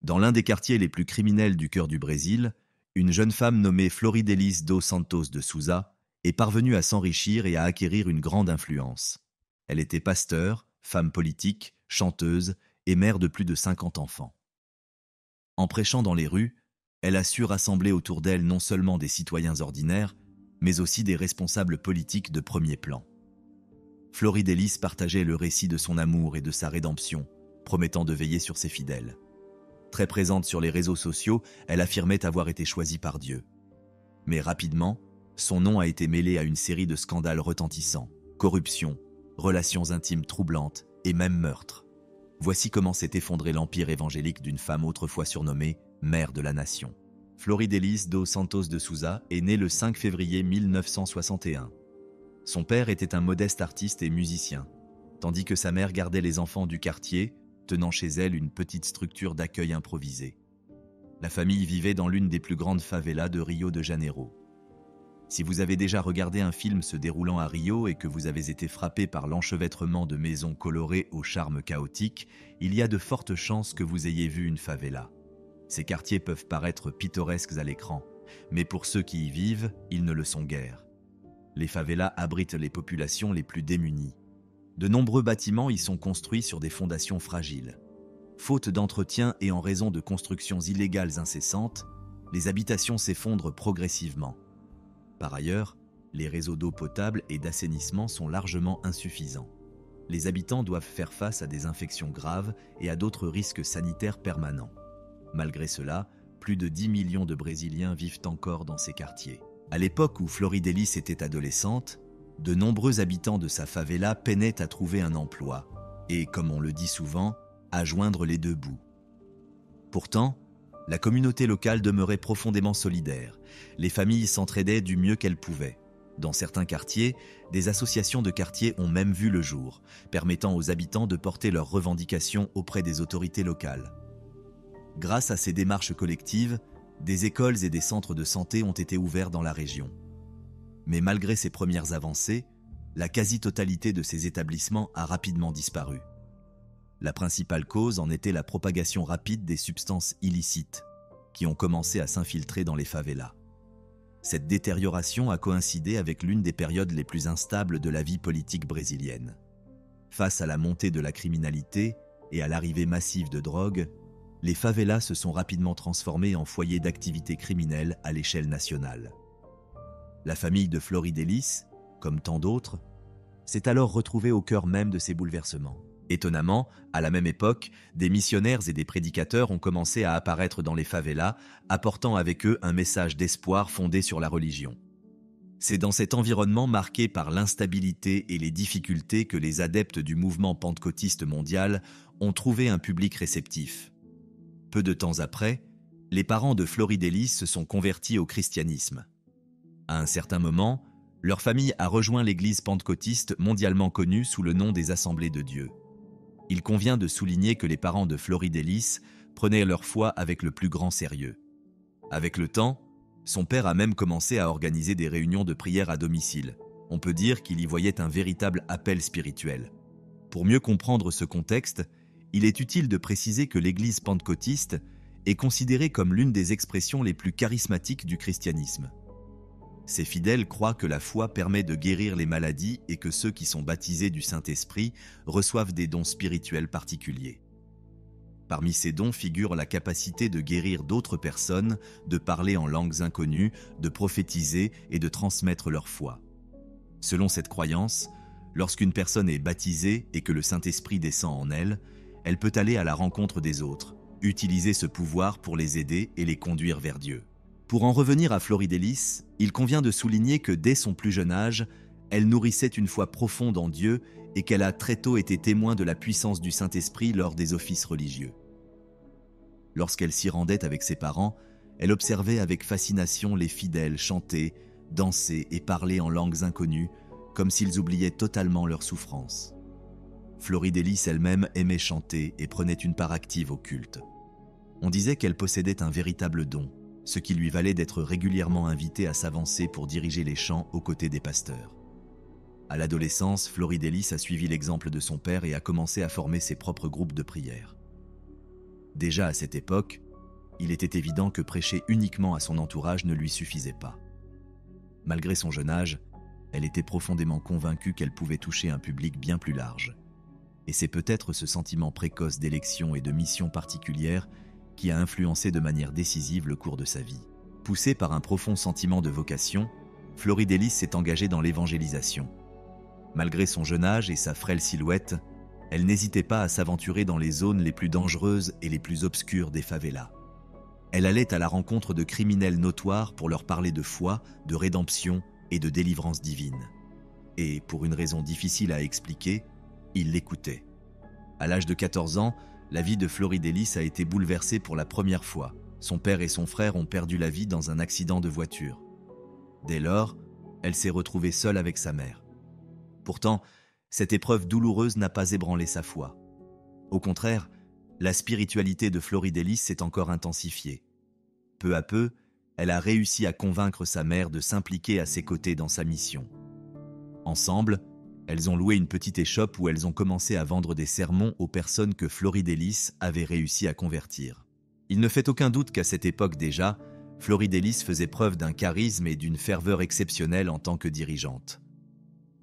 Dans l'un des quartiers les plus criminels du cœur du Brésil, une jeune femme nommée Floridelis dos Santos de Souza est parvenue à s'enrichir et à acquérir une grande influence. Elle était pasteur, femme politique, chanteuse et mère de plus de 50 enfants. En prêchant dans les rues, elle a su rassembler autour d'elle non seulement des citoyens ordinaires, mais aussi des responsables politiques de premier plan. Floridelis partageait le récit de son amour et de sa rédemption, promettant de veiller sur ses fidèles. Très présente sur les réseaux sociaux, elle affirmait avoir été choisie par Dieu. Mais rapidement, son nom a été mêlé à une série de scandales retentissants, corruption, relations intimes troublantes et même meurtres. Voici comment s'est effondré l'empire évangélique d'une femme autrefois surnommée « Mère de la Nation ». Floridelis dos Santos de Souza est née le 5 février 1961. Son père était un modeste artiste et musicien, tandis que sa mère gardait les enfants du quartier, tenant chez elle une petite structure d'accueil improvisée. La famille vivait dans l'une des plus grandes favelas de Rio de Janeiro. Si vous avez déjà regardé un film se déroulant à Rio et que vous avez été frappé par l'enchevêtrement de maisons colorées au charme chaotique, il y a de fortes chances que vous ayez vu une favela. Ces quartiers peuvent paraître pittoresques à l'écran, mais pour ceux qui y vivent, ils ne le sont guère. Les favelas abritent les populations les plus démunies. De nombreux bâtiments y sont construits sur des fondations fragiles. Faute d'entretien et en raison de constructions illégales incessantes, les habitations s'effondrent progressivement. Par ailleurs, les réseaux d'eau potable et d'assainissement sont largement insuffisants. Les habitants doivent faire face à des infections graves et à d'autres risques sanitaires permanents. Malgré cela, plus de 10 millions de Brésiliens vivent encore dans ces quartiers. À l'époque où Floridelis était adolescente, de nombreux habitants de sa favela peinaient à trouver un emploi et, comme on le dit souvent, à joindre les deux bouts. Pourtant, la communauté locale demeurait profondément solidaire. Les familles s'entraidaient du mieux qu'elles pouvaient. Dans certains quartiers, des associations de quartier ont même vu le jour, permettant aux habitants de porter leurs revendications auprès des autorités locales. Grâce à ces démarches collectives, des écoles et des centres de santé ont été ouverts dans la région. Mais malgré ces premières avancées, la quasi-totalité de ces établissements a rapidement disparu. La principale cause en était la propagation rapide des substances illicites, qui ont commencé à s'infiltrer dans les favelas. Cette détérioration a coïncidé avec l'une des périodes les plus instables de la vie politique brésilienne. Face à la montée de la criminalité et à l'arrivée massive de drogue, les favelas se sont rapidement transformées en foyers d'activité criminelle à l'échelle nationale. La famille de Floridelis, comme tant d'autres, s'est alors retrouvée au cœur même de ces bouleversements. Étonnamment, à la même époque, des missionnaires et des prédicateurs ont commencé à apparaître dans les favelas, apportant avec eux un message d'espoir fondé sur la religion. C'est dans cet environnement marqué par l'instabilité et les difficultés que les adeptes du mouvement pentecôtiste mondial ont trouvé un public réceptif. Peu de temps après, les parents de Floridelis se sont convertis au christianisme. À un certain moment, leur famille a rejoint l'église pentecôtiste mondialement connue sous le nom des Assemblées de Dieu. Il convient de souligner que les parents de Floridelis prenaient leur foi avec le plus grand sérieux. Avec le temps, son père a même commencé à organiser des réunions de prière à domicile. On peut dire qu'il y voyait un véritable appel spirituel. Pour mieux comprendre ce contexte, il est utile de préciser que l'église pentecôtiste est considérée comme l'une des expressions les plus charismatiques du christianisme. Ses fidèles croient que la foi permet de guérir les maladies et que ceux qui sont baptisés du Saint-Esprit reçoivent des dons spirituels particuliers. Parmi ces dons figure la capacité de guérir d'autres personnes, de parler en langues inconnues, de prophétiser et de transmettre leur foi. Selon cette croyance, lorsqu'une personne est baptisée et que le Saint-Esprit descend en elle, elle peut aller à la rencontre des autres, utiliser ce pouvoir pour les aider et les conduire vers Dieu. Pour en revenir à Floridelis, il convient de souligner que dès son plus jeune âge, elle nourrissait une foi profonde en Dieu et qu'elle a très tôt été témoin de la puissance du Saint-Esprit lors des offices religieux. Lorsqu'elle s'y rendait avec ses parents, elle observait avec fascination les fidèles chanter, danser et parler en langues inconnues, comme s'ils oubliaient totalement leurs souffrances. Floridelis elle-même aimait chanter et prenait une part active au culte. On disait qu'elle possédait un véritable don, ce qui lui valait d'être régulièrement invitée à s'avancer pour diriger les chants aux côtés des pasteurs. À l'adolescence, Floridelis a suivi l'exemple de son père et a commencé à former ses propres groupes de prière. Déjà à cette époque, il était évident que prêcher uniquement à son entourage ne lui suffisait pas. Malgré son jeune âge, elle était profondément convaincue qu'elle pouvait toucher un public bien plus large. Et c'est peut-être ce sentiment précoce d'élection et de mission particulière qui a influencé de manière décisive le cours de sa vie. Poussée par un profond sentiment de vocation, Floridélis s'est engagée dans l'évangélisation. Malgré son jeune âge et sa frêle silhouette, elle n'hésitait pas à s'aventurer dans les zones les plus dangereuses et les plus obscures des favelas. Elle allait à la rencontre de criminels notoires pour leur parler de foi, de rédemption et de délivrance divine. Et, pour une raison difficile à expliquer, ils l'écoutaient. À l'âge de 14 ans, la vie de Floridélis a été bouleversée pour la première fois. Son père et son frère ont perdu la vie dans un accident de voiture. Dès lors, elle s'est retrouvée seule avec sa mère. Pourtant, cette épreuve douloureuse n'a pas ébranlé sa foi. Au contraire, la spiritualité de Floridélis s'est encore intensifiée. Peu à peu, elle a réussi à convaincre sa mère de s'impliquer à ses côtés dans sa mission. Ensemble, elles ont loué une petite échoppe où elles ont commencé à vendre des sermons aux personnes que Floridélis avait réussi à convertir. Il ne fait aucun doute qu'à cette époque déjà, Floridélis faisait preuve d'un charisme et d'une ferveur exceptionnelle en tant que dirigeante.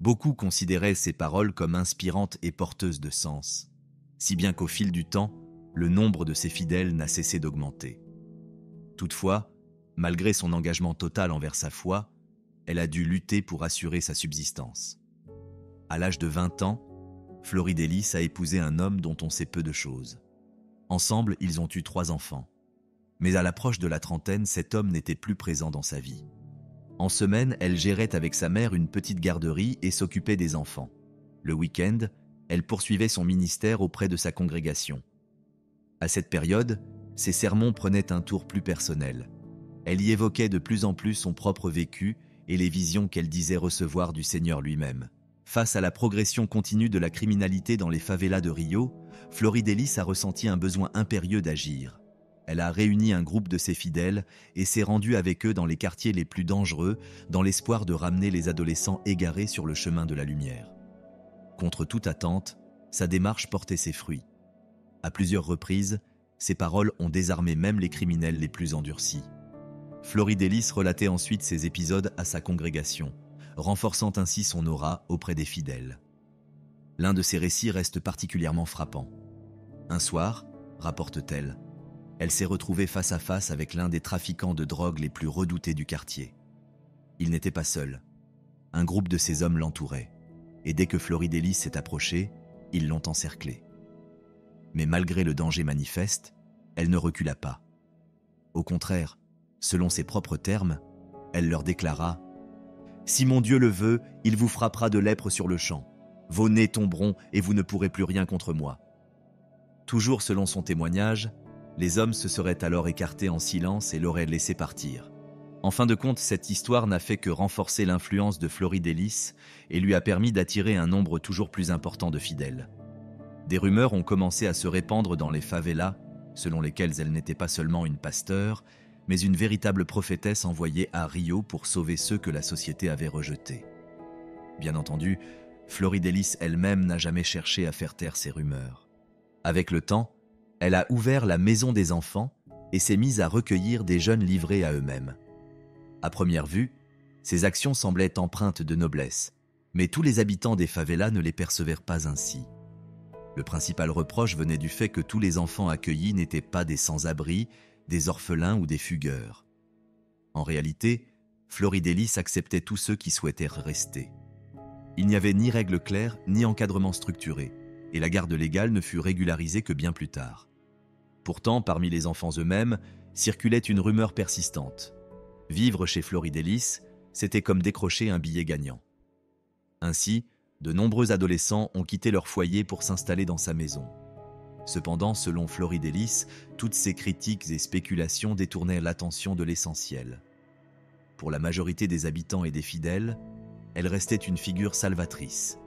Beaucoup considéraient ses paroles comme inspirantes et porteuses de sens, si bien qu'au fil du temps, le nombre de ses fidèles n'a cessé d'augmenter. Toutefois, malgré son engagement total envers sa foi, elle a dû lutter pour assurer sa subsistance. À l'âge de 20 ans, Floridélis a épousé un homme dont on sait peu de choses. Ensemble, ils ont eu 3 enfants. Mais à l'approche de la trentaine, cet homme n'était plus présent dans sa vie. En semaine, elle gérait avec sa mère une petite garderie et s'occupait des enfants. Le week-end, elle poursuivait son ministère auprès de sa congrégation. À cette période, ses sermons prenaient un tour plus personnel. Elle y évoquait de plus en plus son propre vécu et les visions qu'elle disait recevoir du Seigneur lui-même. Face à la progression continue de la criminalité dans les favelas de Rio, Floridélis a ressenti un besoin impérieux d'agir. Elle a réuni un groupe de ses fidèles et s'est rendue avec eux dans les quartiers les plus dangereux dans l'espoir de ramener les adolescents égarés sur le chemin de la lumière. Contre toute attente, sa démarche portait ses fruits. À plusieurs reprises, ses paroles ont désarmé même les criminels les plus endurcis. Floridélis relatait ensuite ces épisodes à sa congrégation, renforçant ainsi son aura auprès des fidèles. L'un de ces récits reste particulièrement frappant. Un soir, rapporte-t-elle, elle s'est retrouvée face à face avec l'un des trafiquants de drogue les plus redoutés du quartier. Il n'était pas seul. Un groupe de ces hommes l'entourait, et dès que Floridélis s'est approchée, ils l'ont encerclée. Mais malgré le danger manifeste, elle ne recula pas. Au contraire, selon ses propres termes, elle leur déclara « Si mon Dieu le veut, il vous frappera de lèpre sur le champ. Vos nez tomberont et vous ne pourrez plus rien contre moi. » Toujours selon son témoignage, les hommes se seraient alors écartés en silence et l'auraient laissé partir. En fin de compte, cette histoire n'a fait que renforcer l'influence de Floridélis et lui a permis d'attirer un nombre toujours plus important de fidèles. Des rumeurs ont commencé à se répandre dans les favelas, selon lesquelles elle n'était pas seulement une pasteur, mais une véritable prophétesse envoyée à Rio pour sauver ceux que la société avait rejetés. Bien entendu, Floridélis elle-même n'a jamais cherché à faire taire ces rumeurs. Avec le temps, elle a ouvert la maison des enfants et s'est mise à recueillir des jeunes livrés à eux-mêmes. À première vue, ses actions semblaient empreintes de noblesse, mais tous les habitants des favelas ne les percevaient pas ainsi. Le principal reproche venait du fait que tous les enfants accueillis n'étaient pas des sans-abri, des orphelins ou des fugueurs. En réalité, Floridélis acceptait tous ceux qui souhaitaient rester. Il n'y avait ni règles claires ni encadrement structuré, et la garde légale ne fut régularisée que bien plus tard. Pourtant, parmi les enfants eux-mêmes, circulait une rumeur persistante. Vivre chez Floridélis, c'était comme décrocher un billet gagnant. Ainsi, de nombreux adolescents ont quitté leur foyer pour s'installer dans sa maison. Cependant, selon Floridélis, toutes ces critiques et spéculations détournaient l'attention de l'essentiel. Pour la majorité des habitants et des fidèles, elle restait une figure salvatrice.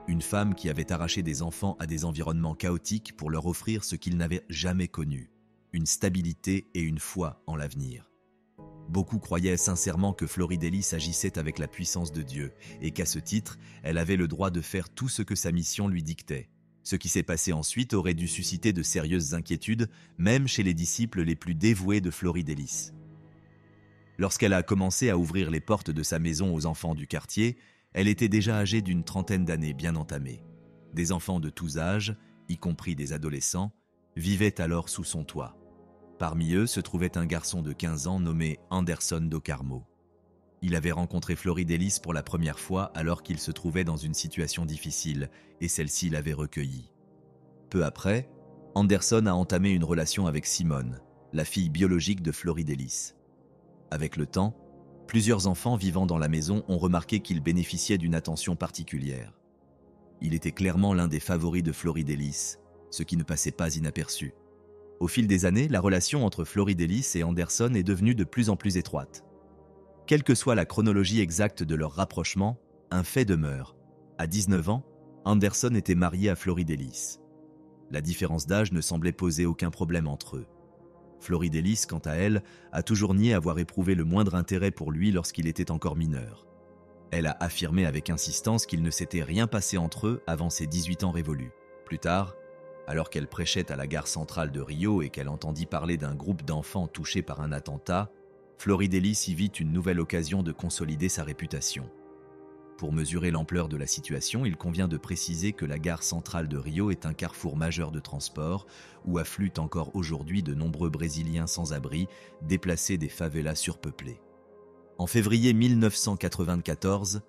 Une femme qui avait arraché des enfants à des environnements chaotiques pour leur offrir ce qu'ils n'avaient jamais connu, une stabilité et une foi en l'avenir. Beaucoup croyaient sincèrement que Floridélis agissait avec la puissance de Dieu et qu'à ce titre, elle avait le droit de faire tout ce que sa mission lui dictait, Ce qui s'est passé ensuite aurait dû susciter de sérieuses inquiétudes, même chez les disciples les plus dévoués de Floridélis. Lorsqu'elle a commencé à ouvrir les portes de sa maison aux enfants du quartier, elle était déjà âgée d'une trentaine d'années bien entamées. Des enfants de tous âges, y compris des adolescents, vivaient alors sous son toit. Parmi eux se trouvait un garçon de 15 ans nommé Anderson do Carmo. Il avait rencontré Floridélis pour la première fois alors qu'il se trouvait dans une situation difficile et celle-ci l'avait recueilli. Peu après, Anderson a entamé une relation avec Simone, la fille biologique de Floridélis. Avec le temps, plusieurs enfants vivant dans la maison ont remarqué qu'il bénéficiait d'une attention particulière. Il était clairement l'un des favoris de Floridélis, ce qui ne passait pas inaperçu. Au fil des années, la relation entre Floridélis et Anderson est devenue de plus en plus étroite. Quelle que soit la chronologie exacte de leur rapprochement, un fait demeure. À 19 ans, Anderson était marié à Floridélis. La différence d'âge ne semblait poser aucun problème entre eux. Floridélis, quant à elle, a toujours nié avoir éprouvé le moindre intérêt pour lui lorsqu'il était encore mineur. Elle a affirmé avec insistance qu'il ne s'était rien passé entre eux avant ses 18 ans révolus. Plus tard, alors qu'elle prêchait à la gare centrale de Rio et qu'elle entendit parler d'un groupe d'enfants touchés par un attentat, Floridélis y vit une nouvelle occasion de consolider sa réputation. Pour mesurer l'ampleur de la situation, il convient de préciser que la gare centrale de Rio est un carrefour majeur de transport où affluent encore aujourd'hui de nombreux Brésiliens sans abri, déplacés des favelas surpeuplées. En février 1994,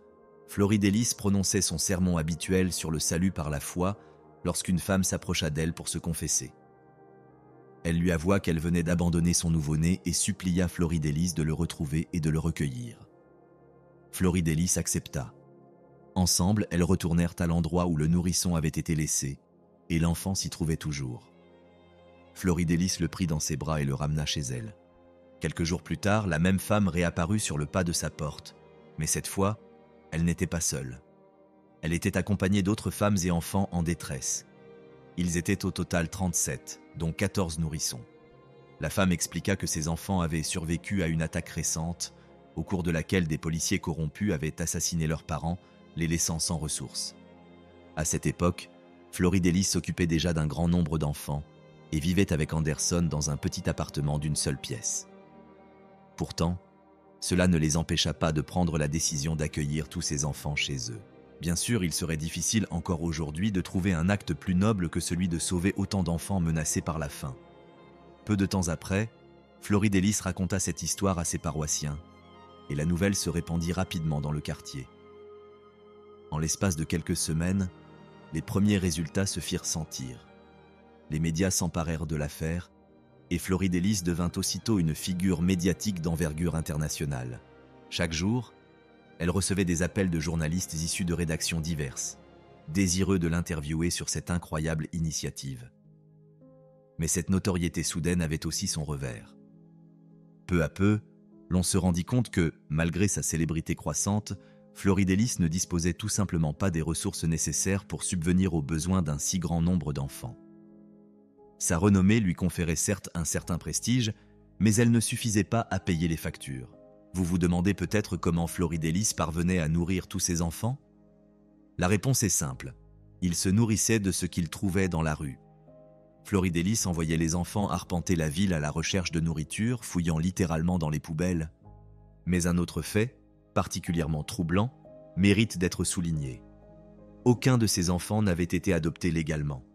Floridélis prononçait son sermon habituel sur le salut par la foi lorsqu'une femme s'approcha d'elle pour se confesser. Elle lui avoua qu'elle venait d'abandonner son nouveau-né et supplia Floridélis de le retrouver et de le recueillir. Floridélis accepta. Ensemble, elles retournèrent à l'endroit où le nourrisson avait été laissé, et l'enfant s'y trouvait toujours. Floridélis le prit dans ses bras et le ramena chez elle. Quelques jours plus tard, la même femme réapparut sur le pas de sa porte, mais cette fois, elle n'était pas seule. Elle était accompagnée d'autres femmes et enfants en détresse. Ils étaient au total 37, dont 14 nourrissons. La femme expliqua que ses enfants avaient survécu à une attaque récente, au cours de laquelle des policiers corrompus avaient assassiné leurs parents, les laissant sans ressources. À cette époque, Floridélis s'occupait déjà d'un grand nombre d'enfants et vivait avec Anderson dans un petit appartement d'une seule pièce. Pourtant, cela ne les empêcha pas de prendre la décision d'accueillir tous ces enfants chez eux. Bien sûr, il serait difficile encore aujourd'hui de trouver un acte plus noble que celui de sauver autant d'enfants menacés par la faim. Peu de temps après, Floridélis raconta cette histoire à ses paroissiens, et la nouvelle se répandit rapidement dans le quartier. En l'espace de quelques semaines, les premiers résultats se firent sentir. Les médias s'emparèrent de l'affaire, et Floridélis devint aussitôt une figure médiatique d'envergure internationale. Chaque jour, elle recevait des appels de journalistes issus de rédactions diverses, désireux de l'interviewer sur cette incroyable initiative. Mais cette notoriété soudaine avait aussi son revers. Peu à peu, l'on se rendit compte que, malgré sa célébrité croissante, Floridélis ne disposait tout simplement pas des ressources nécessaires pour subvenir aux besoins d'un si grand nombre d'enfants. Sa renommée lui conférait certes un certain prestige, mais elle ne suffisait pas à payer les factures. Vous vous demandez peut-être comment Floridélis parvenait à nourrir tous ses enfants ? La réponse est simple. Il se nourrissait de ce qu'il trouvait dans la rue. Floridélis envoyait les enfants arpenter la ville à la recherche de nourriture, fouillant littéralement dans les poubelles. Mais un autre fait, particulièrement troublant, mérite d'être souligné. Aucun de ces enfants n'avait été adopté légalement.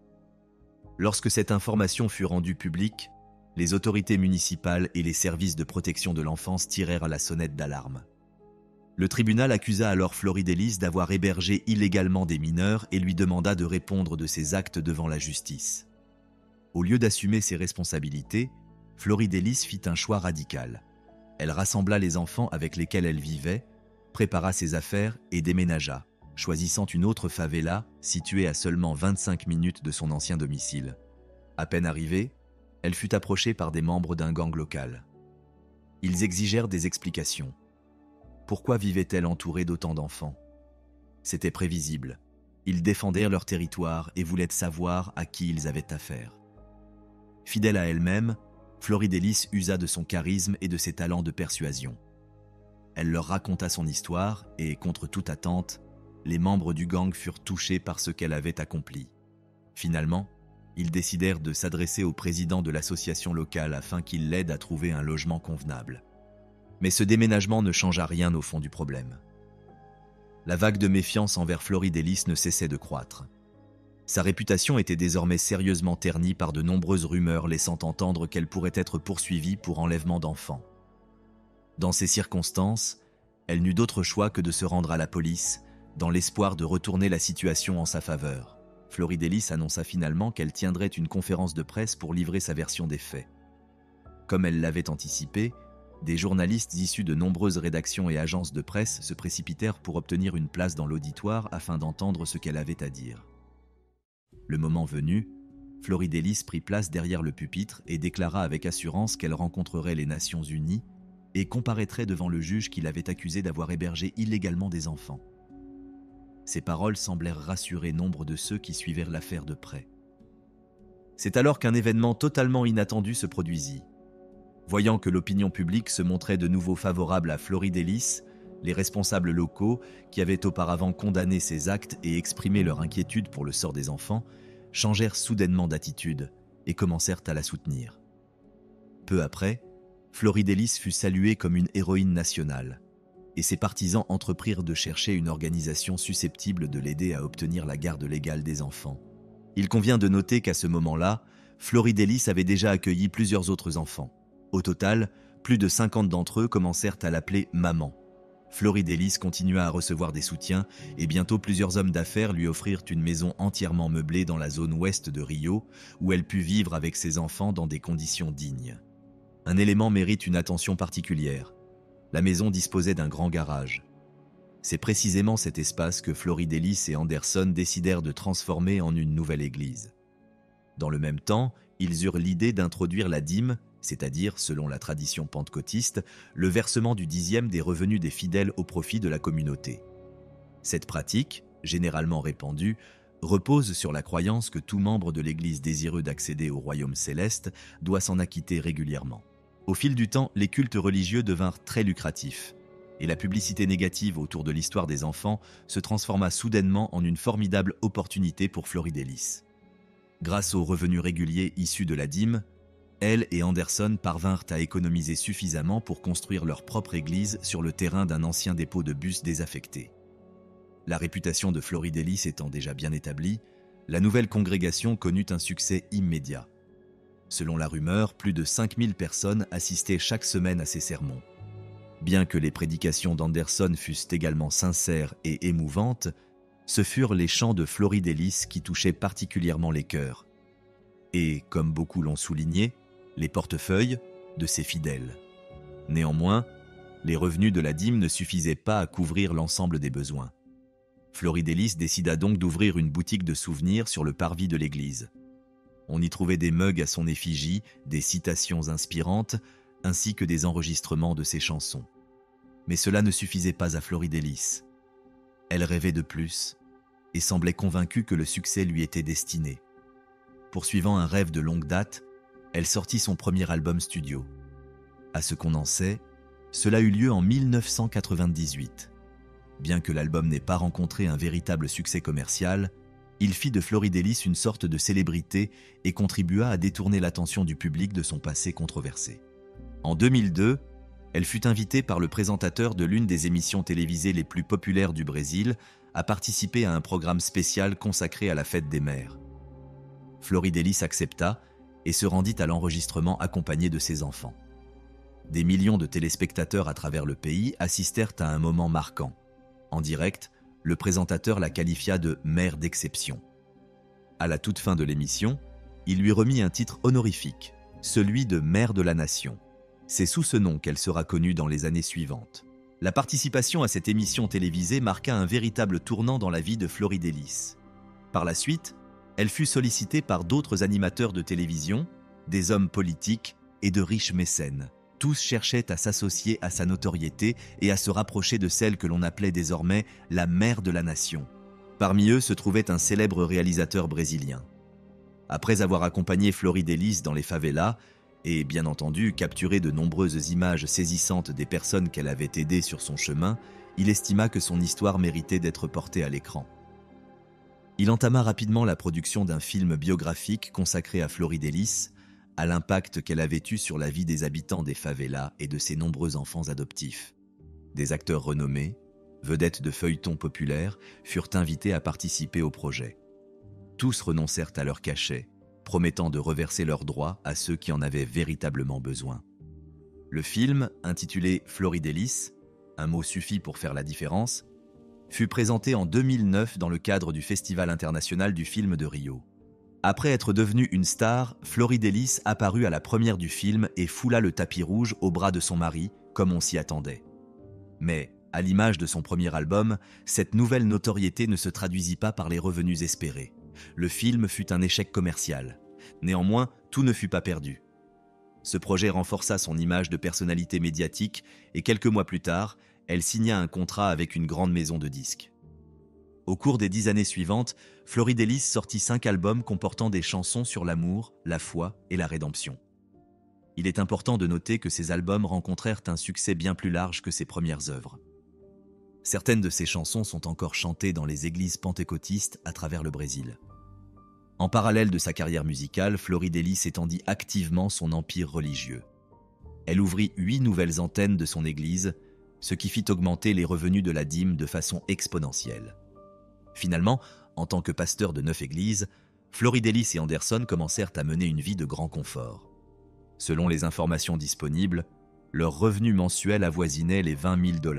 Lorsque cette information fut rendue publique, les autorités municipales et les services de protection de l'enfance tirèrent à la sonnette d'alarme. Le tribunal accusa alors Floridélis d'avoir hébergé illégalement des mineurs et lui demanda de répondre de ses actes devant la justice. Au lieu d'assumer ses responsabilités, Floridélis fit un choix radical. Elle rassembla les enfants avec lesquels elle vivait, prépara ses affaires et déménagea, choisissant une autre favela située à seulement 25 minutes de son ancien domicile. À peine arrivée, elle fut approchée par des membres d'un gang local. Ils exigèrent des explications. Pourquoi vivait-elle entourée d'autant d'enfants ? C'était prévisible. Ils défendaient leur territoire et voulaient savoir à qui ils avaient affaire. Fidèle à elle-même, Floridélis usa de son charisme et de ses talents de persuasion. Elle leur raconta son histoire et, contre toute attente, les membres du gang furent touchés par ce qu'elle avait accompli. Finalement, ils décidèrent de s'adresser au président de l'association locale afin qu'il l'aide à trouver un logement convenable. Mais ce déménagement ne changea rien au fond du problème. La vague de méfiance envers Floridelis ne cessait de croître. Sa réputation était désormais sérieusement ternie par de nombreuses rumeurs laissant entendre qu'elle pourrait être poursuivie pour enlèvement d'enfants. Dans ces circonstances, elle n'eut d'autre choix que de se rendre à la police, dans l'espoir de retourner la situation en sa faveur. Floridelis annonça finalement qu'elle tiendrait une conférence de presse pour livrer sa version des faits. Comme elle l'avait anticipé, des journalistes issus de nombreuses rédactions et agences de presse se précipitèrent pour obtenir une place dans l'auditoire afin d'entendre ce qu'elle avait à dire. Le moment venu, Floridelis prit place derrière le pupitre et déclara avec assurance qu'elle rencontrerait les Nations Unies et comparaîtrait devant le juge qui l'avait accusée d'avoir hébergé illégalement des enfants. Ces paroles semblèrent rassurer nombre de ceux qui suivirent l'affaire de près. C'est alors qu'un événement totalement inattendu se produisit. Voyant que l'opinion publique se montrait de nouveau favorable à Floridelis, les responsables locaux, qui avaient auparavant condamné ces actes et exprimé leur inquiétude pour le sort des enfants, changèrent soudainement d'attitude et commencèrent à la soutenir. Peu après, Floridelis fut saluée comme une héroïne nationale, et ses partisans entreprirent de chercher une organisation susceptible de l'aider à obtenir la garde légale des enfants. Il convient de noter qu'à ce moment-là, Floridelis avait déjà accueilli plusieurs autres enfants. Au total, plus de 50 d'entre eux commencèrent à l'appeler « maman ». Floridelis continua à recevoir des soutiens et bientôt plusieurs hommes d'affaires lui offrirent une maison entièrement meublée dans la zone ouest de Rio, où elle put vivre avec ses enfants dans des conditions dignes. Un élément mérite une attention particulière. La maison disposait d'un grand garage. C'est précisément cet espace que Floridelis et Anderson décidèrent de transformer en une nouvelle église. Dans le même temps, ils eurent l'idée d'introduire la dîme, c'est-à-dire, selon la tradition pentecôtiste, le versement du 10e des revenus des fidèles au profit de la communauté. Cette pratique, généralement répandue, repose sur la croyance que tout membre de l'Église désireux d'accéder au royaume céleste doit s'en acquitter régulièrement. Au fil du temps, les cultes religieux devinrent très lucratifs, et la publicité négative autour de l'histoire des enfants se transforma soudainement en une formidable opportunité pour Floridelis. Grâce aux revenus réguliers issus de la dîme, elle et Anderson parvinrent à économiser suffisamment pour construire leur propre église sur le terrain d'un ancien dépôt de bus désaffecté. La réputation de Floridelis étant déjà bien établie, la nouvelle congrégation connut un succès immédiat. Selon la rumeur, plus de 5000 personnes assistaient chaque semaine à ses sermons. Bien que les prédications d'Anderson fussent également sincères et émouvantes, ce furent les chants de Floridelis qui touchaient particulièrement les cœurs. Et, comme beaucoup l'ont souligné, les portefeuilles de ses fidèles. Néanmoins, les revenus de la dîme ne suffisaient pas à couvrir l'ensemble des besoins. Floridelis décida donc d'ouvrir une boutique de souvenirs sur le parvis de l'église. On y trouvait des mugs à son effigie, des citations inspirantes, ainsi que des enregistrements de ses chansons. Mais cela ne suffisait pas à Floridelis. Elle rêvait de plus et semblait convaincue que le succès lui était destiné. Poursuivant un rêve de longue date, elle sortit son premier album studio. À ce qu'on en sait, cela eut lieu en 1998. Bien que l'album n'ait pas rencontré un véritable succès commercial, il fit de Floridelis une sorte de célébrité et contribua à détourner l'attention du public de son passé controversé. En 2002, elle fut invitée par le présentateur de l'une des émissions télévisées les plus populaires du Brésil à participer à un programme spécial consacré à la fête des mères. Floridelis accepta et se rendit à l'enregistrement accompagné de ses enfants. Des millions de téléspectateurs à travers le pays assistèrent à un moment marquant. En direct, le présentateur la qualifia de « mère d'exception ». À la toute fin de l'émission, il lui remit un titre honorifique, celui de « mère de la nation ». C'est sous ce nom qu'elle sera connue dans les années suivantes. La participation à cette émission télévisée marqua un véritable tournant dans la vie de Floridelis. Par la suite, elle fut sollicitée par d'autres animateurs de télévision, des hommes politiques et de riches mécènes. Tous cherchaient à s'associer à sa notoriété et à se rapprocher de celle que l'on appelait désormais la mère de la nation. Parmi eux se trouvait un célèbre réalisateur brésilien. Après avoir accompagné Floridelis dans les favelas et, bien entendu, capturé de nombreuses images saisissantes des personnes qu'elle avait aidées sur son chemin, il estima que son histoire méritait d'être portée à l'écran. Il entama rapidement la production d'un film biographique consacré à Floridelis, à l'impact qu'elle avait eu sur la vie des habitants des favelas et de ses nombreux enfants adoptifs. Des acteurs renommés, vedettes de feuilletons populaires, furent invités à participer au projet. Tous renoncèrent à leur cachet, promettant de reverser leurs droits à ceux qui en avaient véritablement besoin. Le film, intitulé Floridelis, un mot suffit pour faire la différence, fut présenté en 2009 dans le cadre du Festival international du film de Rio. Après être devenue une star, Floridelis apparut à la première du film et foula le tapis rouge au bras de son mari, comme on s'y attendait. Mais, à l'image de son premier album, cette nouvelle notoriété ne se traduisit pas par les revenus espérés. Le film fut un échec commercial. Néanmoins, tout ne fut pas perdu. Ce projet renforça son image de personnalité médiatique et quelques mois plus tard, elle signa un contrat avec une grande maison de disques. Au cours des 10 années suivantes, Floridelis sortit 5 albums comportant des chansons sur l'amour, la foi et la rédemption. Il est important de noter que ces albums rencontrèrent un succès bien plus large que ses premières œuvres. Certaines de ces chansons sont encore chantées dans les églises pentecôtistes à travers le Brésil. En parallèle de sa carrière musicale, Floridelis étendit activement son empire religieux. Elle ouvrit 8 nouvelles antennes de son église, ce qui fit augmenter les revenus de la dîme de façon exponentielle. Finalement, en tant que pasteur de 9 églises, Floridelis et Anderson commencèrent à mener une vie de grand confort. Selon les informations disponibles, leur revenu mensuel avoisinait les $20 000.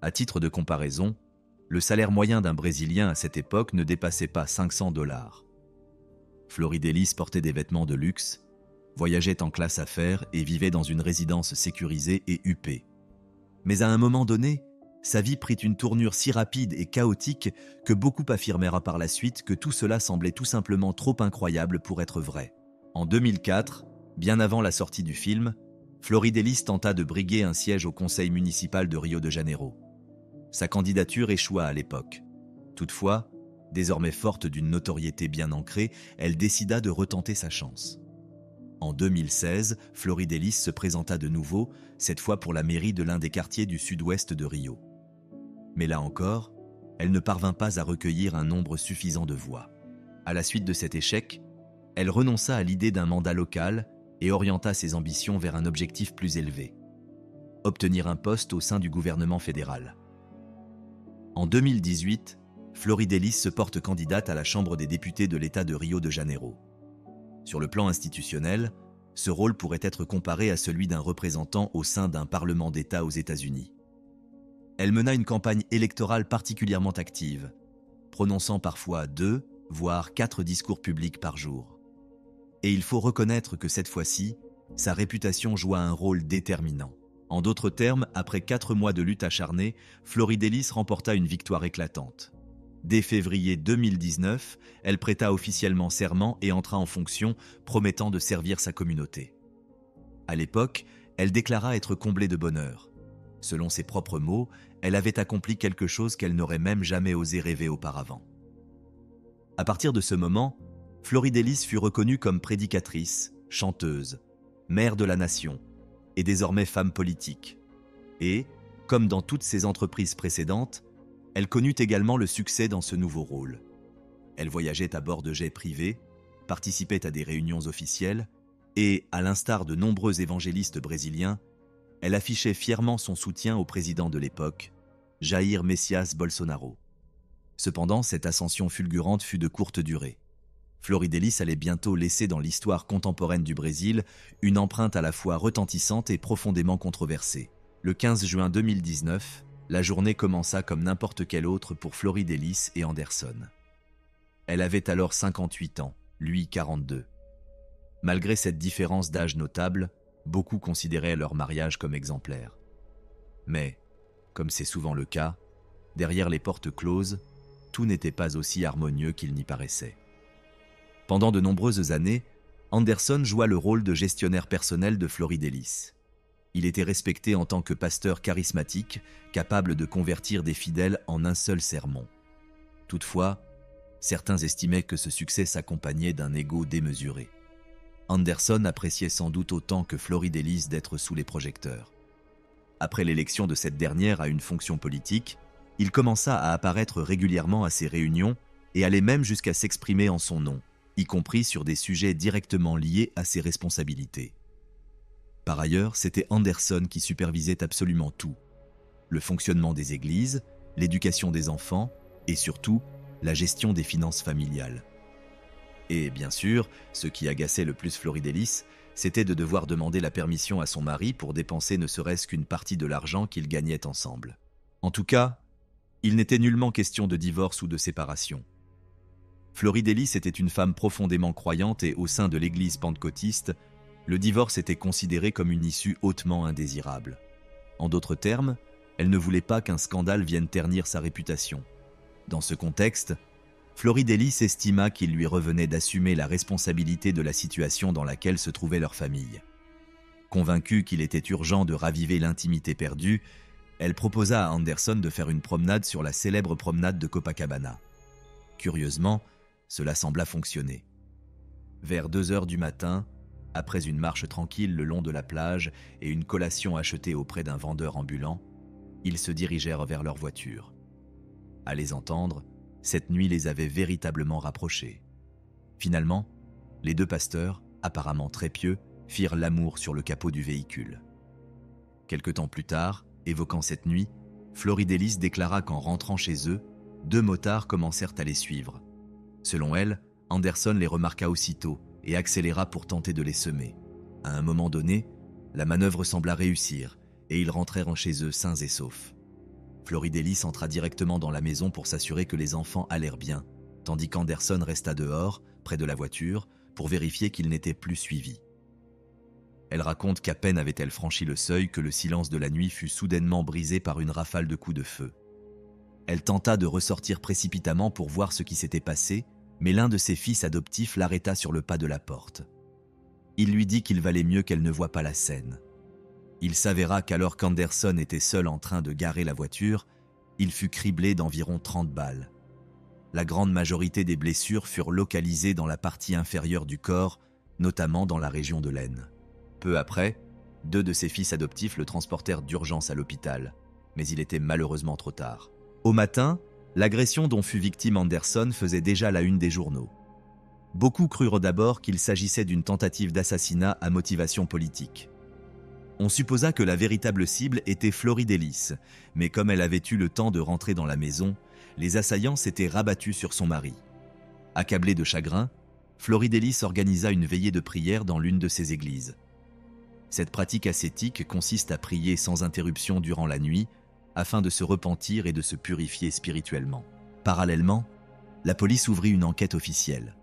À titre de comparaison, le salaire moyen d'un Brésilien à cette époque ne dépassait pas $500. Floridelis portait des vêtements de luxe, voyageait en classe affaires et vivait dans une résidence sécurisée et huppée. Mais à un moment donné, sa vie prit une tournure si rapide et chaotique que beaucoup affirmèrent par la suite que tout cela semblait tout simplement trop incroyable pour être vrai. En 2004, bien avant la sortie du film, Floridelis tenta de briguer un siège au conseil municipal de Rio de Janeiro. Sa candidature échoua à l'époque. Toutefois, désormais forte d'une notoriété bien ancrée, elle décida de retenter sa chance. En 2016, Floridelis se présenta de nouveau, cette fois pour la mairie de l'un des quartiers du sud-ouest de Rio. Mais là encore, elle ne parvint pas à recueillir un nombre suffisant de voix. À la suite de cet échec, elle renonça à l'idée d'un mandat local et orienta ses ambitions vers un objectif plus élevé: obtenir un poste au sein du gouvernement fédéral. En 2018, Floridelis se porte candidate à la Chambre des députés de l'État de Rio de Janeiro. Sur le plan institutionnel, ce rôle pourrait être comparé à celui d'un représentant au sein d'un parlement d'État aux États-Unis. Elle mena une campagne électorale particulièrement active, prononçant parfois 2, voire 4 discours publics par jour. Et il faut reconnaître que cette fois-ci, sa réputation joua un rôle déterminant. En d'autres termes, après 4 mois de lutte acharnée, Floridelis remporta une victoire éclatante. Dès février 2019, elle prêta officiellement serment et entra en fonction, promettant de servir sa communauté. À l'époque, elle déclara être comblée de bonheur. Selon ses propres mots, elle avait accompli quelque chose qu'elle n'aurait même jamais osé rêver auparavant. À partir de ce moment, Floridelis fut reconnue comme prédicatrice, chanteuse, mère de la nation et désormais femme politique. Et, comme dans toutes ses entreprises précédentes, elle connut également le succès dans ce nouveau rôle. Elle voyageait à bord de jets privés, participait à des réunions officielles et, à l'instar de nombreux évangélistes brésiliens, elle affichait fièrement son soutien au président de l'époque, Jair Messias Bolsonaro. Cependant, cette ascension fulgurante fut de courte durée. Floridelis allait bientôt laisser dans l'histoire contemporaine du Brésil une empreinte à la fois retentissante et profondément controversée. Le 15 juin 2019, la journée commença comme n'importe quelle autre pour Floridelis et Anderson. Elle avait alors 58 ans, lui 42. Malgré cette différence d'âge notable, beaucoup considéraient leur mariage comme exemplaire. Mais, comme c'est souvent le cas, derrière les portes closes, tout n'était pas aussi harmonieux qu'il n'y paraissait. Pendant de nombreuses années, Anderson joua le rôle de gestionnaire personnel de Floridelis. Il était respecté en tant que pasteur charismatique, capable de convertir des fidèles en un seul sermon. Toutefois, certains estimaient que ce succès s'accompagnait d'un ego démesuré. Anderson appréciait sans doute autant que Floridelis d'être sous les projecteurs. Après l'élection de cette dernière à une fonction politique, il commença à apparaître régulièrement à ses réunions et allait même jusqu'à s'exprimer en son nom, y compris sur des sujets directement liés à ses responsabilités. Par ailleurs, c'était Anderson qui supervisait absolument tout: le fonctionnement des églises, l'éducation des enfants et surtout la gestion des finances familiales. Et bien sûr, ce qui agaçait le plus Floridelis, c'était de devoir demander la permission à son mari pour dépenser ne serait-ce qu'une partie de l'argent qu'ils gagnaient ensemble. En tout cas, il n'était nullement question de divorce ou de séparation. Floridelis était une femme profondément croyante et au sein de l'église pentecôtiste, le divorce était considéré comme une issue hautement indésirable. En d'autres termes, elle ne voulait pas qu'un scandale vienne ternir sa réputation. Dans ce contexte, Floridelis estima qu'il lui revenait d'assumer la responsabilité de la situation dans laquelle se trouvait leur famille. Convaincue qu'il était urgent de raviver l'intimité perdue, elle proposa à Anderson de faire une promenade sur la célèbre promenade de Copacabana. Curieusement, cela sembla fonctionner. Vers 2 heures du matin, après une marche tranquille le long de la plage et une collation achetée auprès d'un vendeur ambulant, ils se dirigèrent vers leur voiture. À les entendre, cette nuit les avait véritablement rapprochés. Finalement, les 2 pasteurs, apparemment très pieux, firent l'amour sur le capot du véhicule. Quelque temps plus tard, évoquant cette nuit, Floridelis déclara qu'en rentrant chez eux, 2 motards commencèrent à les suivre. Selon elle, Anderson les remarqua aussitôt et accéléra pour tenter de les semer. À un moment donné, la manœuvre sembla réussir et ils rentrèrent chez eux sains et saufs. Floridelis entra directement dans la maison pour s'assurer que les enfants allèrent bien, tandis qu'Anderson resta dehors, près de la voiture, pour vérifier qu'ils n'étaient plus suivis. Elle raconte qu'à peine avait-elle franchi le seuil que le silence de la nuit fut soudainement brisé par une rafale de coups de feu. Elle tenta de ressortir précipitamment pour voir ce qui s'était passé, mais l'un de ses fils adoptifs l'arrêta sur le pas de la porte. Il lui dit qu'il valait mieux qu'elle ne voie pas la scène. Il s'avéra qu'alors qu'Anderson était seul en train de garer la voiture, il fut criblé d'environ 30 balles. La grande majorité des blessures furent localisées dans la partie inférieure du corps, notamment dans la région de l'aine. Peu après, 2 de ses fils adoptifs le transportèrent d'urgence à l'hôpital, mais il était malheureusement trop tard. Au matin, l'agression dont fut victime Anderson faisait déjà la une des journaux. Beaucoup crurent d'abord qu'il s'agissait d'une tentative d'assassinat à motivation politique. On supposa que la véritable cible était Floridelis, mais comme elle avait eu le temps de rentrer dans la maison, les assaillants s'étaient rabattus sur son mari. Accablé de chagrin, Floridelis organisa une veillée de prière dans l'une de ses églises. Cette pratique ascétique consiste à prier sans interruption durant la nuit, afin de se repentir et de se purifier spirituellement. Parallèlement, la police ouvrit une enquête officielle.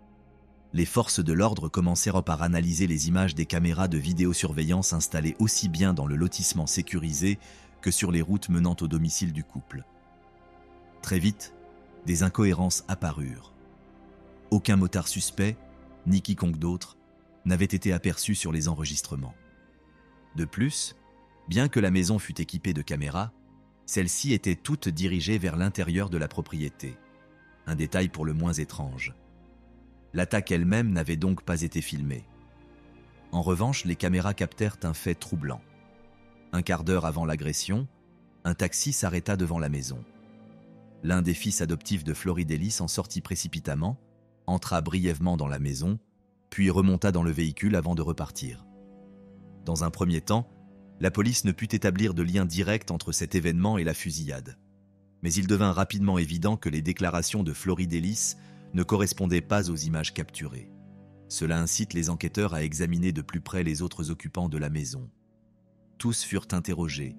Les forces de l'ordre commencèrent par analyser les images des caméras de vidéosurveillance installées aussi bien dans le lotissement sécurisé que sur les routes menant au domicile du couple. Très vite, des incohérences apparurent. Aucun motard suspect, ni quiconque d'autre, n'avait été aperçu sur les enregistrements. De plus, bien que la maison fût équipée de caméras, celles-ci étaient toutes dirigées vers l'intérieur de la propriété. Un détail pour le moins étrange. L'attaque elle-même n'avait donc pas été filmée. En revanche, les caméras captèrent un fait troublant. Un quart d'heure avant l'agression, un taxi s'arrêta devant la maison. L'un des fils adoptifs de Floridelis en sortit précipitamment, entra brièvement dans la maison, puis remonta dans le véhicule avant de repartir. Dans un premier temps, la police ne put établir de lien direct entre cet événement et la fusillade. Mais il devint rapidement évident que les déclarations de Floridelis ne correspondaient pas aux images capturées. Cela incite les enquêteurs à examiner de plus près les autres occupants de la maison. Tous furent interrogés,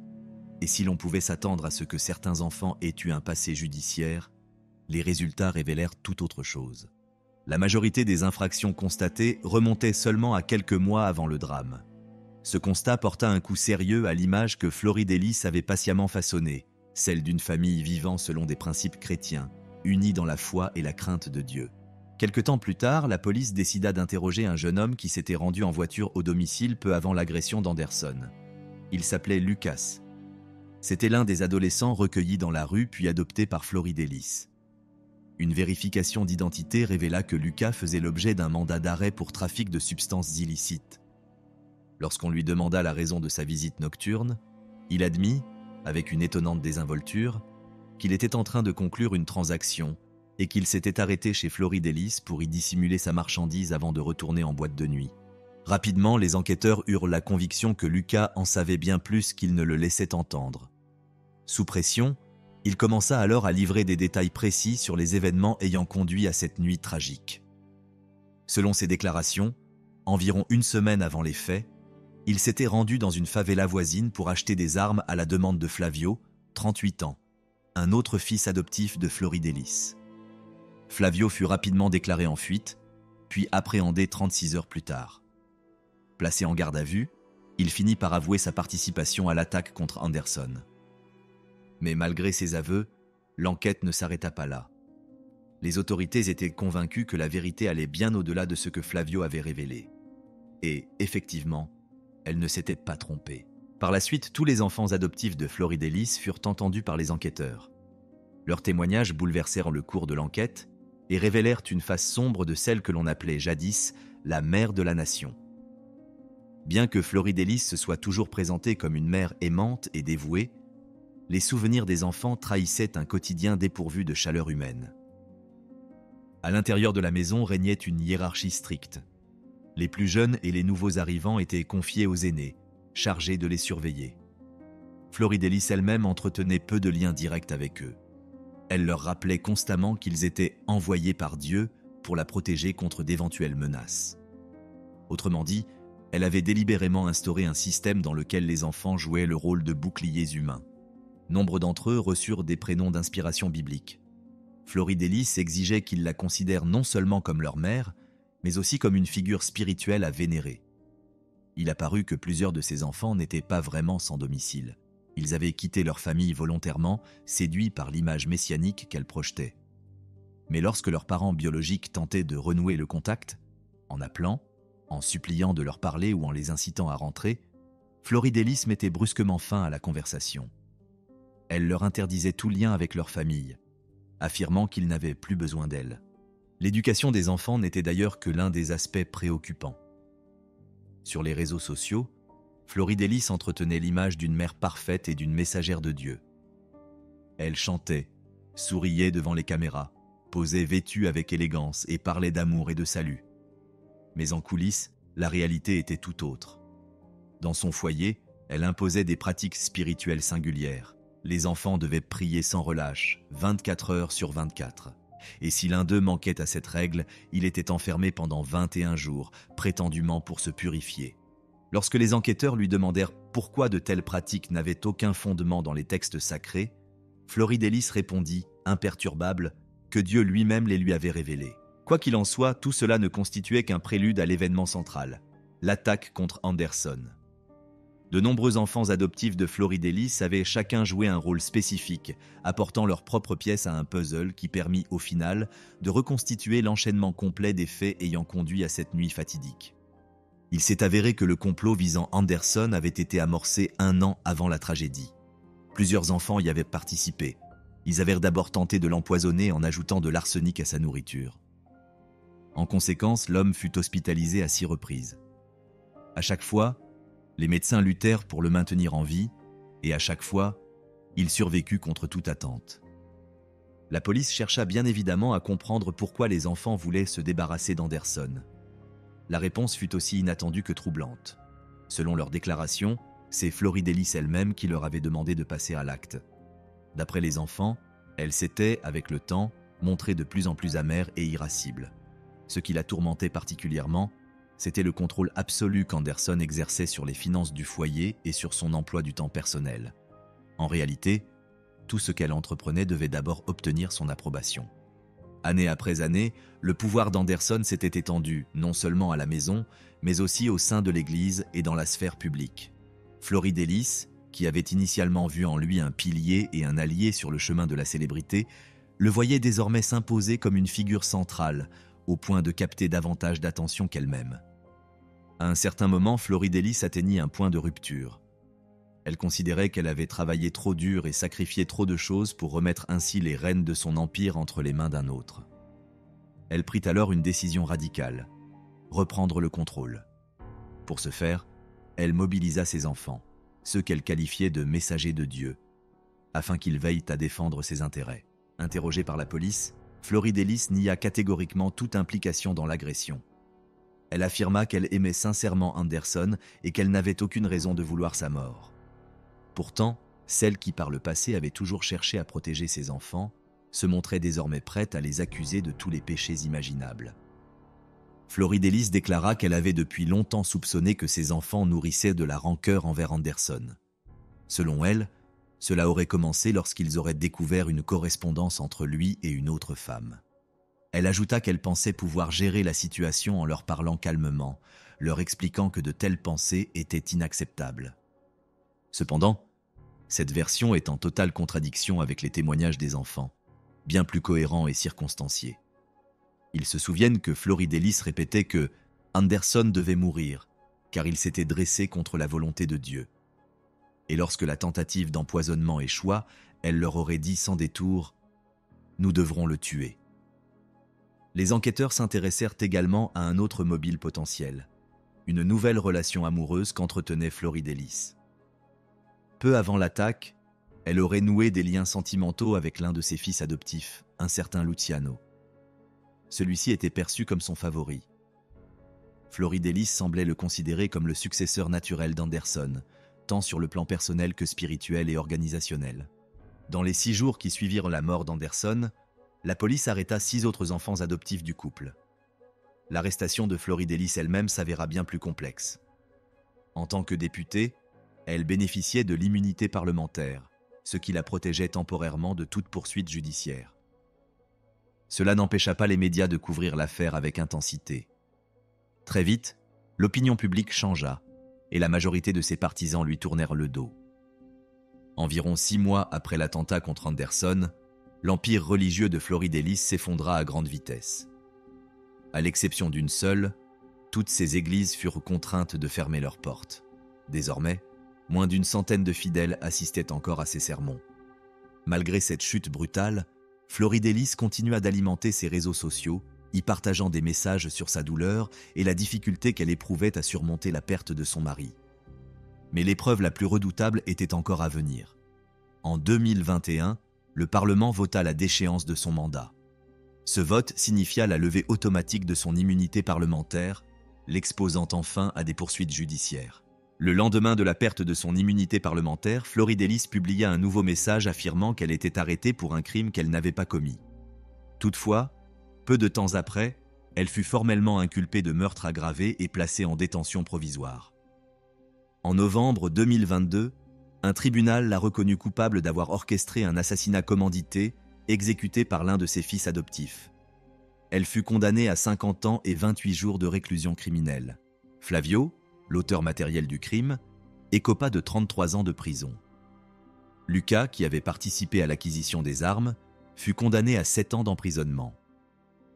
et si l'on pouvait s'attendre à ce que certains enfants aient eu un passé judiciaire, les résultats révélèrent tout autre chose. La majorité des infractions constatées remontaient seulement à quelques mois avant le drame. Ce constat porta un coup sérieux à l'image que Floridelis avait patiemment façonnée, celle d'une famille vivant selon des principes chrétiens, unis dans la foi et la crainte de Dieu. Quelque temps plus tard, la police décida d'interroger un jeune homme qui s'était rendu en voiture au domicile peu avant l'agression d'Anderson. Il s'appelait Lucas. C'était l'un des adolescents recueillis dans la rue puis adoptés par Floridelis. Une vérification d'identité révéla que Lucas faisait l'objet d'un mandat d'arrêt pour trafic de substances illicites. Lorsqu'on lui demanda la raison de sa visite nocturne, il admit, avec une étonnante désinvolture, qu'il était en train de conclure une transaction et qu'il s'était arrêté chez Floridélis pour y dissimuler sa marchandise avant de retourner en boîte de nuit. Rapidement, les enquêteurs eurent la conviction que Lucas en savait bien plus qu'il ne le laissait entendre. Sous pression, il commença alors à livrer des détails précis sur les événements ayant conduit à cette nuit tragique. Selon ses déclarations, environ une semaine avant les faits, il s'était rendu dans une favela voisine pour acheter des armes à la demande de Flavio, 38 ans, un autre fils adoptif de Floridélis. Flavio fut rapidement déclaré en fuite, puis appréhendé 36 heures plus tard. Placé en garde à vue, il finit par avouer sa participation à l'attaque contre Anderson. Mais malgré ses aveux, l'enquête ne s'arrêta pas là. Les autorités étaient convaincues que la vérité allait bien au-delà de ce que Flavio avait révélé. Et, effectivement, elle ne s'était pas trompée. Par la suite, tous les enfants adoptifs de Floridélis furent entendus par les enquêteurs. Leurs témoignages bouleversèrent le cours de l'enquête et révélèrent une face sombre de celle que l'on appelait jadis la mère de la nation. Bien que Floridélis se soit toujours présentée comme une mère aimante et dévouée, les souvenirs des enfants trahissaient un quotidien dépourvu de chaleur humaine. À l'intérieur de la maison régnait une hiérarchie stricte. Les plus jeunes et les nouveaux arrivants étaient confiés aux aînés, chargés de les surveiller. Floridélis elle-même entretenait peu de liens directs avec eux. Elle leur rappelait constamment qu'ils étaient envoyés par Dieu pour la protéger contre d'éventuelles menaces. Autrement dit, elle avait délibérément instauré un système dans lequel les enfants jouaient le rôle de boucliers humains. Nombre d'entre eux reçurent des prénoms d'inspiration biblique. Floridélis exigeait qu'ils la considèrent non seulement comme leur mère, mais aussi comme une figure spirituelle à vénérer. Il apparut que plusieurs de ces enfants n'étaient pas vraiment sans domicile. Ils avaient quitté leur famille volontairement, séduits par l'image messianique qu'elle projetait. Mais lorsque leurs parents biologiques tentaient de renouer le contact, en appelant, en suppliant de leur parler ou en les incitant à rentrer, Floridélis mettait brusquement fin à la conversation. Elle leur interdisait tout lien avec leur famille, affirmant qu'ils n'avaient plus besoin d'elle. L'éducation des enfants n'était d'ailleurs que l'un des aspects préoccupants. Sur les réseaux sociaux, Floridélis entretenait l'image d'une mère parfaite et d'une messagère de Dieu. Elle chantait, souriait devant les caméras, posait vêtue avec élégance et parlait d'amour et de salut. Mais en coulisses, la réalité était tout autre. Dans son foyer, elle imposait des pratiques spirituelles singulières. Les enfants devaient prier sans relâche, 24 heures sur 24. Et si l'un d'eux manquait à cette règle, il était enfermé pendant 21 jours, prétendument pour se purifier. Lorsque les enquêteurs lui demandèrent pourquoi de telles pratiques n'avaient aucun fondement dans les textes sacrés, Floridélis répondit, imperturbable, que Dieu lui-même les lui avait révélées. Quoi qu'il en soit, tout cela ne constituait qu'un prélude à l'événement central, l'attaque contre Anderson. De nombreux enfants adoptifs de Floridélis avaient chacun joué un rôle spécifique, apportant leur propre pièce à un puzzle qui permit, au final, de reconstituer l'enchaînement complet des faits ayant conduit à cette nuit fatidique. Il s'est avéré que le complot visant Anderson avait été amorcé 1 an avant la tragédie. Plusieurs enfants y avaient participé. Ils avaient d'abord tenté de l'empoisonner en ajoutant de l'arsenic à sa nourriture. En conséquence, l'homme fut hospitalisé à 6 reprises. À chaque fois, les médecins luttèrent pour le maintenir en vie, et à chaque fois, il survécut contre toute attente. La police chercha bien évidemment à comprendre pourquoi les enfants voulaient se débarrasser d'Anderson. La réponse fut aussi inattendue que troublante. Selon leurs déclarations, c'est Floridélis elle-même qui leur avait demandé de passer à l'acte. D'après les enfants, elle s'était, avec le temps, montrée de plus en plus amère et irascible. Ce qui la tourmentait particulièrement, c'était le contrôle absolu qu'Anderson exerçait sur les finances du foyer et sur son emploi du temps personnel. En réalité, tout ce qu'elle entreprenait devait d'abord obtenir son approbation. Année après année, le pouvoir d'Anderson s'était étendu, non seulement à la maison, mais aussi au sein de l'Église et dans la sphère publique. Floridélis, qui avait initialement vu en lui un pilier et un allié sur le chemin de la célébrité, le voyait désormais s'imposer comme une figure centrale, au point de capter davantage d'attention qu'elle-même. À un certain moment, Floridélis atteignit un point de rupture. Elle considérait qu'elle avait travaillé trop dur et sacrifié trop de choses pour remettre ainsi les rênes de son empire entre les mains d'un autre. Elle prit alors une décision radicale, reprendre le contrôle. Pour ce faire, elle mobilisa ses enfants, ceux qu'elle qualifiait de messagers de Dieu. afin qu'il veille à défendre ses intérêts. Interrogée par la police, Floridelis nia catégoriquement toute implication dans l'agression. Elle affirma qu'elle aimait sincèrement Anderson et qu'elle n'avait aucune raison de vouloir sa mort. Pourtant, celle qui par le passé avait toujours cherché à protéger ses enfants se montrait désormais prête à les accuser de tous les péchés imaginables. Floridelis déclara qu'elle avait depuis longtemps soupçonné que ses enfants nourrissaient de la rancœur envers Anderson. Selon elle, cela aurait commencé lorsqu'ils auraient découvert une correspondance entre lui et une autre femme. Elle ajouta qu'elle pensait pouvoir gérer la situation en leur parlant calmement, leur expliquant que de telles pensées étaient inacceptables. Cependant, cette version est en totale contradiction avec les témoignages des enfants, bien plus cohérents et circonstanciés. Ils se souviennent que Floridelis répétait que Anderson devait mourir, car il s'était dressé contre la volonté de Dieu. Et lorsque la tentative d'empoisonnement échoua, elle leur aurait dit sans détour « Nous devrons le tuer ». Les enquêteurs s'intéressèrent également à un autre mobile potentiel, une nouvelle relation amoureuse qu'entretenait Floridelis. Peu avant l'attaque, elle aurait noué des liens sentimentaux avec l'un de ses fils adoptifs, un certain Luciano. Celui-ci était perçu comme son favori. Floridelis semblait le considérer comme le successeur naturel d'Anderson, tant sur le plan personnel que spirituel et organisationnel. Dans les 6 jours qui suivirent la mort d'Anderson, la police arrêta 6 autres enfants adoptifs du couple. L'arrestation de Floridelis elle-même s'avéra bien plus complexe. En tant que députée, elle bénéficiait de l'immunité parlementaire, ce qui la protégeait temporairement de toute poursuite judiciaire. Cela n'empêcha pas les médias de couvrir l'affaire avec intensité. Très vite, l'opinion publique changea, et la majorité de ses partisans lui tournèrent le dos. Environ 6 mois après l'attentat contre Anderson, l'empire religieux de Floridelis s'effondra à grande vitesse. À l'exception d'une seule, toutes ces églises furent contraintes de fermer leurs portes. Désormais, moins d'une centaine de fidèles assistaient encore à ses sermons. Malgré cette chute brutale, Floridelis continua d'alimenter ses réseaux sociaux, y partageant des messages sur sa douleur et la difficulté qu'elle éprouvait à surmonter la perte de son mari. Mais l'épreuve la plus redoutable était encore à venir. En 2021, le Parlement vota la déchéance de son mandat. Ce vote signifia la levée automatique de son immunité parlementaire, l'exposant enfin à des poursuites judiciaires. Le lendemain de la perte de son immunité parlementaire, Floridelis publia un nouveau message affirmant qu'elle était arrêtée pour un crime qu'elle n'avait pas commis. Toutefois, peu de temps après, elle fut formellement inculpée de meurtre aggravé et placée en détention provisoire. En novembre 2022, un tribunal l'a reconnue coupable d'avoir orchestré un assassinat commandité exécuté par l'un de ses fils adoptifs. Elle fut condamnée à 50 ans et 28 jours de réclusion criminelle. Flavio, l'auteur matériel du crime, écopa de 33 ans de prison. Lucas, qui avait participé à l'acquisition des armes, fut condamné à 7 ans d'emprisonnement.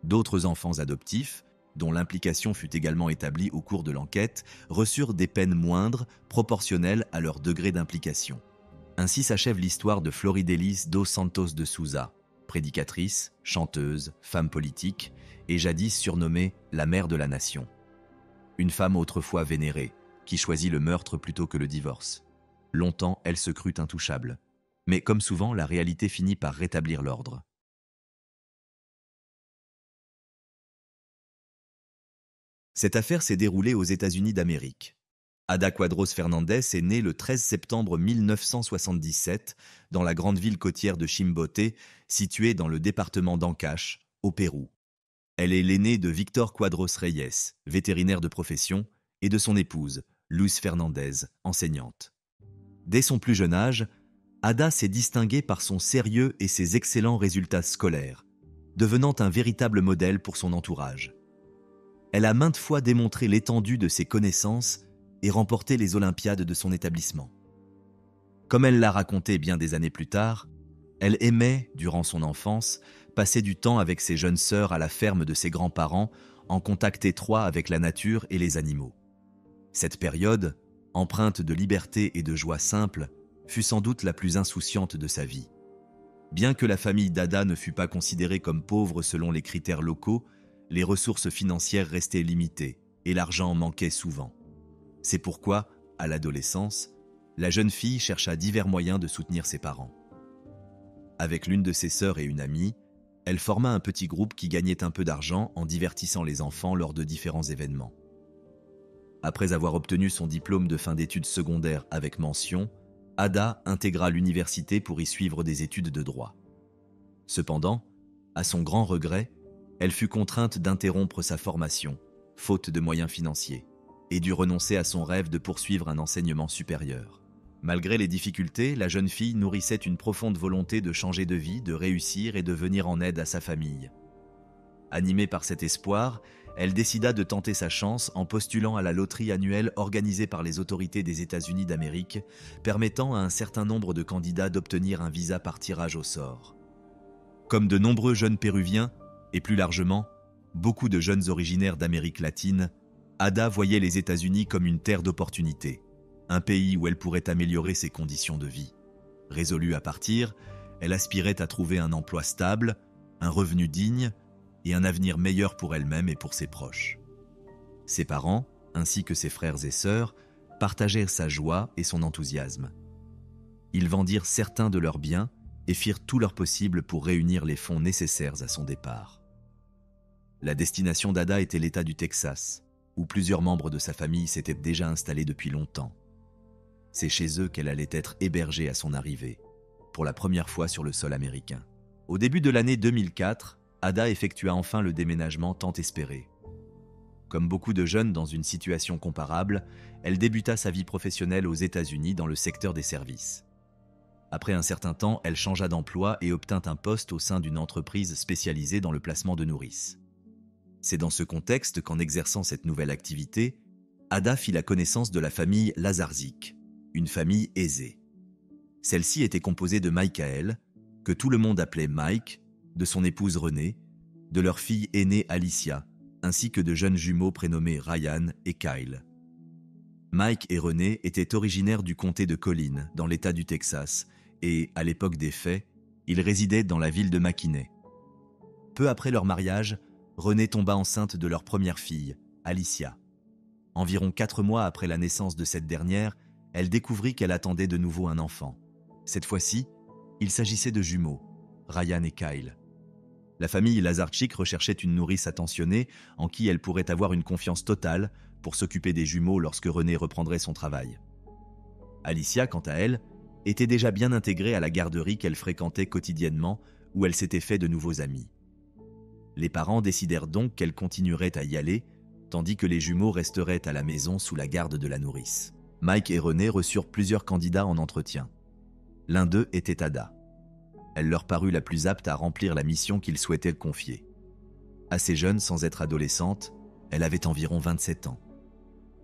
D'autres enfants adoptifs, dont l'implication fut également établie au cours de l'enquête, reçurent des peines moindres proportionnelles à leur degré d'implication. Ainsi s'achève l'histoire de Floridelis dos Santos de Souza, prédicatrice, chanteuse, femme politique et jadis surnommée la mère de la nation. Une femme autrefois vénérée, qui choisit le meurtre plutôt que le divorce. Longtemps, elle se crut intouchable. Mais comme souvent, la réalité finit par rétablir l'ordre. Cette affaire s'est déroulée aux États-Unis d'Amérique. Ada Quadros Fernandez est née le 13 septembre 1977 dans la grande ville côtière de Chimbote, située dans le département d'Ancash, au Pérou. Elle est l'aînée de Victor Quadros Reyes, vétérinaire de profession, et de son épouse, Luz Fernandez, enseignante. Dès son plus jeune âge, Ada s'est distinguée par son sérieux et ses excellents résultats scolaires, devenant un véritable modèle pour son entourage. Elle a maintes fois démontré l'étendue de ses connaissances et remporté les Olympiades de son établissement. Comme elle l'a raconté bien des années plus tard, elle aimait, durant son enfance, passer du temps avec ses jeunes sœurs à la ferme de ses grands-parents, en contact étroit avec la nature et les animaux. Cette période, empreinte de liberté et de joie simple, fut sans doute la plus insouciante de sa vie. Bien que la famille d'Ada ne fût pas considérée comme pauvre selon les critères locaux, les ressources financières restaient limitées et l'argent manquait souvent. C'est pourquoi, à l'adolescence, la jeune fille chercha divers moyens de soutenir ses parents. Avec l'une de ses sœurs et une amie, elle forma un petit groupe qui gagnait un peu d'argent en divertissant les enfants lors de différents événements. Après avoir obtenu son diplôme de fin d'études secondaires avec mention, Ada intégra l'université pour y suivre des études de droit. Cependant, à son grand regret, elle fut contrainte d'interrompre sa formation, faute de moyens financiers, et dut renoncer à son rêve de poursuivre un enseignement supérieur. Malgré les difficultés, la jeune fille nourrissait une profonde volonté de changer de vie, de réussir et de venir en aide à sa famille. Animée par cet espoir, elle décida de tenter sa chance en postulant à la loterie annuelle organisée par les autorités des États-Unis d'Amérique, permettant à un certain nombre de candidats d'obtenir un visa par tirage au sort. Comme de nombreux jeunes péruviens, et plus largement, beaucoup de jeunes originaires d'Amérique latine, Ada voyait les États-Unis comme une terre d'opportunités, un pays où elle pourrait améliorer ses conditions de vie. Résolue à partir, elle aspirait à trouver un emploi stable, un revenu digne et un avenir meilleur pour elle-même et pour ses proches. Ses parents, ainsi que ses frères et sœurs, partagèrent sa joie et son enthousiasme. Ils vendirent certains de leurs biens et firent tout leur possible pour réunir les fonds nécessaires à son départ. La destination d'Ada était l'État du Texas, où plusieurs membres de sa famille s'étaient déjà installés depuis longtemps. C'est chez eux qu'elle allait être hébergée à son arrivée, pour la première fois sur le sol américain. Au début de l'année 2004, Ada effectua enfin le déménagement tant espéré. Comme beaucoup de jeunes dans une situation comparable, elle débuta sa vie professionnelle aux États-Unis dans le secteur des services. Après un certain temps, elle changea d'emploi et obtint un poste au sein d'une entreprise spécialisée dans le placement de nourrices. C'est dans ce contexte qu'en exerçant cette nouvelle activité, Ada fit la connaissance de la famille Lazarzik, une famille aisée. Celle-ci était composée de Michael, que tout le monde appelait Mike, de son épouse Renée, de leur fille aînée Alicia, ainsi que de jeunes jumeaux prénommés Ryan et Kyle. Mike et Renée étaient originaires du comté de Collin, dans l'État du Texas, et, à l'époque des faits, ils résidaient dans la ville de McKinney. Peu après leur mariage, Renée tomba enceinte de leur première fille, Alicia. Environ 4 mois après la naissance de cette dernière, elle découvrit qu'elle attendait de nouveau un enfant. Cette fois-ci, il s'agissait de jumeaux, Ryan et Kyle. La famille Lazarchik recherchait une nourrice attentionnée en qui elle pourrait avoir une confiance totale pour s'occuper des jumeaux lorsque Renée reprendrait son travail. Alicia, quant à elle, était déjà bien intégrée à la garderie qu'elle fréquentait quotidiennement où elle s'était fait de nouveaux amis. Les parents décidèrent donc qu'elle continuerait à y aller, tandis que les jumeaux resteraient à la maison sous la garde de la nourrice. Mike et Renée reçurent plusieurs candidats en entretien. L'un d'eux était Ada. Elle leur parut la plus apte à remplir la mission qu'ils souhaitaient confier. Assez jeune sans être adolescente, elle avait environ 27 ans.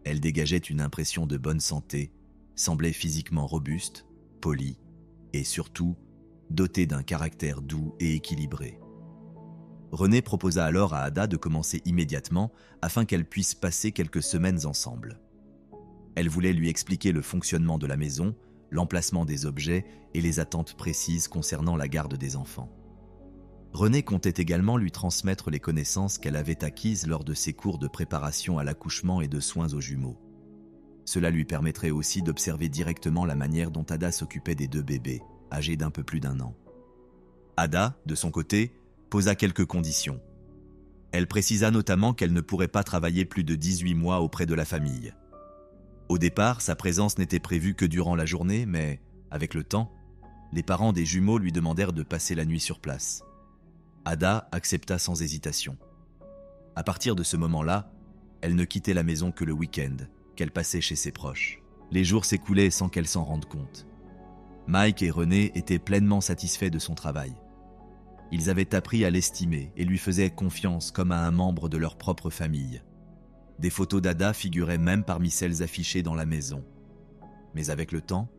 Elle dégageait une impression de bonne santé, semblait physiquement robuste, polie et surtout dotée d'un caractère doux et équilibré. Renée proposa alors à Ada de commencer immédiatement afin qu'elle puisse passer quelques semaines ensemble. Elle voulait lui expliquer le fonctionnement de la maison, l'emplacement des objets et les attentes précises concernant la garde des enfants. Renée comptait également lui transmettre les connaissances qu'elle avait acquises lors de ses cours de préparation à l'accouchement et de soins aux jumeaux. Cela lui permettrait aussi d'observer directement la manière dont Ada s'occupait des 2 bébés, âgés d'un peu plus d'1 an. Ada, de son côté, posa quelques conditions. Elle précisa notamment qu'elle ne pourrait pas travailler plus de 18 mois auprès de la famille. Au départ, sa présence n'était prévue que durant la journée, mais, avec le temps, les parents des jumeaux lui demandèrent de passer la nuit sur place. Ada accepta sans hésitation. À partir de ce moment-là, elle ne quittait la maison que le week-end, qu'elle passait chez ses proches. Les jours s'écoulaient sans qu'elle s'en rende compte. Mike et Renée étaient pleinement satisfaits de son travail. Ils avaient appris à l'estimer et lui faisaient confiance comme à un membre de leur propre famille. Des photos d'Ada figuraient même parmi celles affichées dans la maison. Mais avec le temps,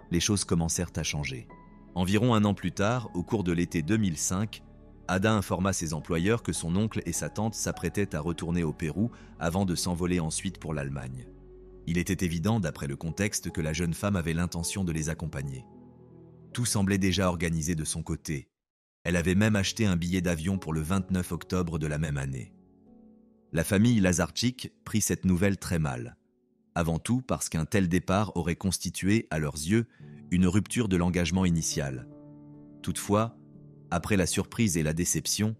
les choses commencèrent à changer. Environ 1 an plus tard, au cours de l'été 2005, Ada informa ses employeurs que son oncle et sa tante s'apprêtaient à retourner au Pérou avant de s'envoler ensuite pour l'Allemagne. Il était évident, d'après le contexte, que la jeune femme avait l'intention de les accompagner. Tout semblait déjà organisé de son côté. Elle avait même acheté un billet d'avion pour le 29 octobre de la même année. La famille Lazarchik prit cette nouvelle très mal. Avant tout parce qu'un tel départ aurait constitué, à leurs yeux, une rupture de l'engagement initial. Toutefois, après la surprise et la déception,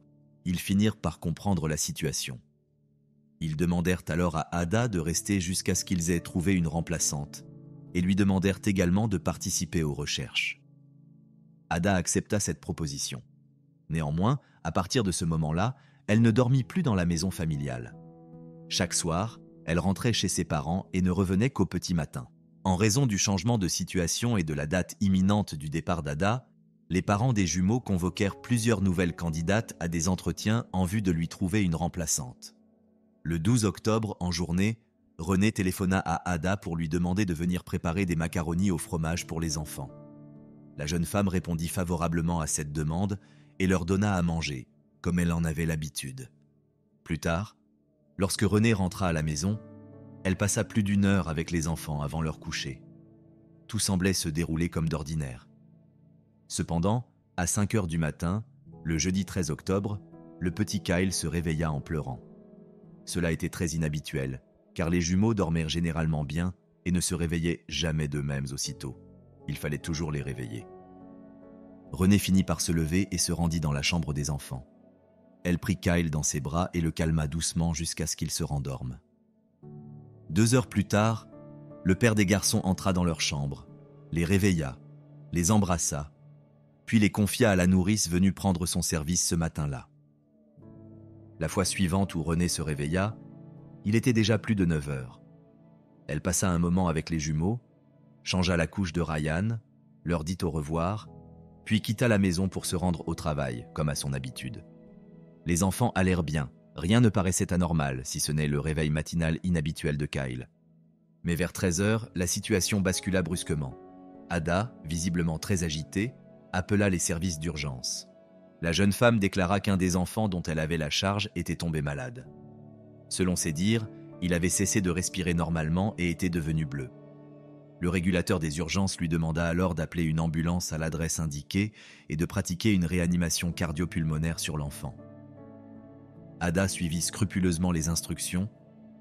ils finirent par comprendre la situation. Ils demandèrent alors à Ada de rester jusqu'à ce qu'ils aient trouvé une remplaçante et lui demandèrent également de participer aux recherches. Ada accepta cette proposition. Néanmoins, à partir de ce moment-là, elle ne dormit plus dans la maison familiale. Chaque soir, elle rentrait chez ses parents et ne revenait qu'au petit matin. En raison du changement de situation et de la date imminente du départ d'Ada, les parents des jumeaux convoquèrent plusieurs nouvelles candidates à des entretiens en vue de lui trouver une remplaçante. Le 12 octobre, en journée, René téléphona à Ada pour lui demander de venir préparer des macaronis au fromage pour les enfants. La jeune femme répondit favorablement à cette demande et leur donna à manger, comme elle en avait l'habitude. Plus tard, lorsque René rentra à la maison, elle passa plus d'1 heure avec les enfants avant leur coucher. Tout semblait se dérouler comme d'ordinaire. Cependant, à 5 heures du matin, le jeudi 13 octobre, le petit Kyle se réveilla en pleurant. Cela était très inhabituel, car les jumeaux dormaient généralement bien et ne se réveillaient jamais d'eux-mêmes aussitôt. Il fallait toujours les réveiller. René finit par se lever et se rendit dans la chambre des enfants. Elle prit Kyle dans ses bras et le calma doucement jusqu'à ce qu'il se rendorme. 2 heures plus tard, le père des garçons entra dans leur chambre, les réveilla, les embrassa, puis les confia à la nourrice venue prendre son service ce matin-là. La fois suivante où René se réveilla, il était déjà plus de 9 heures. Elle passa un moment avec les jumeaux, changea la couche de Ryan, leur dit au revoir, puis quitta la maison pour se rendre au travail, comme à son habitude. Les enfants allèrent bien, rien ne paraissait anormal, si ce n'est le réveil matinal inhabituel de Kyle. Mais vers 13 heures, la situation bascula brusquement. Ada, visiblement très agitée, appela les services d'urgence. La jeune femme déclara qu'un des enfants dont elle avait la charge était tombé malade. Selon ses dires, il avait cessé de respirer normalement et était devenu bleu. Le régulateur des urgences lui demanda alors d'appeler une ambulance à l'adresse indiquée et de pratiquer une réanimation cardio-pulmonaire sur l'enfant. Ada suivit scrupuleusement les instructions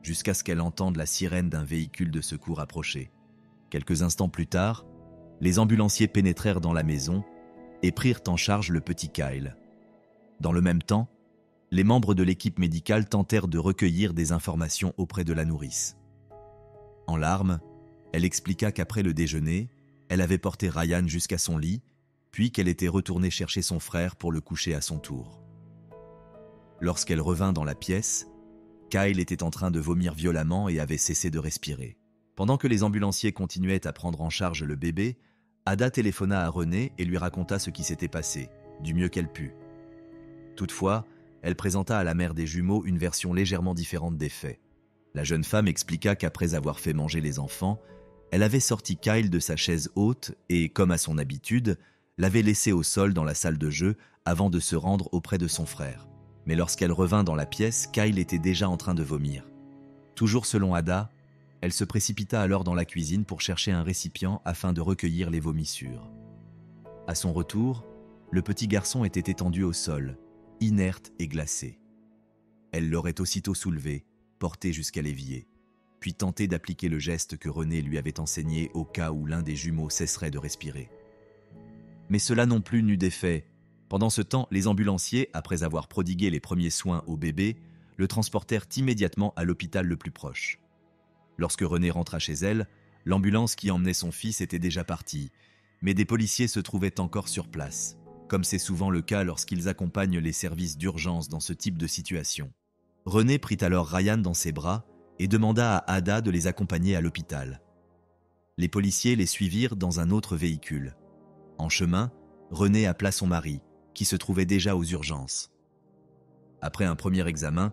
jusqu'à ce qu'elle entende la sirène d'un véhicule de secours approcher. Quelques instants plus tard, les ambulanciers pénétrèrent dans la maison et prirent en charge le petit Kyle. Dans le même temps, les membres de l'équipe médicale tentèrent de recueillir des informations auprès de la nourrice. En larmes, elle expliqua qu'après le déjeuner, elle avait porté Ryan jusqu'à son lit, puis qu'elle était retournée chercher son frère pour le coucher à son tour. Lorsqu'elle revint dans la pièce, Kyle était en train de vomir violemment et avait cessé de respirer. Pendant que les ambulanciers continuaient à prendre en charge le bébé, Ada téléphona à René et lui raconta ce qui s'était passé, du mieux qu'elle put. Toutefois, elle présenta à la mère des jumeaux une version légèrement différente des faits. La jeune femme expliqua qu'après avoir fait manger les enfants, elle avait sorti Kyle de sa chaise haute et, comme à son habitude, l'avait laissé au sol dans la salle de jeu avant de se rendre auprès de son frère. Mais lorsqu'elle revint dans la pièce, Kyle était déjà en train de vomir. Toujours selon Ada, elle se précipita alors dans la cuisine pour chercher un récipient afin de recueillir les vomissures. À son retour, le petit garçon était étendu au sol, inerte et glacé. Elle l'aurait aussitôt soulevé, porté jusqu'à l'évier, puis tenté d'appliquer le geste que René lui avait enseigné au cas où l'un des jumeaux cesserait de respirer. Mais cela non plus n'eut d'effet. Pendant ce temps, les ambulanciers, après avoir prodigué les premiers soins au bébé, le transportèrent immédiatement à l'hôpital le plus proche. Lorsque René rentra chez elle, l'ambulance qui emmenait son fils était déjà partie, mais des policiers se trouvaient encore sur place, comme c'est souvent le cas lorsqu'ils accompagnent les services d'urgence dans ce type de situation. René prit alors Ryan dans ses bras et demanda à Ada de les accompagner à l'hôpital. Les policiers les suivirent dans un autre véhicule. En chemin, René appela son mari, qui se trouvait déjà aux urgences. Après un premier examen,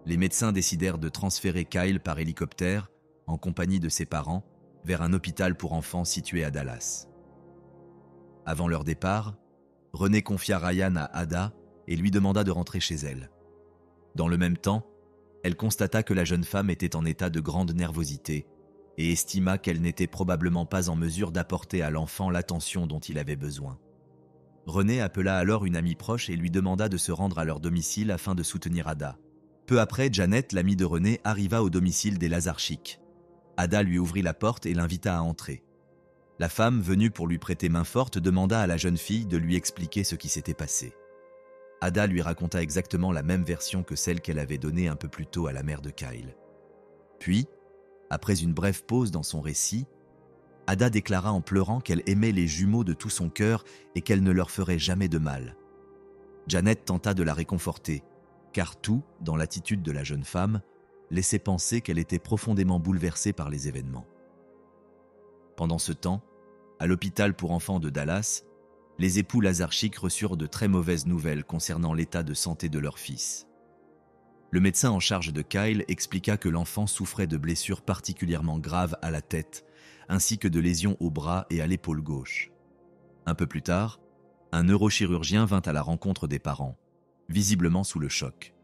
les médecins décidèrent de transférer Kyle par hélicoptère, en compagnie de ses parents, vers un hôpital pour enfants situé à Dallas. Avant leur départ, René confia Ryan à Ada et lui demanda de rentrer chez elle. Dans le même temps, elle constata que la jeune femme était en état de grande nervosité et estima qu'elle n'était probablement pas en mesure d'apporter à l'enfant l'attention dont il avait besoin. René appela alors une amie proche et lui demanda de se rendre à leur domicile afin de soutenir Ada. Peu après, Janet, l'amie de René, arriva au domicile des Lazarchik. Ada lui ouvrit la porte et l'invita à entrer. La femme, venue pour lui prêter main forte, demanda à la jeune fille de lui expliquer ce qui s'était passé. Ada lui raconta exactement la même version que celle qu'elle avait donnée un peu plus tôt à la mère de Kyle. Puis, après une brève pause dans son récit, Ada déclara en pleurant qu'elle aimait les jumeaux de tout son cœur et qu'elle ne leur ferait jamais de mal. Janet tenta de la réconforter, car tout, dans l'attitude de la jeune femme, laissait penser qu'elle était profondément bouleversée par les événements. Pendant ce temps, à l'hôpital pour enfants de Dallas, les époux Lazarchik reçurent de très mauvaises nouvelles concernant l'état de santé de leur fils. Le médecin en charge de Kyle expliqua que l'enfant souffrait de blessures particulièrement graves à la tête, ainsi que de lésions au bras et à l'épaule gauche. Un peu plus tard, un neurochirurgien vint à la rencontre des parents, visiblement sous le choc.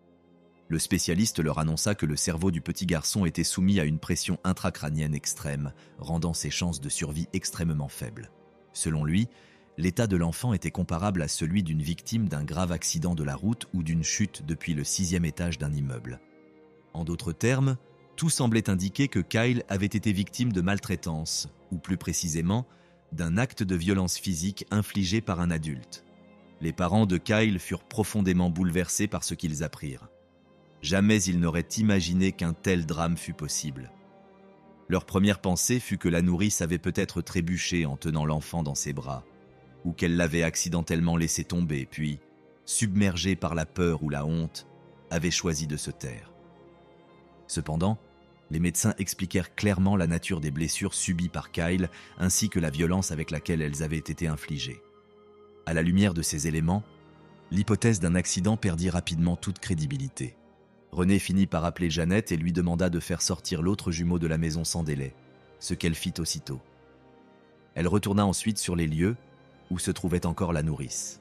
Le spécialiste leur annonça que le cerveau du petit garçon était soumis à une pression intracrânienne extrême, rendant ses chances de survie extrêmement faibles. Selon lui, l'état de l'enfant était comparable à celui d'une victime d'un grave accident de la route ou d'une chute depuis le 6e étage d'un immeuble. En d'autres termes, tout semblait indiquer que Kyle avait été victime de maltraitance, ou plus précisément, d'un acte de violence physique infligé par un adulte. Les parents de Kyle furent profondément bouleversés par ce qu'ils apprirent. Jamais ils n'auraient imaginé qu'un tel drame fût possible. Leur première pensée fut que la nourrice avait peut-être trébuché en tenant l'enfant dans ses bras, ou qu'elle l'avait accidentellement laissé tomber, puis, submergée par la peur ou la honte, avait choisi de se taire. Cependant, les médecins expliquèrent clairement la nature des blessures subies par Kyle ainsi que la violence avec laquelle elles avaient été infligées. À la lumière de ces éléments, l'hypothèse d'un accident perdit rapidement toute crédibilité. René finit par appeler Janet et lui demanda de faire sortir l'autre jumeau de la maison sans délai, ce qu'elle fit aussitôt. Elle retourna ensuite sur les lieux où se trouvait encore la nourrice.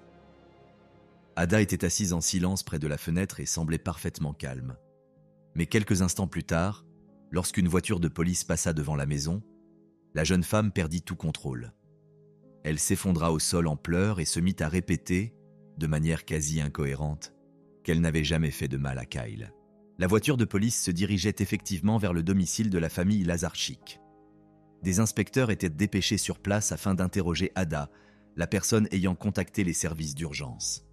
Ada était assise en silence près de la fenêtre et semblait parfaitement calme. Mais quelques instants plus tard, lorsqu'une voiture de police passa devant la maison, la jeune femme perdit tout contrôle. Elle s'effondra au sol en pleurs et se mit à répéter, de manière quasi incohérente, qu'elle n'avait jamais fait de mal à Kyle. La voiture de police se dirigeait effectivement vers le domicile de la famille Lazarchik. Des inspecteurs étaient dépêchés sur place afin d'interroger Ada, la personne ayant contacté les services d'urgence.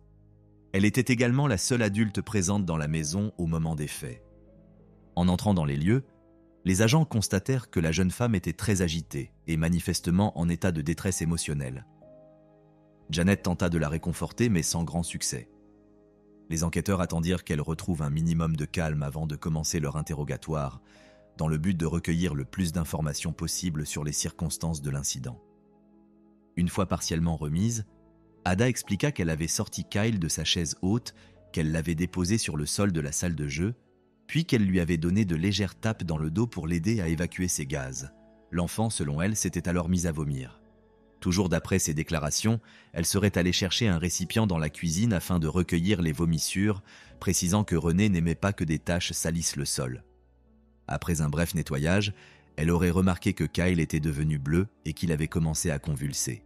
Elle était également la seule adulte présente dans la maison au moment des faits. En entrant dans les lieux, les agents constatèrent que la jeune femme était très agitée et manifestement en état de détresse émotionnelle. Janet tenta de la réconforter, mais sans grand succès. Les enquêteurs attendirent qu'elle retrouve un minimum de calme avant de commencer leur interrogatoire, dans le but de recueillir le plus d'informations possible sur les circonstances de l'incident. Une fois partiellement remise, Ada expliqua qu'elle avait sorti Kyle de sa chaise haute, qu'elle l'avait déposé sur le sol de la salle de jeu, puis qu'elle lui avait donné de légères tapes dans le dos pour l'aider à évacuer ses gaz. L'enfant, selon elle, s'était alors mis à vomir. Toujours d'après ses déclarations, elle serait allée chercher un récipient dans la cuisine afin de recueillir les vomissures, précisant que René n'aimait pas que des taches salissent le sol. Après un bref nettoyage, elle aurait remarqué que Kyle était devenu bleu et qu'il avait commencé à convulser.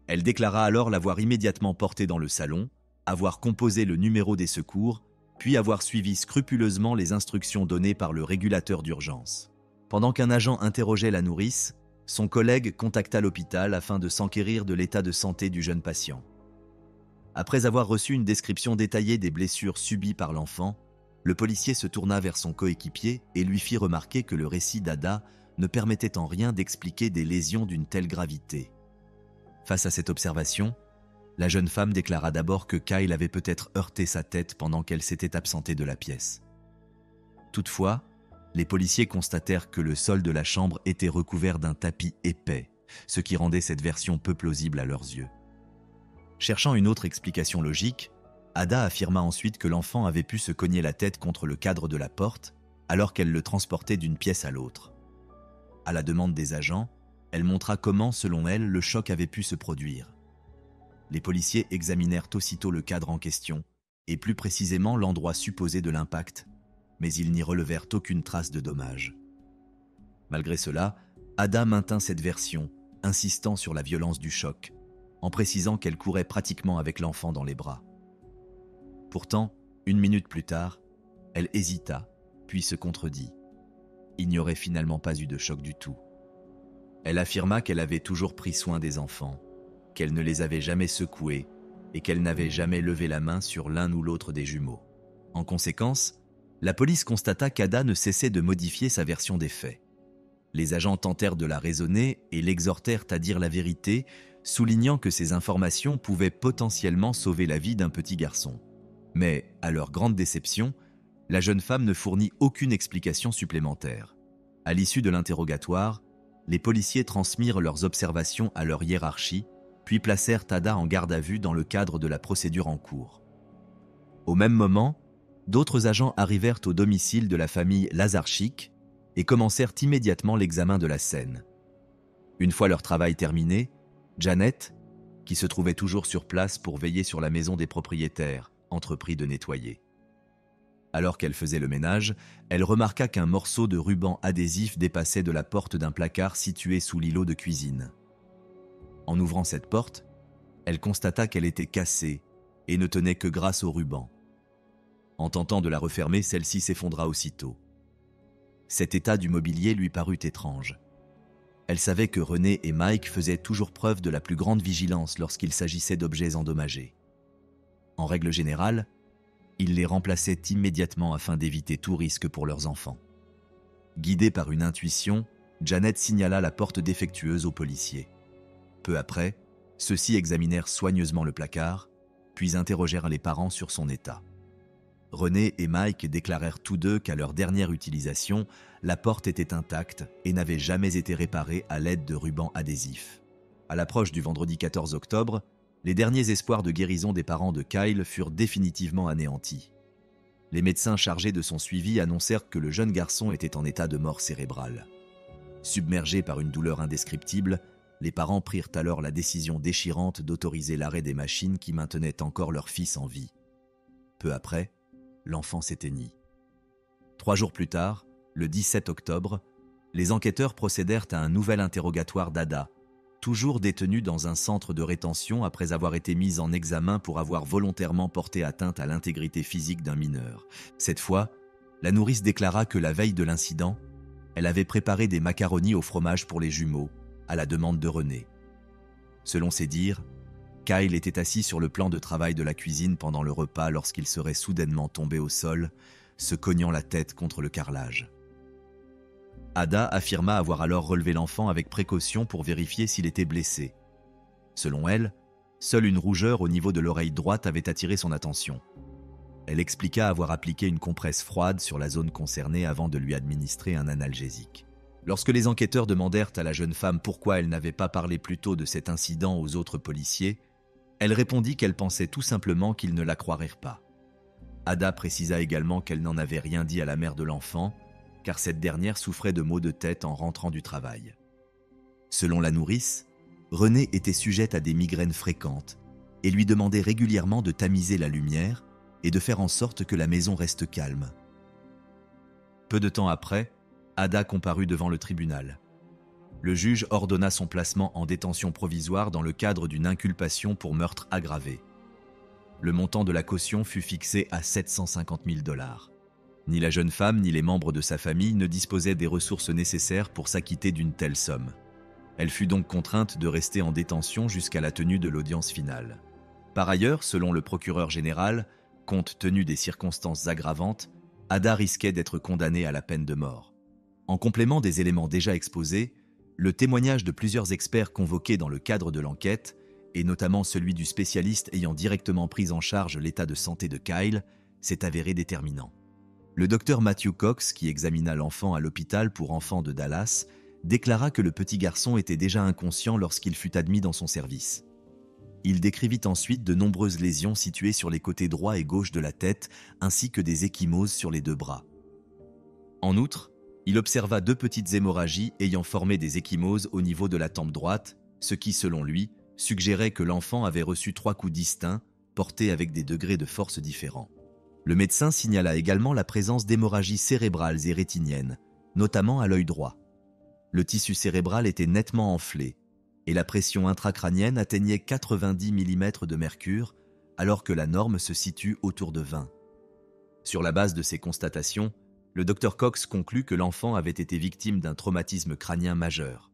Elle déclara alors l'avoir immédiatement porté dans le salon, avoir composé le numéro des secours, puis avoir suivi scrupuleusement les instructions données par le régulateur d'urgence. Pendant qu'un agent interrogeait la nourrice, son collègue contacta l'hôpital afin de s'enquérir de l'état de santé du jeune patient. Après avoir reçu une description détaillée des blessures subies par l'enfant, le policier se tourna vers son coéquipier et lui fit remarquer que le récit d'Ada ne permettait en rien d'expliquer des lésions d'une telle gravité. Face à cette observation, la jeune femme déclara d'abord que Kyle avait peut-être heurté sa tête pendant qu'elle s'était absentée de la pièce. Toutefois, les policiers constatèrent que le sol de la chambre était recouvert d'un tapis épais, ce qui rendait cette version peu plausible à leurs yeux. Cherchant une autre explication logique, Ada affirma ensuite que l'enfant avait pu se cogner la tête contre le cadre de la porte alors qu'elle le transportait d'une pièce à l'autre. À la demande des agents, elle montra comment, selon elle, le choc avait pu se produire. Les policiers examinèrent aussitôt le cadre en question, et plus précisément l'endroit supposé de l'impact, mais ils n'y relevèrent aucune trace de dommage. Malgré cela, Ada maintint cette version, insistant sur la violence du choc, en précisant qu'elle courait pratiquement avec l'enfant dans les bras. Pourtant, 1 minute plus tard, elle hésita, puis se contredit. Il n'y aurait finalement pas eu de choc du tout. Elle affirma qu'elle avait toujours pris soin des enfants, qu'elle ne les avait jamais secoués et qu'elle n'avait jamais levé la main sur l'un ou l'autre des jumeaux. En conséquence, la police constata qu'Ada ne cessait de modifier sa version des faits. Les agents tentèrent de la raisonner et l'exhortèrent à dire la vérité, soulignant que ces informations pouvaient potentiellement sauver la vie d'un petit garçon. Mais, à leur grande déception, la jeune femme ne fournit aucune explication supplémentaire. À l'issue de l'interrogatoire, les policiers transmirent leurs observations à leur hiérarchie, puis placèrent Ada en garde à vue dans le cadre de la procédure en cours. Au même moment, d'autres agents arrivèrent au domicile de la famille Lazarchik et commencèrent immédiatement l'examen de la scène. Une fois leur travail terminé, Janet, qui se trouvait toujours sur place pour veiller sur la maison des propriétaires, entreprit de nettoyer. Alors qu'elle faisait le ménage, elle remarqua qu'un morceau de ruban adhésif dépassait de la porte d'un placard situé sous l'îlot de cuisine. En ouvrant cette porte, elle constata qu'elle était cassée et ne tenait que grâce au ruban. En tentant de la refermer, celle-ci s'effondra aussitôt. Cet état du mobilier lui parut étrange. Elle savait que René et Mike faisaient toujours preuve de la plus grande vigilance lorsqu'il s'agissait d'objets endommagés. En règle générale, ils les remplaçaient immédiatement afin d'éviter tout risque pour leurs enfants. Guidée par une intuition, Janet signala la porte défectueuse aux policiers. Peu après, ceux-ci examinèrent soigneusement le placard, puis interrogèrent les parents sur son état. René et Mike déclarèrent tous deux qu'à leur dernière utilisation, la porte était intacte et n'avait jamais été réparée à l'aide de rubans adhésifs. À l'approche du vendredi 14 octobre, les derniers espoirs de guérison des parents de Kyle furent définitivement anéantis. Les médecins chargés de son suivi annoncèrent que le jeune garçon était en état de mort cérébrale. Submergés par une douleur indescriptible, les parents prirent alors la décision déchirante d'autoriser l'arrêt des machines qui maintenaient encore leur fils en vie. Peu après, l'enfant s'éteignit. 3 jours plus tard, le 17 octobre, les enquêteurs procédèrent à un nouvel interrogatoire d'Ada, toujours détenue dans un centre de rétention après avoir été mise en examen pour avoir volontairement porté atteinte à l'intégrité physique d'un mineur. Cette fois, la nourrice déclara que la veille de l'incident, elle avait préparé des macaronis au fromage pour les jumeaux, à la demande de René. Selon ses dires, Kyle était assis sur le plan de travail de la cuisine pendant le repas lorsqu'il serait soudainement tombé au sol, se cognant la tête contre le carrelage. Ada affirma avoir alors relevé l'enfant avec précaution pour vérifier s'il était blessé. Selon elle, seule une rougeur au niveau de l'oreille droite avait attiré son attention. Elle expliqua avoir appliqué une compresse froide sur la zone concernée avant de lui administrer un analgésique. Lorsque les enquêteurs demandèrent à la jeune femme pourquoi elle n'avait pas parlé plus tôt de cet incident aux autres policiers, elle répondit qu'elle pensait tout simplement qu'ils ne la croiraient pas. Ada précisa également qu'elle n'en avait rien dit à la mère de l'enfant, car cette dernière souffrait de maux de tête en rentrant du travail. Selon la nourrice, Renée était sujette à des migraines fréquentes et lui demandait régulièrement de tamiser la lumière et de faire en sorte que la maison reste calme. Peu de temps après, Ada comparut devant le tribunal. Le juge ordonna son placement en détention provisoire dans le cadre d'une inculpation pour meurtre aggravé. Le montant de la caution fut fixé à 750 000 $. Ni la jeune femme ni les membres de sa famille ne disposaient des ressources nécessaires pour s'acquitter d'une telle somme. Elle fut donc contrainte de rester en détention jusqu'à la tenue de l'audience finale. Par ailleurs, selon le procureur général, compte tenu des circonstances aggravantes, Ada risquait d'être condamnée à la peine de mort. En complément des éléments déjà exposés, le témoignage de plusieurs experts convoqués dans le cadre de l'enquête, et notamment celui du spécialiste ayant directement pris en charge l'état de santé de Kyle, s'est avéré déterminant. Le docteur Matthew Cox, qui examina l'enfant à l'hôpital pour enfants de Dallas, déclara que le petit garçon était déjà inconscient lorsqu'il fut admis dans son service. Il décrivit ensuite de nombreuses lésions situées sur les côtés droit et gauche de la tête, ainsi que des ecchymoses sur les 2 bras. En outre, il observa 2 petites hémorragies ayant formé des ecchymoses au niveau de la tempe droite, ce qui, selon lui, suggérait que l'enfant avait reçu 3 coups distincts, portés avec des degrés de force différents. Le médecin signala également la présence d'hémorragies cérébrales et rétiniennes, notamment à l'œil droit. Le tissu cérébral était nettement enflé, et la pression intracrânienne atteignait 90 mm de mercure, alors que la norme se situe autour de 20. Sur la base de ces constatations, le Dr Cox conclut que l'enfant avait été victime d'un traumatisme crânien majeur.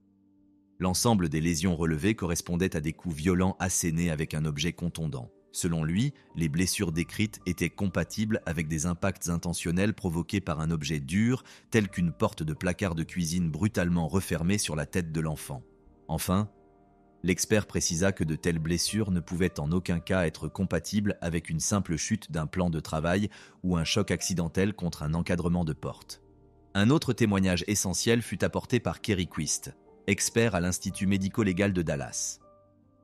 L'ensemble des lésions relevées correspondait à des coups violents assénés avec un objet contondant. Selon lui, les blessures décrites étaient compatibles avec des impacts intentionnels provoqués par un objet dur, tel qu'une porte de placard de cuisine brutalement refermée sur la tête de l'enfant. Enfin, l'expert précisa que de telles blessures ne pouvaient en aucun cas être compatibles avec une simple chute d'un plan de travail ou un choc accidentel contre un encadrement de porte. Un autre témoignage essentiel fut apporté par Kerry Quist, expert à l'Institut médico-légal de Dallas.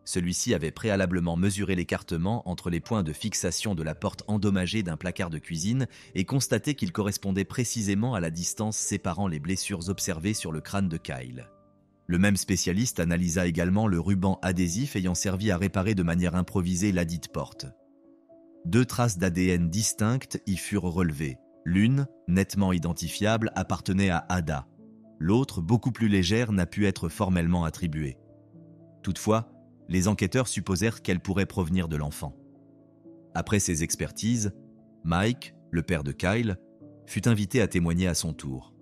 Celui-ci avait préalablement mesuré l'écartement entre les points de fixation de la porte endommagée d'un placard de cuisine et constaté qu'il correspondait précisément à la distance séparant les blessures observées sur le crâne de Kyle. Le même spécialiste analysa également le ruban adhésif ayant servi à réparer de manière improvisée ladite porte. 2 traces d'ADN distinctes y furent relevées. L'une, nettement identifiable, appartenait à Ada. L'autre, beaucoup plus légère, n'a pu être formellement attribuée. Toutefois, les enquêteurs supposèrent qu'elle pourrait provenir de l'enfant. Après ces expertises, Mike, le père de Kyle, fut invité à témoigner à son tour.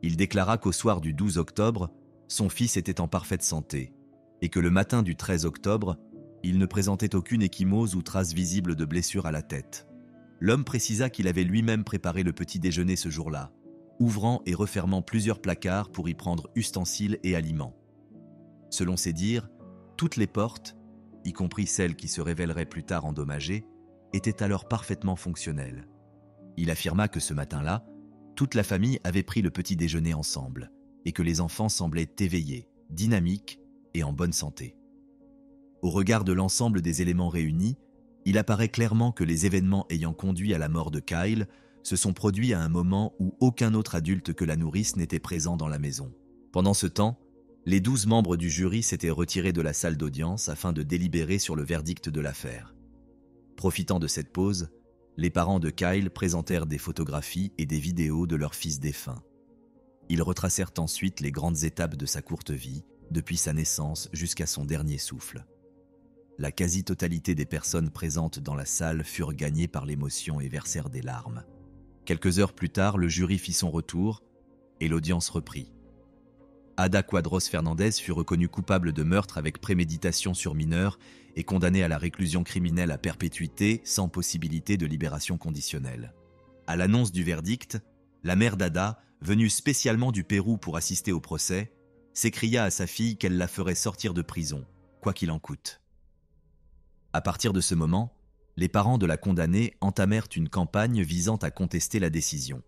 Il déclara qu'au soir du 12 octobre, son fils était en parfaite santé et que le matin du 13 octobre, il ne présentait aucune ecchymose ou trace visible de blessure à la tête. L'homme précisa qu'il avait lui-même préparé le petit déjeuner ce jour-là, ouvrant et refermant plusieurs placards pour y prendre ustensiles et aliments. Selon ses dires, toutes les portes, y compris celles qui se révéleraient plus tard endommagées, étaient alors parfaitement fonctionnelles. Il affirma que ce matin-là, toute la famille avait pris le petit déjeuner ensemble et que les enfants semblaient éveillés, dynamiques et en bonne santé. Au regard de l'ensemble des éléments réunis, il apparaît clairement que les événements ayant conduit à la mort de Kyle se sont produits à un moment où aucun autre adulte que la nourrice n'était présent dans la maison. Pendant ce temps, les 12 membres du jury s'étaient retirés de la salle d'audience afin de délibérer sur le verdict de l'affaire. Profitant de cette pause, les parents de Kyle présentèrent des photographies et des vidéos de leur fils défunt. Ils retracèrent ensuite les grandes étapes de sa courte vie, depuis sa naissance jusqu'à son dernier souffle. La quasi-totalité des personnes présentes dans la salle furent gagnées par l'émotion et versèrent des larmes. Quelques heures plus tard, le jury fit son retour et l'audience reprit. Ada Quadros Fernandez fut reconnue coupable de meurtre avec préméditation sur mineur et condamnée à la réclusion criminelle à perpétuité sans possibilité de libération conditionnelle. À l'annonce du verdict, la mère d'Ada, venue spécialement du Pérou pour assister au procès, s'écria à sa fille qu'elle la ferait sortir de prison, quoi qu'il en coûte. À partir de ce moment, les parents de la condamnée entamèrent une campagne visant à contester la décision.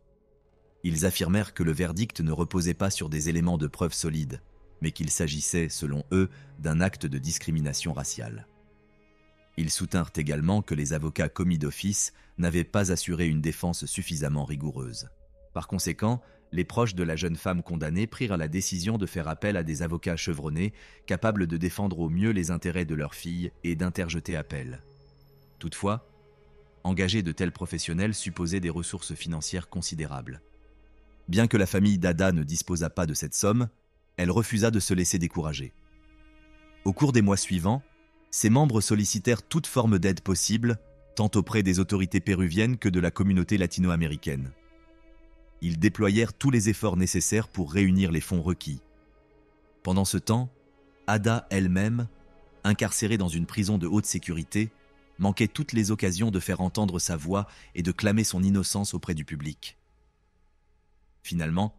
Ils affirmèrent que le verdict ne reposait pas sur des éléments de preuve solides, mais qu'il s'agissait, selon eux, d'un acte de discrimination raciale. Ils soutinrent également que les avocats commis d'office n'avaient pas assuré une défense suffisamment rigoureuse. Par conséquent, les proches de la jeune femme condamnée prirent la décision de faire appel à des avocats chevronnés, capables de défendre au mieux les intérêts de leur fille et d'interjeter appel. Toutefois, engager de tels professionnels supposait des ressources financières considérables. Bien que la famille d'Ada ne disposât pas de cette somme, elle refusa de se laisser décourager. Au cours des mois suivants, ses membres sollicitèrent toute forme d'aide possible, tant auprès des autorités péruviennes que de la communauté latino-américaine. Ils déployèrent tous les efforts nécessaires pour réunir les fonds requis. Pendant ce temps, Ada elle-même, incarcérée dans une prison de haute sécurité, manquait toutes les occasions de faire entendre sa voix et de clamer son innocence auprès du public. Finalement,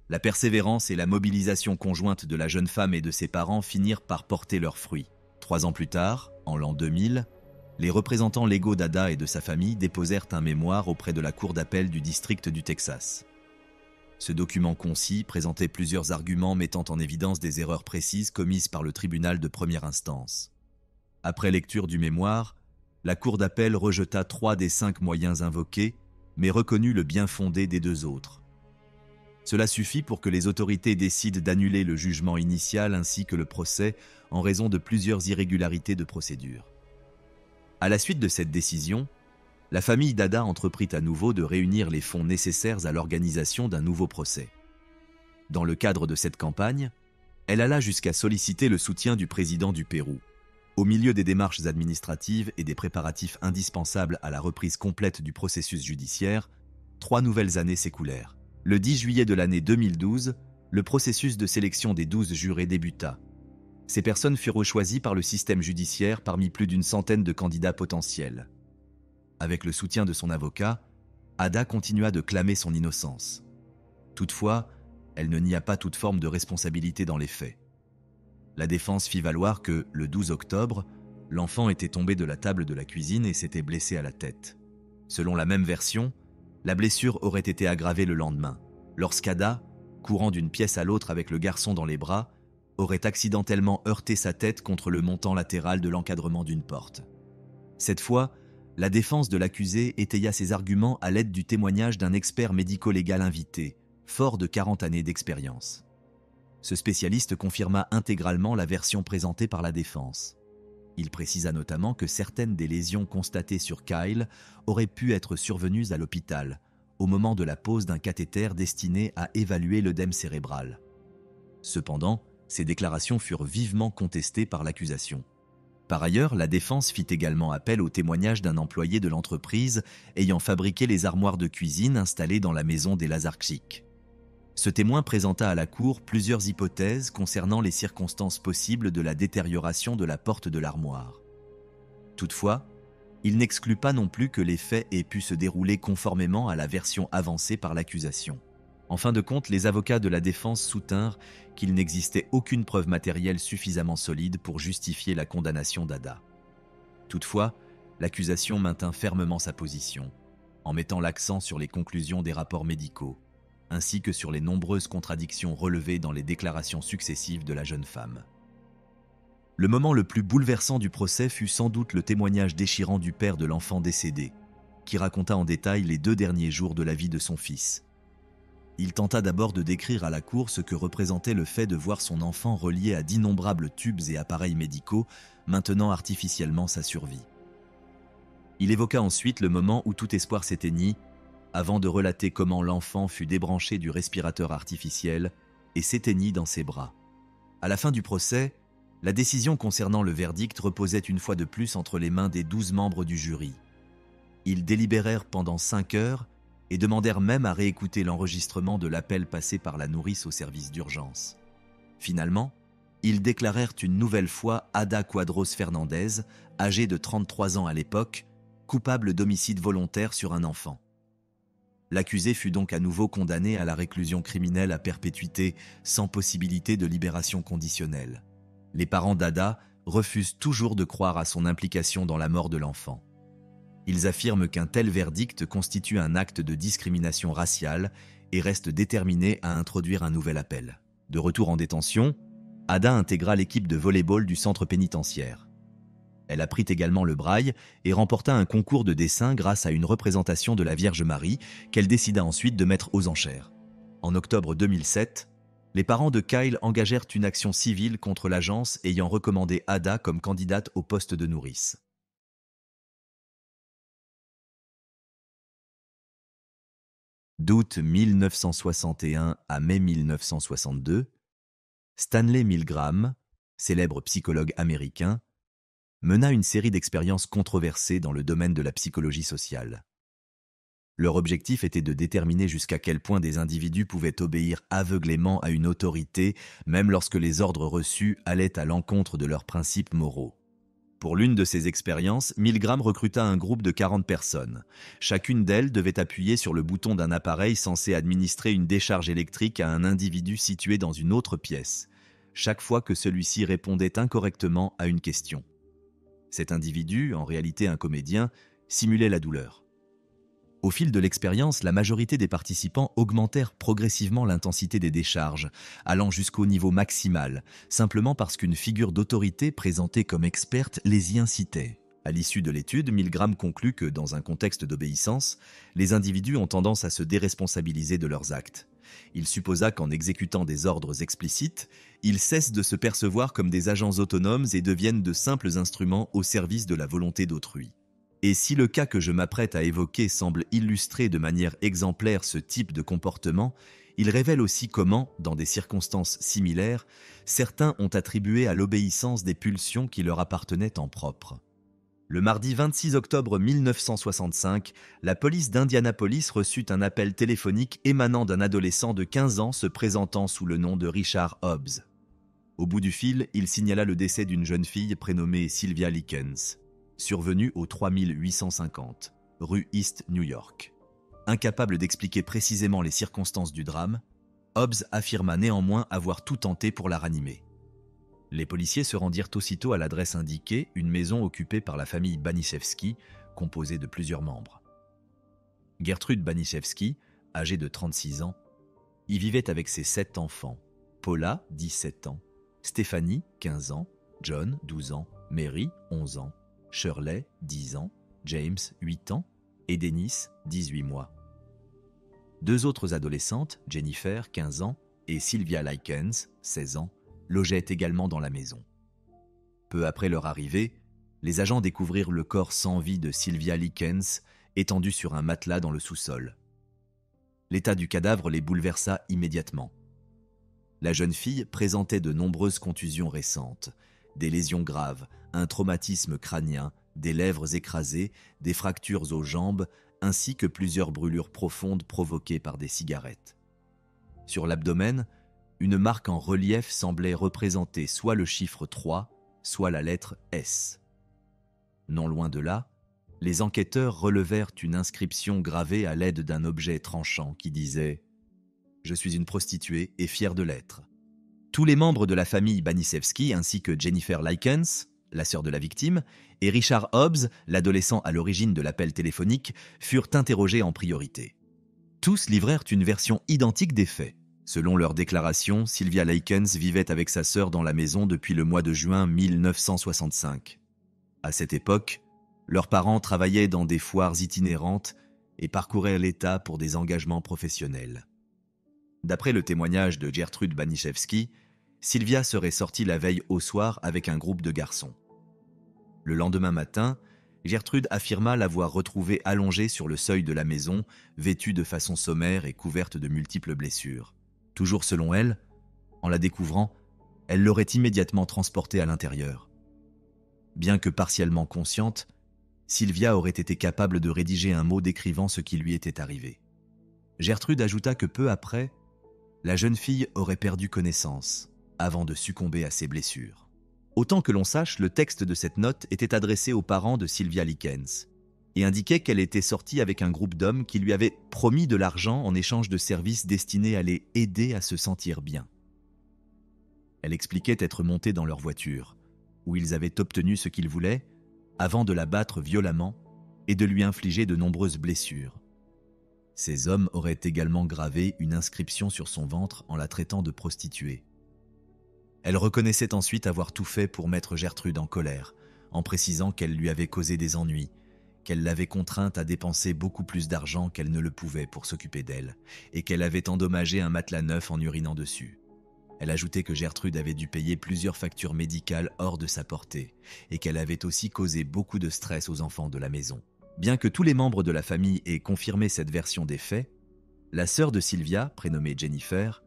la persévérance et la mobilisation conjointe de la jeune femme et de ses parents finirent par porter leurs fruits. 3 ans plus tard, en l'an 2000, les représentants légaux d'Ada et de sa famille déposèrent un mémoire auprès de la Cour d'appel du district du Texas. Ce document concis présentait plusieurs arguments mettant en évidence des erreurs précises commises par le tribunal de première instance. Après lecture du mémoire, la Cour d'appel rejeta 3 des 5 moyens invoqués, mais reconnut le bien fondé des 2 autres. Cela suffit pour que les autorités décident d'annuler le jugement initial ainsi que le procès en raison de plusieurs irrégularités de procédure. À la suite de cette décision, la famille d'Ada entreprit à nouveau de réunir les fonds nécessaires à l'organisation d'un nouveau procès. Dans le cadre de cette campagne, elle alla jusqu'à solliciter le soutien du président du Pérou. Au milieu des démarches administratives et des préparatifs indispensables à la reprise complète du processus judiciaire, 3 nouvelles années s'écoulèrent. Le 10 juillet de l'année 2012, le processus de sélection des 12 jurés débuta. Ces personnes furent choisies par le système judiciaire parmi plus d'une centaine de candidats potentiels. Avec le soutien de son avocat, Ada continua de clamer son innocence. Toutefois, elle ne nia pas toute forme de responsabilité dans les faits. La défense fit valoir que, le 12 octobre, l'enfant était tombé de la table de la cuisine et s'était blessé à la tête. Selon la même version, la blessure aurait été aggravée le lendemain, lorsqu'Ada, courant d'une pièce à l'autre avec le garçon dans les bras, aurait accidentellement heurté sa tête contre le montant latéral de l'encadrement d'une porte. Cette fois, la défense de l'accusé étaya ses arguments à l'aide du témoignage d'un expert médico-légal invité, fort de 40 années d'expérience. Ce spécialiste confirma intégralement la version présentée par la défense. Il précisa notamment que certaines des lésions constatées sur Kyle auraient pu être survenues à l'hôpital, au moment de la pose d'un cathéter destiné à évaluer l'œdème cérébral. Cependant, ces déclarations furent vivement contestées par l'accusation. Par ailleurs, la défense fit également appel au témoignage d'un employé de l'entreprise ayant fabriqué les armoires de cuisine installées dans la maison des Lazarczyk. Ce témoin présenta à la cour plusieurs hypothèses concernant les circonstances possibles de la détérioration de la porte de l'armoire. Toutefois, il n'exclut pas non plus que les faits aient pu se dérouler conformément à la version avancée par l'accusation. En fin de compte, les avocats de la défense soutinrent qu'il n'existait aucune preuve matérielle suffisamment solide pour justifier la condamnation d'Ada. Toutefois, l'accusation maintint fermement sa position, en mettant l'accent sur les conclusions des rapports médicaux, ainsi que sur les nombreuses contradictions relevées dans les déclarations successives de la jeune femme. Le moment le plus bouleversant du procès fut sans doute le témoignage déchirant du père de l'enfant décédé, qui raconta en détail les 2 derniers jours de la vie de son fils. Il tenta d'abord de décrire à la cour ce que représentait le fait de voir son enfant relié à d'innombrables tubes et appareils médicaux, maintenant artificiellement sa survie. Il évoqua ensuite le moment où tout espoir s'éteignit, avant de relater comment l'enfant fut débranché du respirateur artificiel et s'éteignit dans ses bras. À la fin du procès, la décision concernant le verdict reposait une fois de plus entre les mains des 12 membres du jury. Ils délibérèrent pendant 5 heures et demandèrent même à réécouter l'enregistrement de l'appel passé par la nourrice au service d'urgence. Finalement, ils déclarèrent une nouvelle fois Ada Quadros Fernandez, âgée de 33 ans à l'époque, coupable d'homicide volontaire sur un enfant. L'accusé fut donc à nouveau condamné à la réclusion criminelle à perpétuité sans possibilité de libération conditionnelle. Les parents d'Ada refusent toujours de croire à son implication dans la mort de l'enfant. Ils affirment qu'un tel verdict constitue un acte de discrimination raciale et restent déterminés à introduire un nouvel appel. De retour en détention, Ada intégra l'équipe de volley-ball du centre pénitentiaire. Elle apprit également le braille et remporta un concours de dessin grâce à une représentation de la Vierge Marie qu'elle décida ensuite de mettre aux enchères. En octobre 2007, les parents de Kyle engagèrent une action civile contre l'agence ayant recommandé Ada comme candidate au poste de nourrice. D'août 1961 à mai 1962, Stanley Milgram, célèbre psychologue américain, mena une série d'expériences controversées dans le domaine de la psychologie sociale. Leur objectif était de déterminer jusqu'à quel point des individus pouvaient obéir aveuglément à une autorité, même lorsque les ordres reçus allaient à l'encontre de leurs principes moraux. Pour l'une de ces expériences, Milgram recruta un groupe de 40 personnes. Chacune d'elles devait appuyer sur le bouton d'un appareil censé administrer une décharge électrique à un individu situé dans une autre pièce, chaque fois que celui-ci répondait incorrectement à une question. Cet individu, en réalité un comédien, simulait la douleur. Au fil de l'expérience, la majorité des participants augmentèrent progressivement l'intensité des décharges, allant jusqu'au niveau maximal, simplement parce qu'une figure d'autorité présentée comme experte les y incitait. À l'issue de l'étude, Milgram conclut que, dans un contexte d'obéissance, les individus ont tendance à se déresponsabiliser de leurs actes. Il supposa qu'en exécutant des ordres explicites, ils cessent de se percevoir comme des agents autonomes et deviennent de simples instruments au service de la volonté d'autrui. Et si le cas que je m'apprête à évoquer semble illustrer de manière exemplaire ce type de comportement, il révèle aussi comment, dans des circonstances similaires, certains ont attribué à l'obéissance des pulsions qui leur appartenaient en propre. Le mardi 26 octobre 1965, la police d'Indianapolis reçut un appel téléphonique émanant d'un adolescent de 15 ans se présentant sous le nom de Richard Hobbs. Au bout du fil, il signala le décès d'une jeune fille prénommée Sylvia Likens, survenue au 3850, rue East New York. Incapable d'expliquer précisément les circonstances du drame, Hobbs affirma néanmoins avoir tout tenté pour la ranimer. Les policiers se rendirent aussitôt à l'adresse indiquée, une maison occupée par la famille Baniszewski, composée de plusieurs membres. Gertrude Baniszewski, âgée de 36 ans, y vivait avec ses 7 enfants, Paula, 17 ans, Stéphanie, 15 ans, John, 12 ans, Mary, 11 ans, Shirley, 10 ans, James, 8 ans, et Dennis, 18 mois. 2 autres adolescentes, Jennifer, 15 ans, et Sylvia Likens, 16 ans, logeaient également dans la maison. Peu après leur arrivée, les agents découvrirent le corps sans vie de Sylvia Likens étendu sur un matelas dans le sous-sol. L'état du cadavre les bouleversa immédiatement. La jeune fille présentait de nombreuses contusions récentes, des lésions graves, un traumatisme crânien, des lèvres écrasées, des fractures aux jambes, ainsi que plusieurs brûlures profondes provoquées par des cigarettes. Sur l'abdomen, une marque en relief semblait représenter soit le chiffre 3, soit la lettre S. Non loin de là, les enquêteurs relevèrent une inscription gravée à l'aide d'un objet tranchant qui disait « Je suis une prostituée et fière de l'être ». Tous les membres de la famille Baniszewski ainsi que Jennifer Likens, la sœur de la victime, et Richard Hobbs, l'adolescent à l'origine de l'appel téléphonique, furent interrogés en priorité. Tous livrèrent une version identique des faits. Selon leur déclaration, Sylvia Likens vivait avec sa sœur dans la maison depuis le mois de juin 1965. À cette époque, leurs parents travaillaient dans des foires itinérantes et parcouraient l'État pour des engagements professionnels. D'après le témoignage de Gertrude Baniszewski, Sylvia serait sortie la veille au soir avec un groupe de garçons. Le lendemain matin, Gertrude affirma l'avoir retrouvée allongée sur le seuil de la maison, vêtue de façon sommaire et couverte de multiples blessures. Toujours selon elle, en la découvrant, elle l'aurait immédiatement transportée à l'intérieur. Bien que partiellement consciente, Sylvia aurait été capable de rédiger un mot décrivant ce qui lui était arrivé. Gertrude ajouta que peu après, la jeune fille aurait perdu connaissance avant de succomber à ses blessures. Autant que l'on sache, le texte de cette note était adressé aux parents de Sylvia Likens et indiquait qu'elle était sortie avec un groupe d'hommes qui lui avaient promis de l'argent en échange de services destinés à les aider à se sentir bien. Elle expliquait être montée dans leur voiture, où ils avaient obtenu ce qu'ils voulaient, avant de la battre violemment et de lui infliger de nombreuses blessures. Ces hommes auraient également gravé une inscription sur son ventre en la traitant de prostituée. Elle reconnaissait ensuite avoir tout fait pour mettre Gertrude en colère, en précisant qu'elle lui avait causé des ennuis, qu'elle l'avait contrainte à dépenser beaucoup plus d'argent qu'elle ne le pouvait pour s'occuper d'elle, et qu'elle avait endommagé un matelas neuf en urinant dessus. Elle ajoutait que Gertrude avait dû payer plusieurs factures médicales hors de sa portée, et qu'elle avait aussi causé beaucoup de stress aux enfants de la maison. Bien que tous les membres de la famille aient confirmé cette version des faits, la sœur de Sylvia, prénommée Jennifer,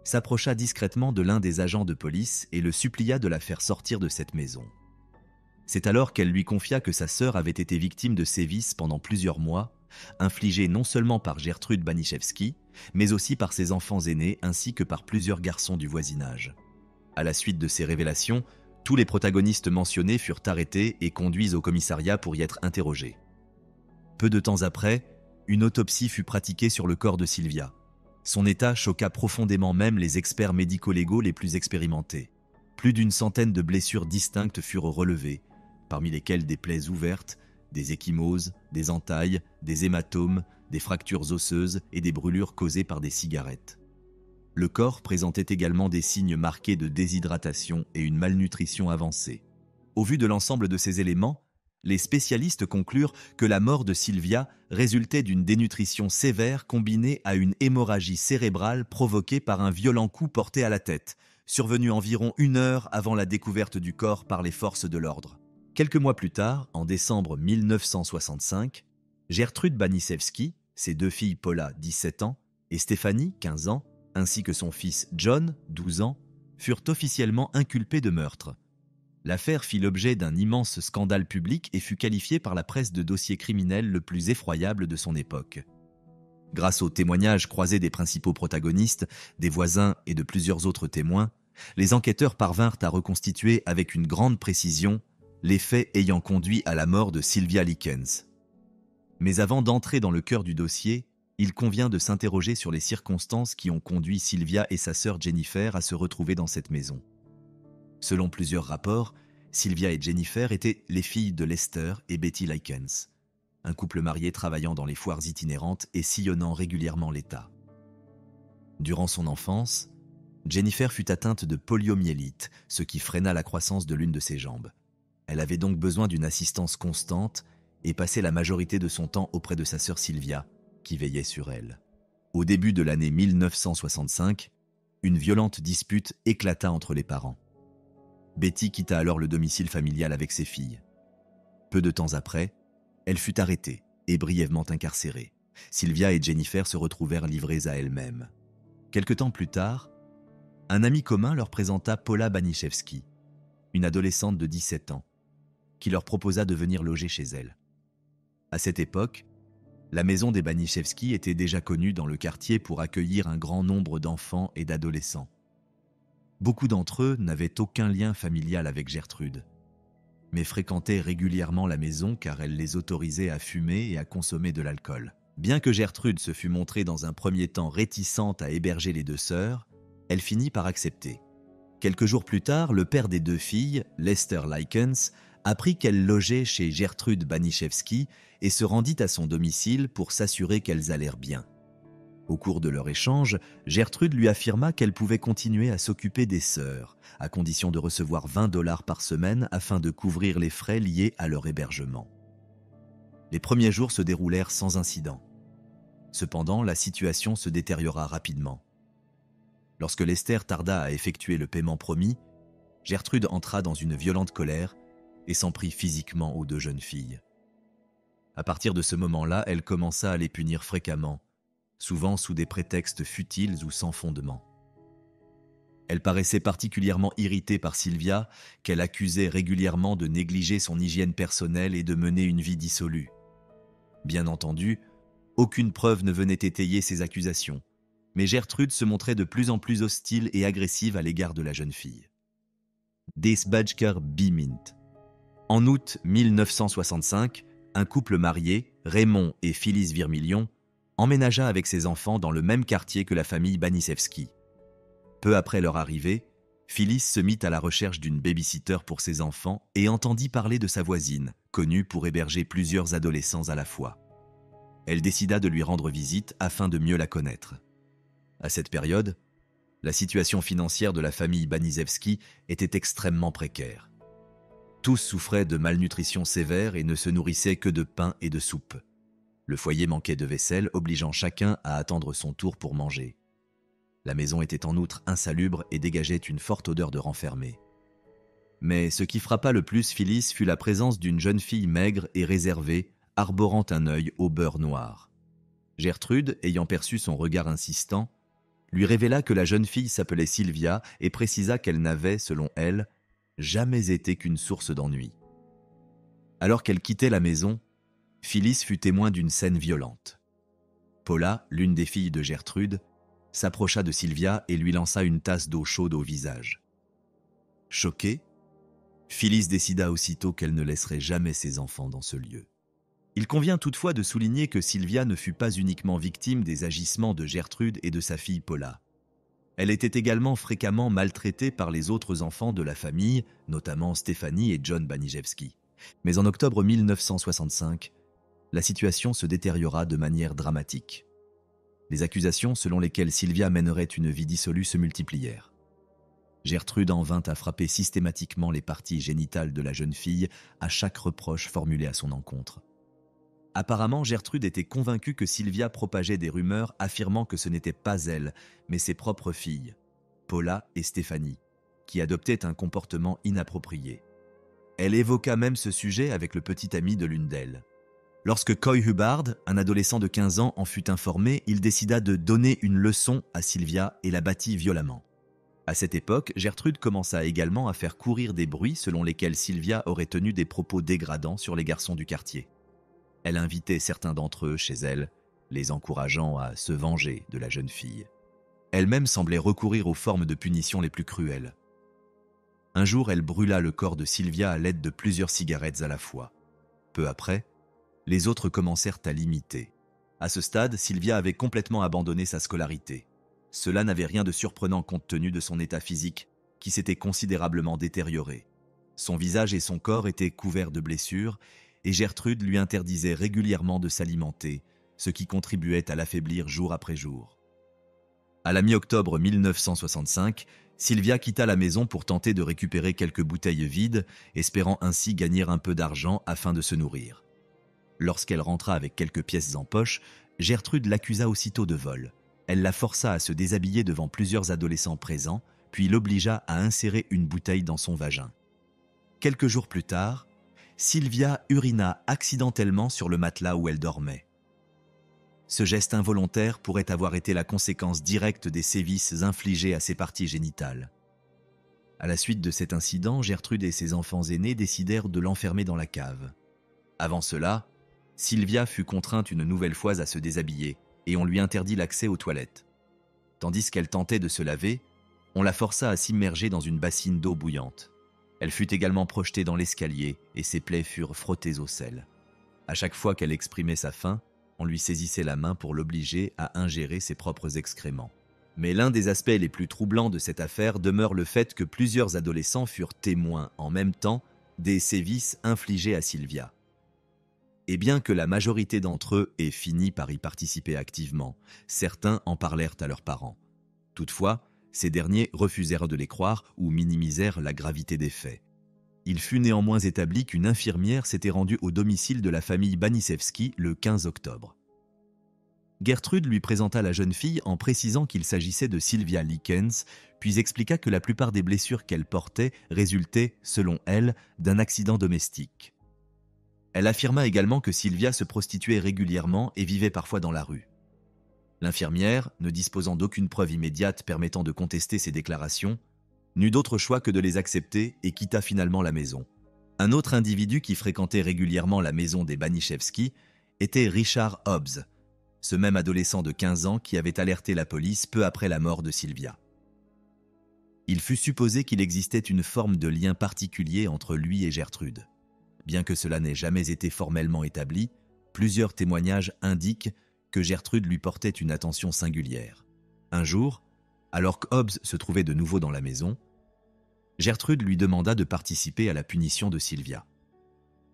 s'approcha discrètement de l'un des agents de police et le supplia de la faire sortir de cette maison. C'est alors qu'elle lui confia que sa sœur avait été victime de sévices pendant plusieurs mois, infligés non seulement par Gertrude Baniszewski, mais aussi par ses enfants aînés ainsi que par plusieurs garçons du voisinage. À la suite de ces révélations, tous les protagonistes mentionnés furent arrêtés et conduits au commissariat pour y être interrogés. Peu de temps après, une autopsie fut pratiquée sur le corps de Sylvia. Son état choqua profondément même les experts médico-légaux les plus expérimentés. Plus d'une centaine de blessures distinctes furent relevées, parmi lesquelles des plaies ouvertes, des ecchymoses, des entailles, des hématomes, des fractures osseuses et des brûlures causées par des cigarettes. Le corps présentait également des signes marqués de déshydratation et une malnutrition avancée. Au vu de l'ensemble de ces éléments, les spécialistes conclurent que la mort de Sylvia résultait d'une dénutrition sévère combinée à une hémorragie cérébrale provoquée par un violent coup porté à la tête, survenu environ 1 heure avant la découverte du corps par les forces de l'ordre. Quelques mois plus tard, en décembre 1965, Gertrude Baniszewski, ses 2 filles Paula, 17 ans, et Stéphanie, 15 ans, ainsi que son fils John, 12 ans, furent officiellement inculpés de meurtre. L'affaire fit l'objet d'un immense scandale public et fut qualifiée par la presse de dossier criminel le plus effroyable de son époque. Grâce aux témoignages croisés des principaux protagonistes, des voisins et de plusieurs autres témoins, les enquêteurs parvinrent à reconstituer avec une grande précision les faits ayant conduit à la mort de Sylvia Likens. Mais avant d'entrer dans le cœur du dossier, il convient de s'interroger sur les circonstances qui ont conduit Sylvia et sa sœur Jennifer à se retrouver dans cette maison. Selon plusieurs rapports, Sylvia et Jennifer étaient les filles de Lester et Betty Likens, un couple marié travaillant dans les foires itinérantes et sillonnant régulièrement l'État. Durant son enfance, Jennifer fut atteinte de poliomyélite, ce qui freina la croissance de l'une de ses jambes. Elle avait donc besoin d'une assistance constante et passait la majorité de son temps auprès de sa sœur Sylvia, qui veillait sur elle. Au début de l'année 1965, une violente dispute éclata entre les parents. Betty quitta alors le domicile familial avec ses filles. Peu de temps après, elle fut arrêtée et brièvement incarcérée. Sylvia et Jennifer se retrouvèrent livrées à elles-mêmes. Quelque temps plus tard, un ami commun leur présenta Paula Baniszewski, une adolescente de 17 ans, qui leur proposa de venir loger chez elle. À cette époque, la maison des Baniszewski était déjà connue dans le quartier pour accueillir un grand nombre d'enfants et d'adolescents. Beaucoup d'entre eux n'avaient aucun lien familial avec Gertrude, mais fréquentaient régulièrement la maison car elle les autorisait à fumer et à consommer de l'alcool. Bien que Gertrude se fût montrée dans un premier temps réticente à héberger les deux sœurs, elle finit par accepter. Quelques jours plus tard, le père des deux filles, Lester Likens, apprit qu'elle logeait chez Gertrude Baniszewski et se rendit à son domicile pour s'assurer qu'elles allèrent bien. Au cours de leur échange, Gertrude lui affirma qu'elle pouvait continuer à s'occuper des sœurs, à condition de recevoir 20 $ par semaine afin de couvrir les frais liés à leur hébergement. Les premiers jours se déroulèrent sans incident. Cependant, la situation se détériora rapidement. Lorsque Lester tarda à effectuer le paiement promis, Gertrude entra dans une violente colère et s'en prit physiquement aux deux jeunes filles. À partir de ce moment-là, elle commença à les punir fréquemment, souvent sous des prétextes futiles ou sans fondement. Elle paraissait particulièrement irritée par Sylvia, qu'elle accusait régulièrement de négliger son hygiène personnelle et de mener une vie dissolue. Bien entendu, aucune preuve ne venait étayer ces accusations, mais Gertrude se montrait de plus en plus hostile et agressive à l'égard de la jeune fille. Des Badger Bimint. En août 1965, un couple marié, Raymond et Phyllis Vermillion, emménagea avec ses enfants dans le même quartier que la famille Baniszewski. Peu après leur arrivée, Phyllis se mit à la recherche d'une baby-sitter pour ses enfants et entendit parler de sa voisine, connue pour héberger plusieurs adolescents à la fois. Elle décida de lui rendre visite afin de mieux la connaître. À cette période, la situation financière de la famille Baniszewski était extrêmement précaire. Tous souffraient de malnutrition sévère et ne se nourrissaient que de pain et de soupe. Le foyer manquait de vaisselle, obligeant chacun à attendre son tour pour manger. La maison était en outre insalubre et dégageait une forte odeur de renfermé. Mais ce qui frappa le plus Phyllis fut la présence d'une jeune fille maigre et réservée, arborant un œil au beurre noir. Gertrude, ayant perçu son regard insistant, lui révéla que la jeune fille s'appelait Sylvia et précisa qu'elle n'avait, selon elle, jamais été qu'une source d'ennui. Alors qu'elle quittait la maison, Phyllis fut témoin d'une scène violente. Paula, l'une des filles de Gertrude, s'approcha de Sylvia et lui lança une tasse d'eau chaude au visage. Choquée, Phyllis décida aussitôt qu'elle ne laisserait jamais ses enfants dans ce lieu. Il convient toutefois de souligner que Sylvia ne fut pas uniquement victime des agissements de Gertrude et de sa fille Paula. Elle était également fréquemment maltraitée par les autres enfants de la famille, notamment Stéphanie et John Baniszewski. Mais en octobre 1965, la situation se détériora de manière dramatique. Les accusations selon lesquelles Sylvia mènerait une vie dissolue se multiplièrent. Gertrude en vint à frapper systématiquement les parties génitales de la jeune fille à chaque reproche formulé à son encontre. Apparemment, Gertrude était convaincue que Sylvia propageait des rumeurs affirmant que ce n'était pas elle, mais ses propres filles, Paula et Stéphanie, qui adoptaient un comportement inapproprié. Elle évoqua même ce sujet avec le petit ami de l'une d'elles. Lorsque Coy Hubbard, un adolescent de 15 ans, en fut informé, il décida de donner une leçon à Sylvia et la battit violemment. À cette époque, Gertrude commença également à faire courir des bruits selon lesquels Sylvia aurait tenu des propos dégradants sur les garçons du quartier. Elle invitait certains d'entre eux chez elle, les encourageant à se venger de la jeune fille. Elle-même semblait recourir aux formes de punition les plus cruelles. Un jour, elle brûla le corps de Sylvia à l'aide de plusieurs cigarettes à la fois. Peu après, les autres commencèrent à l'imiter. À ce stade, Sylvia avait complètement abandonné sa scolarité. Cela n'avait rien de surprenant compte tenu de son état physique, qui s'était considérablement détérioré. Son visage et son corps étaient couverts de blessures, et Gertrude lui interdisait régulièrement de s'alimenter, ce qui contribuait à l'affaiblir jour après jour. À la mi-octobre 1965, Sylvia quitta la maison pour tenter de récupérer quelques bouteilles vides, espérant ainsi gagner un peu d'argent afin de se nourrir. Lorsqu'elle rentra avec quelques pièces en poche, Gertrude l'accusa aussitôt de vol. Elle la força à se déshabiller devant plusieurs adolescents présents, puis l'obligea à insérer une bouteille dans son vagin. Quelques jours plus tard, Sylvia urina accidentellement sur le matelas où elle dormait. Ce geste involontaire pourrait avoir été la conséquence directe des sévices infligés à ses parties génitales. À la suite de cet incident, Gertrude et ses enfants aînés décidèrent de l'enfermer dans la cave. Avant cela, Sylvia fut contrainte une nouvelle fois à se déshabiller et on lui interdit l'accès aux toilettes. Tandis qu'elle tentait de se laver, on la força à s'immerger dans une bassine d'eau bouillante. Elle fut également projetée dans l'escalier et ses plaies furent frottées au sel. À chaque fois qu'elle exprimait sa faim, on lui saisissait la main pour l'obliger à ingérer ses propres excréments. Mais l'un des aspects les plus troublants de cette affaire demeure le fait que plusieurs adolescents furent témoins en même temps des sévices infligés à Sylvia. Et bien que la majorité d'entre eux ait fini par y participer activement, certains en parlèrent à leurs parents. Toutefois, ces derniers refusèrent de les croire ou minimisèrent la gravité des faits. Il fut néanmoins établi qu'une infirmière s'était rendue au domicile de la famille Banisewski le 15 octobre. Gertrude lui présenta la jeune fille en précisant qu'il s'agissait de Sylvia Likens, puis expliqua que la plupart des blessures qu'elle portait résultaient, selon elle, d'un accident domestique. Elle affirma également que Sylvia se prostituait régulièrement et vivait parfois dans la rue. L'infirmière, ne disposant d'aucune preuve immédiate permettant de contester ces déclarations, n'eut d'autre choix que de les accepter et quitta finalement la maison. Un autre individu qui fréquentait régulièrement la maison des Baniszewski était Richard Hobbs, ce même adolescent de 15 ans qui avait alerté la police peu après la mort de Sylvia. Il fut supposé qu'il existait une forme de lien particulier entre lui et Gertrude. Bien que cela n'ait jamais été formellement établi, plusieurs témoignages indiquent que Gertrude lui portait une attention singulière. Un jour, alors que Hobbs se trouvait de nouveau dans la maison, Gertrude lui demanda de participer à la punition de Sylvia.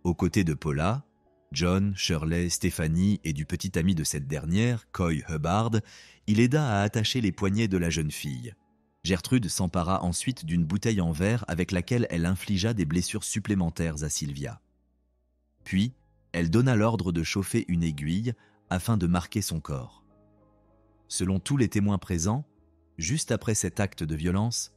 Aux côtés de Paula, John, Shirley, Stéphanie et du petit ami de cette dernière, Coy Hubbard, il aida à attacher les poignets de la jeune fille. Gertrude s'empara ensuite d'une bouteille en verre avec laquelle elle infligea des blessures supplémentaires à Sylvia. Puis, elle donna l'ordre de chauffer une aiguille afin de marquer son corps. Selon tous les témoins présents, juste après cet acte de violence,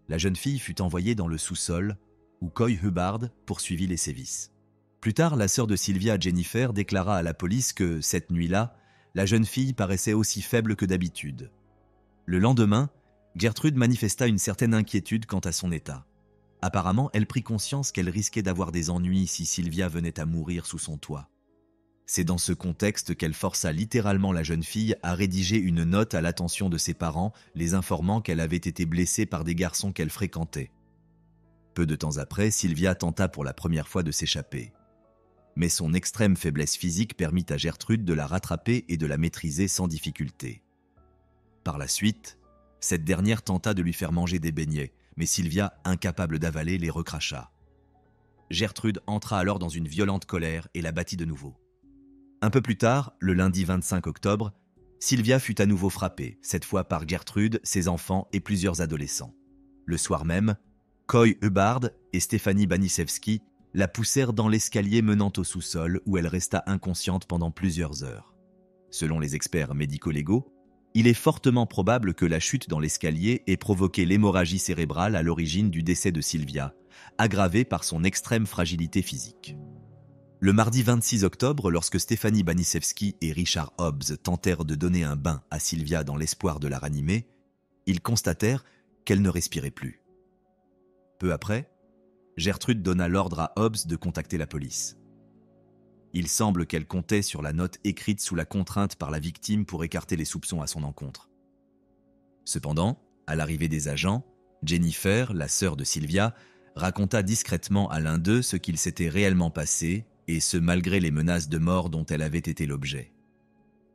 la jeune fille fut envoyée dans le sous-sol où Coy Hubbard poursuivit les sévices. Plus tard, la sœur de Sylvia, Jennifer, déclara à la police que, cette nuit-là, la jeune fille paraissait aussi faible que d'habitude. Le lendemain, Gertrude manifesta une certaine inquiétude quant à son état. Apparemment, elle prit conscience qu'elle risquait d'avoir des ennuis si Sylvia venait à mourir sous son toit. C'est dans ce contexte qu'elle força littéralement la jeune fille à rédiger une note à l'attention de ses parents, les informant qu'elle avait été blessée par des garçons qu'elle fréquentait. Peu de temps après, Sylvia tenta pour la première fois de s'échapper. Mais son extrême faiblesse physique permit à Gertrude de la rattraper et de la maîtriser sans difficulté. Par la suite, cette dernière tenta de lui faire manger des beignets, mais Sylvia, incapable d'avaler, les recracha. Gertrude entra alors dans une violente colère et la battit de nouveau. Un peu plus tard, le lundi 25 octobre, Sylvia fut à nouveau frappée, cette fois par Gertrude, ses enfants et plusieurs adolescents. Le soir même, Coy Hubbard et Stéphanie Banisewski la poussèrent dans l'escalier menant au sous-sol où elle resta inconsciente pendant plusieurs heures. Selon les experts médico-légaux, il est fortement probable que la chute dans l'escalier ait provoqué l'hémorragie cérébrale à l'origine du décès de Sylvia, aggravée par son extrême fragilité physique. Le mardi 26 octobre, lorsque Stéphanie Banisewski et Richard Hobbs tentèrent de donner un bain à Sylvia dans l'espoir de la ranimer, ils constatèrent qu'elle ne respirait plus. Peu après, Gertrude donna l'ordre à Hobbs de contacter la police. Il semble qu'elle comptait sur la note écrite sous la contrainte par la victime pour écarter les soupçons à son encontre. Cependant, à l'arrivée des agents, Jennifer, la sœur de Sylvia, raconta discrètement à l'un d'eux ce qu'il s'était réellement passé, et ce malgré les menaces de mort dont elle avait été l'objet.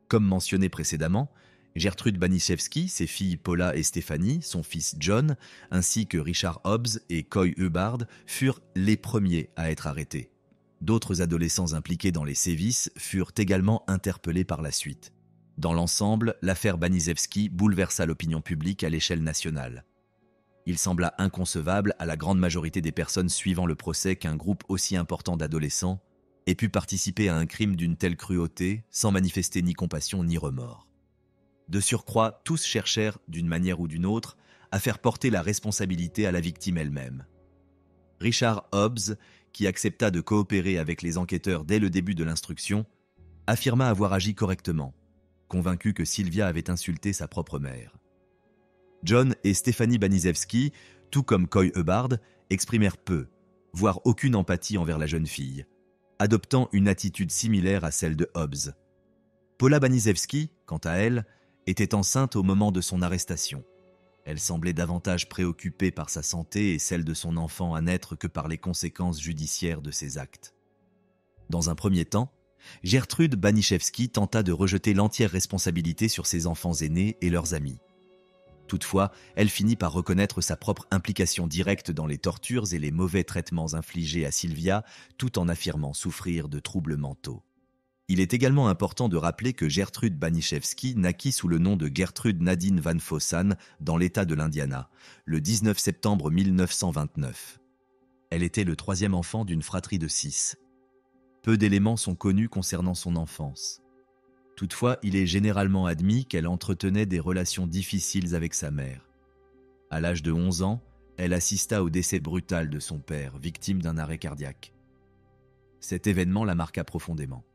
Comme mentionné précédemment, Gertrude Baniszewski, ses filles Paula et Stéphanie, son fils John, ainsi que Richard Hobbs et Coy Hubbard furent les premiers à être arrêtés. D'autres adolescents impliqués dans les sévices furent également interpellés par la suite. Dans l'ensemble, l'affaire Baniszewski bouleversa l'opinion publique à l'échelle nationale. Il sembla inconcevable à la grande majorité des personnes suivant le procès qu'un groupe aussi important d'adolescents ait pu participer à un crime d'une telle cruauté sans manifester ni compassion ni remords. De surcroît, tous cherchèrent, d'une manière ou d'une autre, à faire porter la responsabilité à la victime elle-même. Richard Hobbs, qui accepta de coopérer avec les enquêteurs dès le début de l'instruction, affirma avoir agi correctement, convaincu que Sylvia avait insulté sa propre mère. John et Stéphanie Baniszewski, tout comme Coy Hubbard, exprimèrent peu, voire aucune empathie envers la jeune fille, adoptant une attitude similaire à celle de Hobbs. Paula Baniszewski, quant à elle, était enceinte au moment de son arrestation. Elle semblait davantage préoccupée par sa santé et celle de son enfant à naître que par les conséquences judiciaires de ses actes. Dans un premier temps, Gertrude Baniszewski tenta de rejeter l'entière responsabilité sur ses enfants aînés et leurs amis. Toutefois, elle finit par reconnaître sa propre implication directe dans les tortures et les mauvais traitements infligés à Sylvia, tout en affirmant souffrir de troubles mentaux. Il est également important de rappeler que Gertrude Baniszewski naquit sous le nom de Gertrude Nadine Van Fossan dans l'État de l'Indiana, le 19 septembre 1929. Elle était le troisième enfant d'une fratrie de 6. Peu d'éléments sont connus concernant son enfance. Toutefois, il est généralement admis qu'elle entretenait des relations difficiles avec sa mère. À l'âge de 11 ans, elle assista au décès brutal de son père, victime d'un arrêt cardiaque. Cet événement la marqua profondément.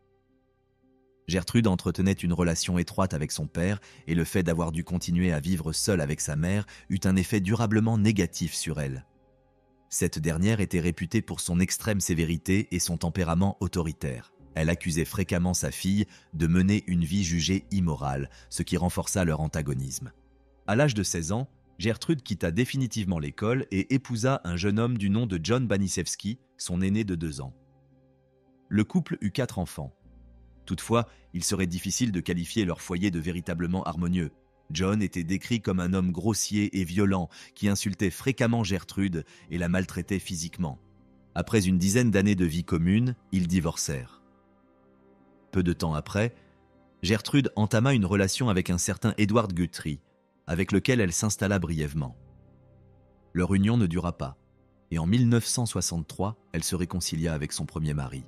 Gertrude entretenait une relation étroite avec son père et le fait d'avoir dû continuer à vivre seule avec sa mère eut un effet durablement négatif sur elle. Cette dernière était réputée pour son extrême sévérité et son tempérament autoritaire. Elle accusait fréquemment sa fille de mener une vie jugée immorale, ce qui renforça leur antagonisme. À l'âge de 16 ans, Gertrude quitta définitivement l'école et épousa un jeune homme du nom de John Baniszewski, son aîné de 2 ans. Le couple eut 4 enfants. Toutefois, il serait difficile de qualifier leur foyer de véritablement harmonieux. John était décrit comme un homme grossier et violent qui insultait fréquemment Gertrude et la maltraitait physiquement. Après une dizaine d'années de vie commune, ils divorcèrent. Peu de temps après, Gertrude entama une relation avec un certain Edward Guthrie, avec lequel elle s'installa brièvement. Leur union ne dura pas, et en 1963, elle se réconcilia avec son premier mari.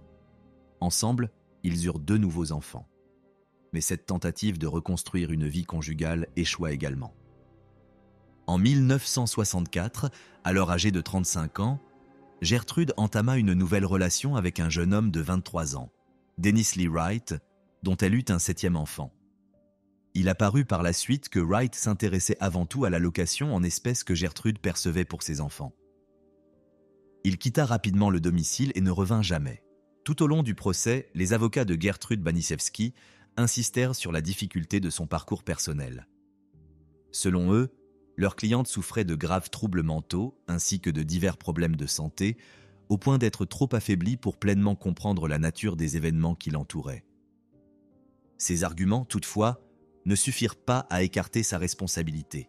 Ensemble, ils eurent 2 nouveaux enfants. Mais cette tentative de reconstruire une vie conjugale échoua également. En 1964, alors âgée de 35 ans, Gertrude entama une nouvelle relation avec un jeune homme de 23 ans, Dennis Lee Wright, dont elle eut un 7e enfant. Il apparut par la suite que Wright s'intéressait avant tout à la location en espèces que Gertrude percevait pour ses enfants. Il quitta rapidement le domicile et ne revint jamais. Tout au long du procès, les avocats de Gertrude Baniszewski insistèrent sur la difficulté de son parcours personnel. Selon eux, leur cliente souffrait de graves troubles mentaux ainsi que de divers problèmes de santé, au point d'être trop affaiblie pour pleinement comprendre la nature des événements qui l'entouraient. Ces arguments, toutefois, ne suffirent pas à écarter sa responsabilité.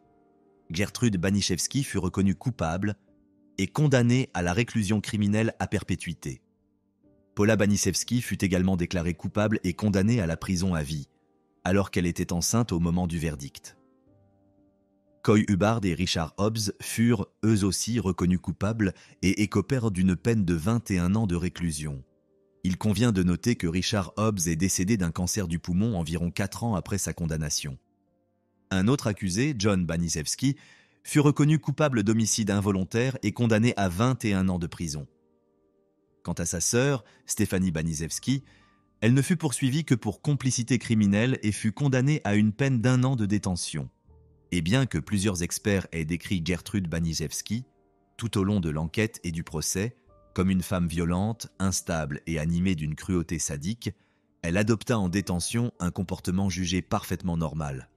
Gertrude Baniszewski fut reconnue coupable et condamnée à la réclusion criminelle à perpétuité. Paula Baniszewski fut également déclarée coupable et condamnée à la prison à vie, alors qu'elle était enceinte au moment du verdict. Coy Hubbard et Richard Hobbs furent eux aussi reconnus coupables et écopèrent d'une peine de 21 ans de réclusion. Il convient de noter que Richard Hobbs est décédé d'un cancer du poumon environ 4 ans après sa condamnation. Un autre accusé, John Baniszewski, fut reconnu coupable d'homicide involontaire et condamné à 21 ans de prison. Quant à sa sœur, Stéphanie Baniszewski, elle ne fut poursuivie que pour complicité criminelle et fut condamnée à une peine d'1 an de détention. Et bien que plusieurs experts aient décrit Gertrude Baniszewski, tout au long de l'enquête et du procès, comme une femme violente, instable et animée d'une cruauté sadique, elle adopta en détention un comportement jugé parfaitement normal.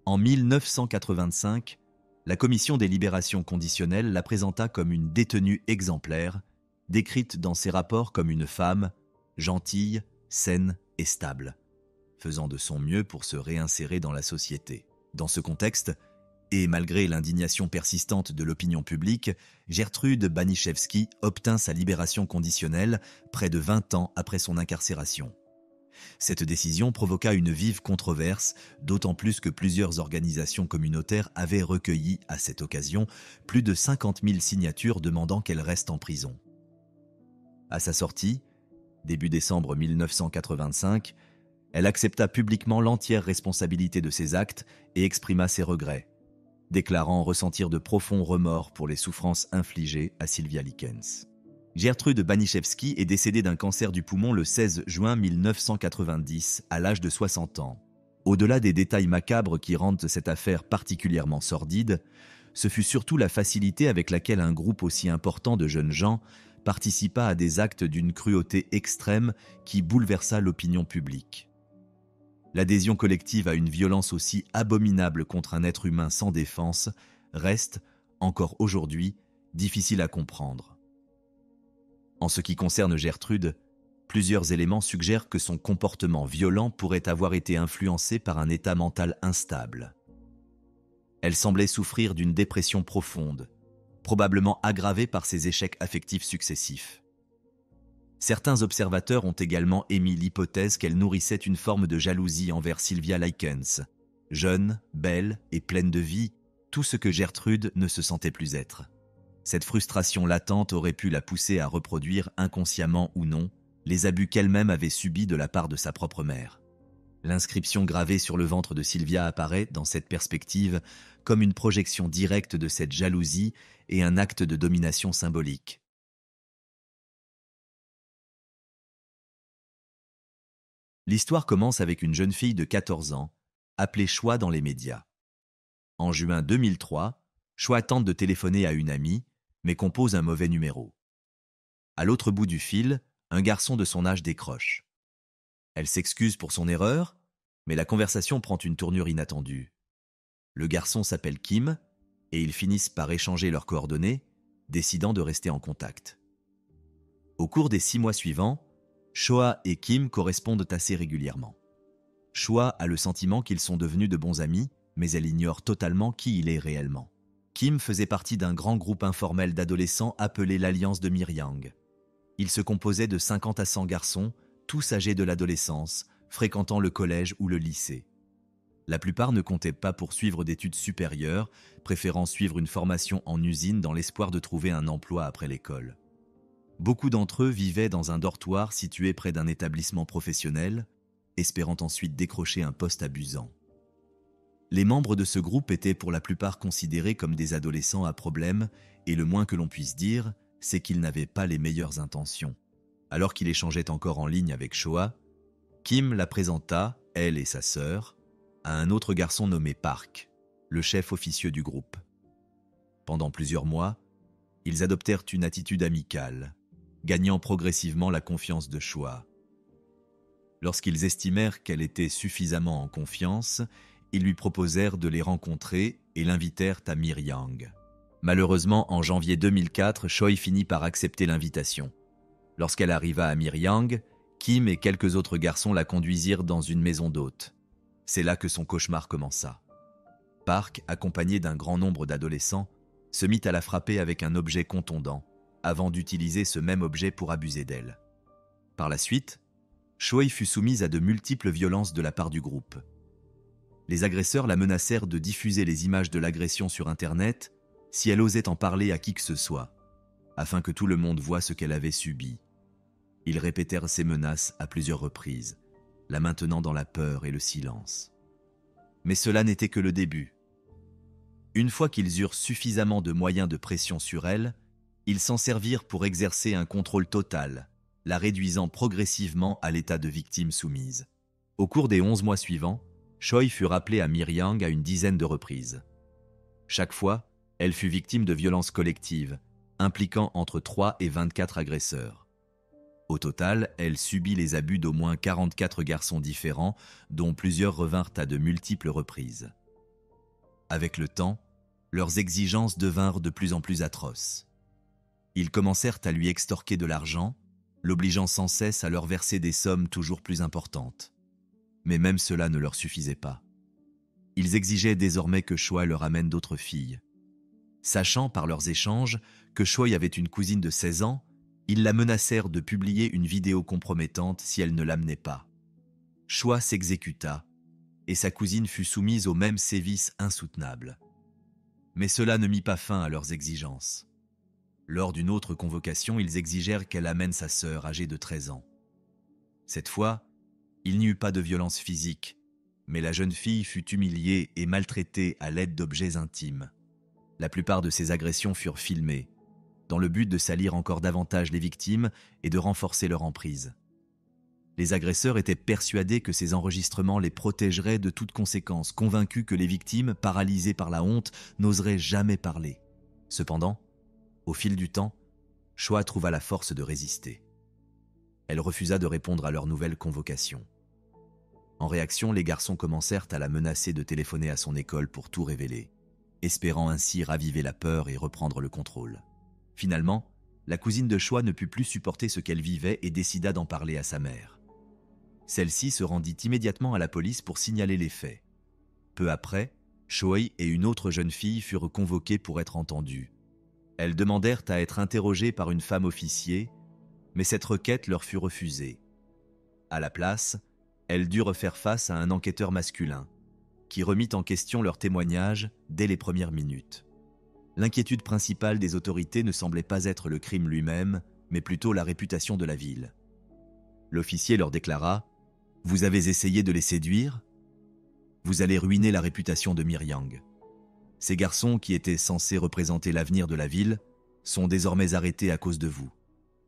En 1985, la Commission des libérations conditionnelles la présenta comme une détenue exemplaire, décrite dans ses rapports comme une femme gentille, saine et stable, faisant de son mieux pour se réinsérer dans la société. Dans ce contexte, et malgré l'indignation persistante de l'opinion publique, Gertrude Baniszewski obtint sa libération conditionnelle près de 20 ans après son incarcération. Cette décision provoqua une vive controverse, d'autant plus que plusieurs organisations communautaires avaient recueilli, à cette occasion, plus de 50 000 signatures demandant qu'elle reste en prison. À sa sortie, début décembre 1985, elle accepta publiquement l'entière responsabilité de ses actes et exprima ses regrets, déclarant ressentir de profonds remords pour les souffrances infligées à Sylvia Likens. Gertrude Baniszewski est décédée d'un cancer du poumon le 16 juin 1990, à l'âge de 60 ans. Au-delà des détails macabres qui rendent cette affaire particulièrement sordide, ce fut surtout la facilité avec laquelle un groupe aussi important de jeunes gens participa à des actes d'une cruauté extrême qui bouleversa l'opinion publique. L'adhésion collective à une violence aussi abominable contre un être humain sans défense reste, encore aujourd'hui, difficile à comprendre. En ce qui concerne Gertrude, plusieurs éléments suggèrent que son comportement violent pourrait avoir été influencé par un état mental instable. Elle semblait souffrir d'une dépression profonde, probablement aggravée par ses échecs affectifs successifs. Certains observateurs ont également émis l'hypothèse qu'elle nourrissait une forme de jalousie envers Sylvia Likens, jeune, belle et pleine de vie, tout ce que Gertrude ne se sentait plus être. Cette frustration latente aurait pu la pousser à reproduire, inconsciemment ou non, les abus qu'elle-même avait subis de la part de sa propre mère. L'inscription gravée sur le ventre de Sylvia apparaît, dans cette perspective, comme une projection directe de cette jalousie et un acte de domination symbolique. L'histoire commence avec une jeune fille de 14 ans, appelée Choa dans les médias. En juin 2003, Choa tente de téléphoner à une amie, mais compose un mauvais numéro. À l'autre bout du fil, un garçon de son âge décroche. Elle s'excuse pour son erreur, mais la conversation prend une tournure inattendue. Le garçon s'appelle Kim, et ils finissent par échanger leurs coordonnées, décidant de rester en contact. Au cours des 6 mois suivants, Choa et Kim correspondent assez régulièrement. Choa a le sentiment qu'ils sont devenus de bons amis, mais elle ignore totalement qui il est réellement. Kim faisait partie d'un grand groupe informel d'adolescents appelé l'Alliance de Miryang. Il se composait de 50 à 100 garçons, tous âgés de l'adolescence, fréquentant le collège ou le lycée. La plupart ne comptaient pas poursuivre d'études supérieures, préférant suivre une formation en usine dans l'espoir de trouver un emploi après l'école. Beaucoup d'entre eux vivaient dans un dortoir situé près d'un établissement professionnel, espérant ensuite décrocher un poste abusant. Les membres de ce groupe étaient pour la plupart considérés comme des adolescents à problème, et le moins que l'on puisse dire, c'est qu'ils n'avaient pas les meilleures intentions. Alors qu'il échangeait encore en ligne avec Choa, Kim la présenta, elle et sa sœur, à un autre garçon nommé Park, le chef officieux du groupe. Pendant plusieurs mois, ils adoptèrent une attitude amicale, gagnant progressivement la confiance de Choa. Lorsqu'ils estimèrent qu'elle était suffisamment en confiance, ils lui proposèrent de les rencontrer et l'invitèrent à Miryang. Malheureusement, en janvier 2004, Choi finit par accepter l'invitation. Lorsqu'elle arriva à Miryang, Kim et quelques autres garçons la conduisirent dans une maison d'hôtes. C'est là que son cauchemar commença. Park, accompagné d'un grand nombre d'adolescents, se mit à la frapper avec un objet contondant, avant d'utiliser ce même objet pour abuser d'elle. Par la suite, Choi fut soumise à de multiples violences de la part du groupe. Les agresseurs la menacèrent de diffuser les images de l'agression sur Internet si elle osait en parler à qui que ce soit, afin que tout le monde voie ce qu'elle avait subi. Ils répétèrent ces menaces à plusieurs reprises, la maintenant dans la peur et le silence. Mais cela n'était que le début. Une fois qu'ils eurent suffisamment de moyens de pression sur elle, ils s'en servirent pour exercer un contrôle total, la réduisant progressivement à l'état de victime soumise. Au cours des 11 mois suivants, Choi fut rappelée à Miryang à une dizaine de reprises. Chaque fois, elle fut victime de violences collectives, impliquant entre 3 et 24 agresseurs. Au total, elle subit les abus d'au moins 44 garçons différents, dont plusieurs revinrent à de multiples reprises. Avec le temps, leurs exigences devinrent de plus en plus atroces. Ils commencèrent à lui extorquer de l'argent, l'obligeant sans cesse à leur verser des sommes toujours plus importantes. Mais même cela ne leur suffisait pas. Ils exigeaient désormais que Choi leur amène d'autres filles. Sachant par leurs échanges que Choi avait une cousine de 16 ans, ils la menacèrent de publier une vidéo compromettante si elle ne l'amenait pas. Choi s'exécuta, et sa cousine fut soumise aux mêmes sévices insoutenables. Mais cela ne mit pas fin à leurs exigences. Lors d'une autre convocation, ils exigèrent qu'elle amène sa sœur âgée de 13 ans. Cette fois, il n'y eut pas de violence physique, mais la jeune fille fut humiliée et maltraitée à l'aide d'objets intimes. La plupart de ces agressions furent filmées, dans le but de salir encore davantage les victimes et de renforcer leur emprise. Les agresseurs étaient persuadés que ces enregistrements les protégeraient de toute conséquence, convaincus que les victimes, paralysées par la honte, n'oseraient jamais parler. Cependant, au fil du temps, Choi trouva la force de résister. Elle refusa de répondre à leur nouvelle convocation. En réaction, les garçons commencèrent à la menacer de téléphoner à son école pour tout révéler, espérant ainsi raviver la peur et reprendre le contrôle. Finalement, la cousine de Choi ne put plus supporter ce qu'elle vivait et décida d'en parler à sa mère. Celle-ci se rendit immédiatement à la police pour signaler les faits. Peu après, Choi et une autre jeune fille furent convoquées pour être entendues. Elles demandèrent à être interrogées par une femme officier, mais cette requête leur fut refusée. À la place, elles durent faire face à un enquêteur masculin, qui remit en question leurs témoignages dès les premières minutes. L'inquiétude principale des autorités ne semblait pas être le crime lui-même, mais plutôt la réputation de la ville. L'officier leur déclara « Vous avez essayé de les séduire ? Vous allez ruiner la réputation de Miryang. Ces garçons qui étaient censés représenter l'avenir de la ville sont désormais arrêtés à cause de vous.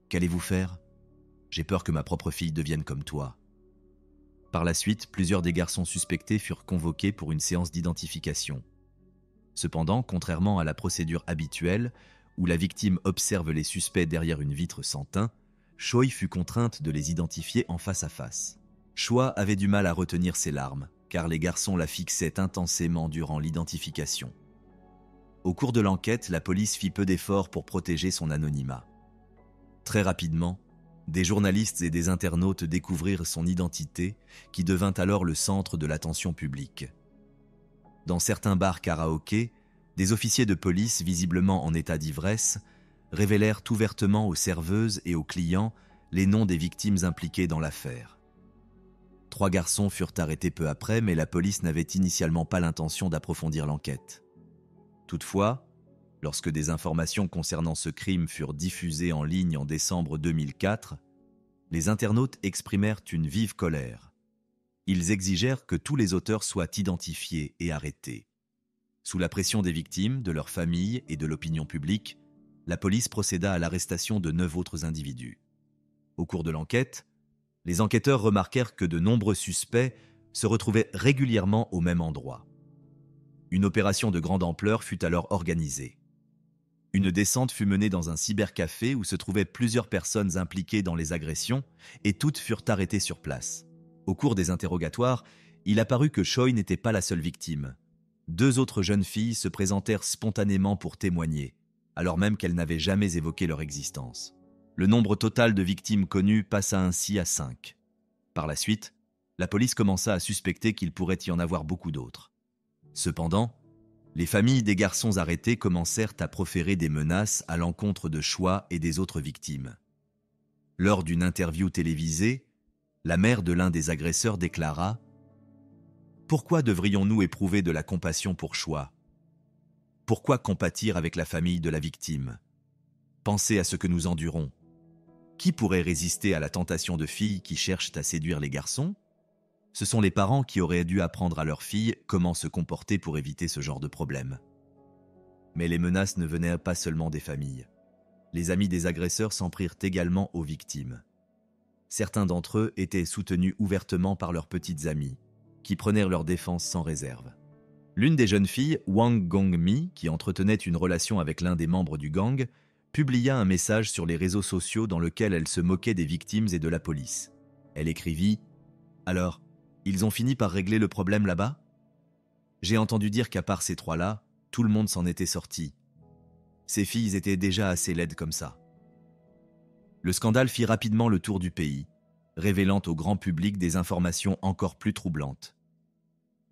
Qu'allez-vous faire ? J'ai peur que ma propre fille devienne comme toi. » Par la suite, plusieurs des garçons suspectés furent convoqués pour une séance d'identification. Cependant, contrairement à la procédure habituelle, où la victime observe les suspects derrière une vitre sans teint, Choi fut contrainte de les identifier en face à face. Choi avait du mal à retenir ses larmes, car les garçons la fixaient intensément durant l'identification. Au cours de l'enquête, la police fit peu d'efforts pour protéger son anonymat. Très rapidement, des journalistes et des internautes découvrirent son identité, qui devint alors le centre de l'attention publique. Dans certains bars karaoké, des officiers de police, visiblement en état d'ivresse, révélèrent ouvertement aux serveuses et aux clients les noms des victimes impliquées dans l'affaire. 3 garçons furent arrêtés peu après, mais la police n'avait initialement pas l'intention d'approfondir l'enquête. Toutefois, lorsque des informations concernant ce crime furent diffusées en ligne en décembre 2004, les internautes exprimèrent une vive colère. Ils exigèrent que tous les auteurs soient identifiés et arrêtés. Sous la pression des victimes, de leurs familles et de l'opinion publique, la police procéda à l'arrestation de 9 autres individus. Au cours de l'enquête, les enquêteurs remarquèrent que de nombreux suspects se retrouvaient régulièrement au même endroit. Une opération de grande ampleur fut alors organisée. Une descente fut menée dans un cybercafé où se trouvaient plusieurs personnes impliquées dans les agressions et toutes furent arrêtées sur place. Au cours des interrogatoires, il apparut que Choi n'était pas la seule victime. 2 autres jeunes filles se présentèrent spontanément pour témoigner, alors même qu'elles n'avaient jamais évoqué leur existence. Le nombre total de victimes connues passa ainsi à 5. Par la suite, la police commença à suspecter qu'il pourrait y en avoir beaucoup d'autres. Cependant, les familles des garçons arrêtés commencèrent à proférer des menaces à l'encontre de Choi et des autres victimes. Lors d'une interview télévisée, la mère de l'un des agresseurs déclara « Pourquoi devrions-nous éprouver de la compassion pour Choi ? Pourquoi compatir avec la famille de la victime ? Pensez à ce que nous endurons. Qui pourrait résister à la tentation de filles qui cherchent à séduire les garçons ? Ce sont les parents qui auraient dû apprendre à leurs filles comment se comporter pour éviter ce genre de problème. » Mais les menaces ne venaient pas seulement des familles. Les amis des agresseurs s'en prirent également aux victimes. Certains d'entre eux étaient soutenus ouvertement par leurs petites amies, qui prenaient leur défense sans réserve. L'une des jeunes filles, Wang Gongmi, qui entretenait une relation avec l'un des membres du gang, publia un message sur les réseaux sociaux dans lequel elle se moquait des victimes et de la police. Elle écrivit « Alors, ils ont fini par régler le problème là-bas ? J'ai entendu dire qu'à part ces trois-là, tout le monde s'en était sorti. Ces filles étaient déjà assez laides comme ça. » Le scandale fit rapidement le tour du pays, révélant au grand public des informations encore plus troublantes.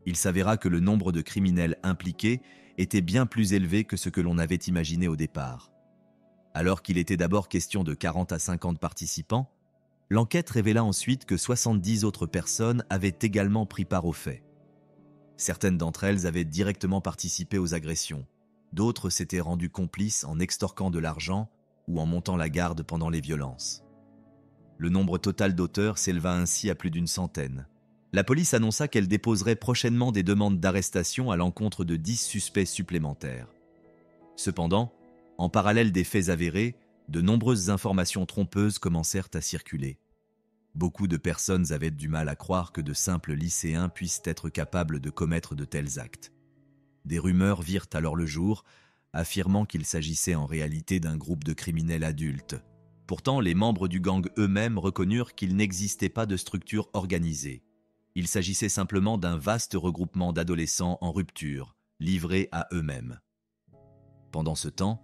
Il s'avéra que le nombre de criminels impliqués était bien plus élevé que ce que l'on avait imaginé au départ. Alors qu'il était d'abord question de 40 à 50 participants, l'enquête révéla ensuite que 70 autres personnes avaient également pris part aux faits. Certaines d'entre elles avaient directement participé aux agressions, d'autres s'étaient rendues complices en extorquant de l'argent ou en montant la garde pendant les violences. Le nombre total d'auteurs s'éleva ainsi à plus d'une centaine. La police annonça qu'elle déposerait prochainement des demandes d'arrestation à l'encontre de 10 suspects supplémentaires. Cependant, en parallèle des faits avérés, de nombreuses informations trompeuses commencèrent à circuler. Beaucoup de personnes avaient du mal à croire que de simples lycéens puissent être capables de commettre de tels actes. Des rumeurs virent alors le jour, affirmant qu'il s'agissait en réalité d'un groupe de criminels adultes. Pourtant, les membres du gang eux-mêmes reconnurent qu'il n'existait pas de structure organisée. Il s'agissait simplement d'un vaste regroupement d'adolescents en rupture, livrés à eux-mêmes. Pendant ce temps,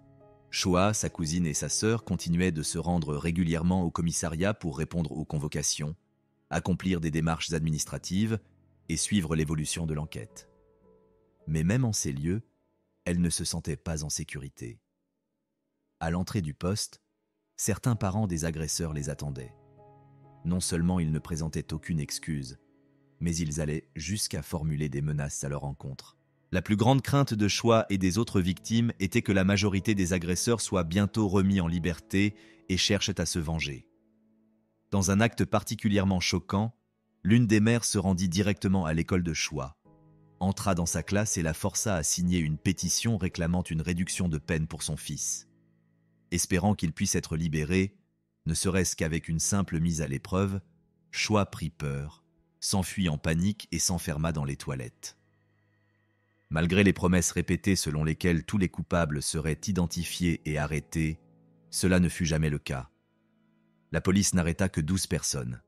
Choa, sa cousine et sa sœur continuaient de se rendre régulièrement au commissariat pour répondre aux convocations, accomplir des démarches administratives et suivre l'évolution de l'enquête. Mais même en ces lieux, elles ne se sentaient pas en sécurité. À l'entrée du poste, certains parents des agresseurs les attendaient. Non seulement ils ne présentaient aucune excuse, mais ils allaient jusqu'à formuler des menaces à leur encontre. La plus grande crainte de Choa et des autres victimes était que la majorité des agresseurs soient bientôt remis en liberté et cherchent à se venger. Dans un acte particulièrement choquant, l'une des mères se rendit directement à l'école de Choa, entra dans sa classe et la força à signer une pétition réclamant une réduction de peine pour son fils. Espérant qu'il puisse être libéré, ne serait-ce qu'avec une simple mise à l'épreuve, Choa prit peur, s'enfuit en panique et s'enferma dans les toilettes. Malgré les promesses répétées selon lesquelles tous les coupables seraient identifiés et arrêtés, cela ne fut jamais le cas. La police n'arrêta que 12 personnes.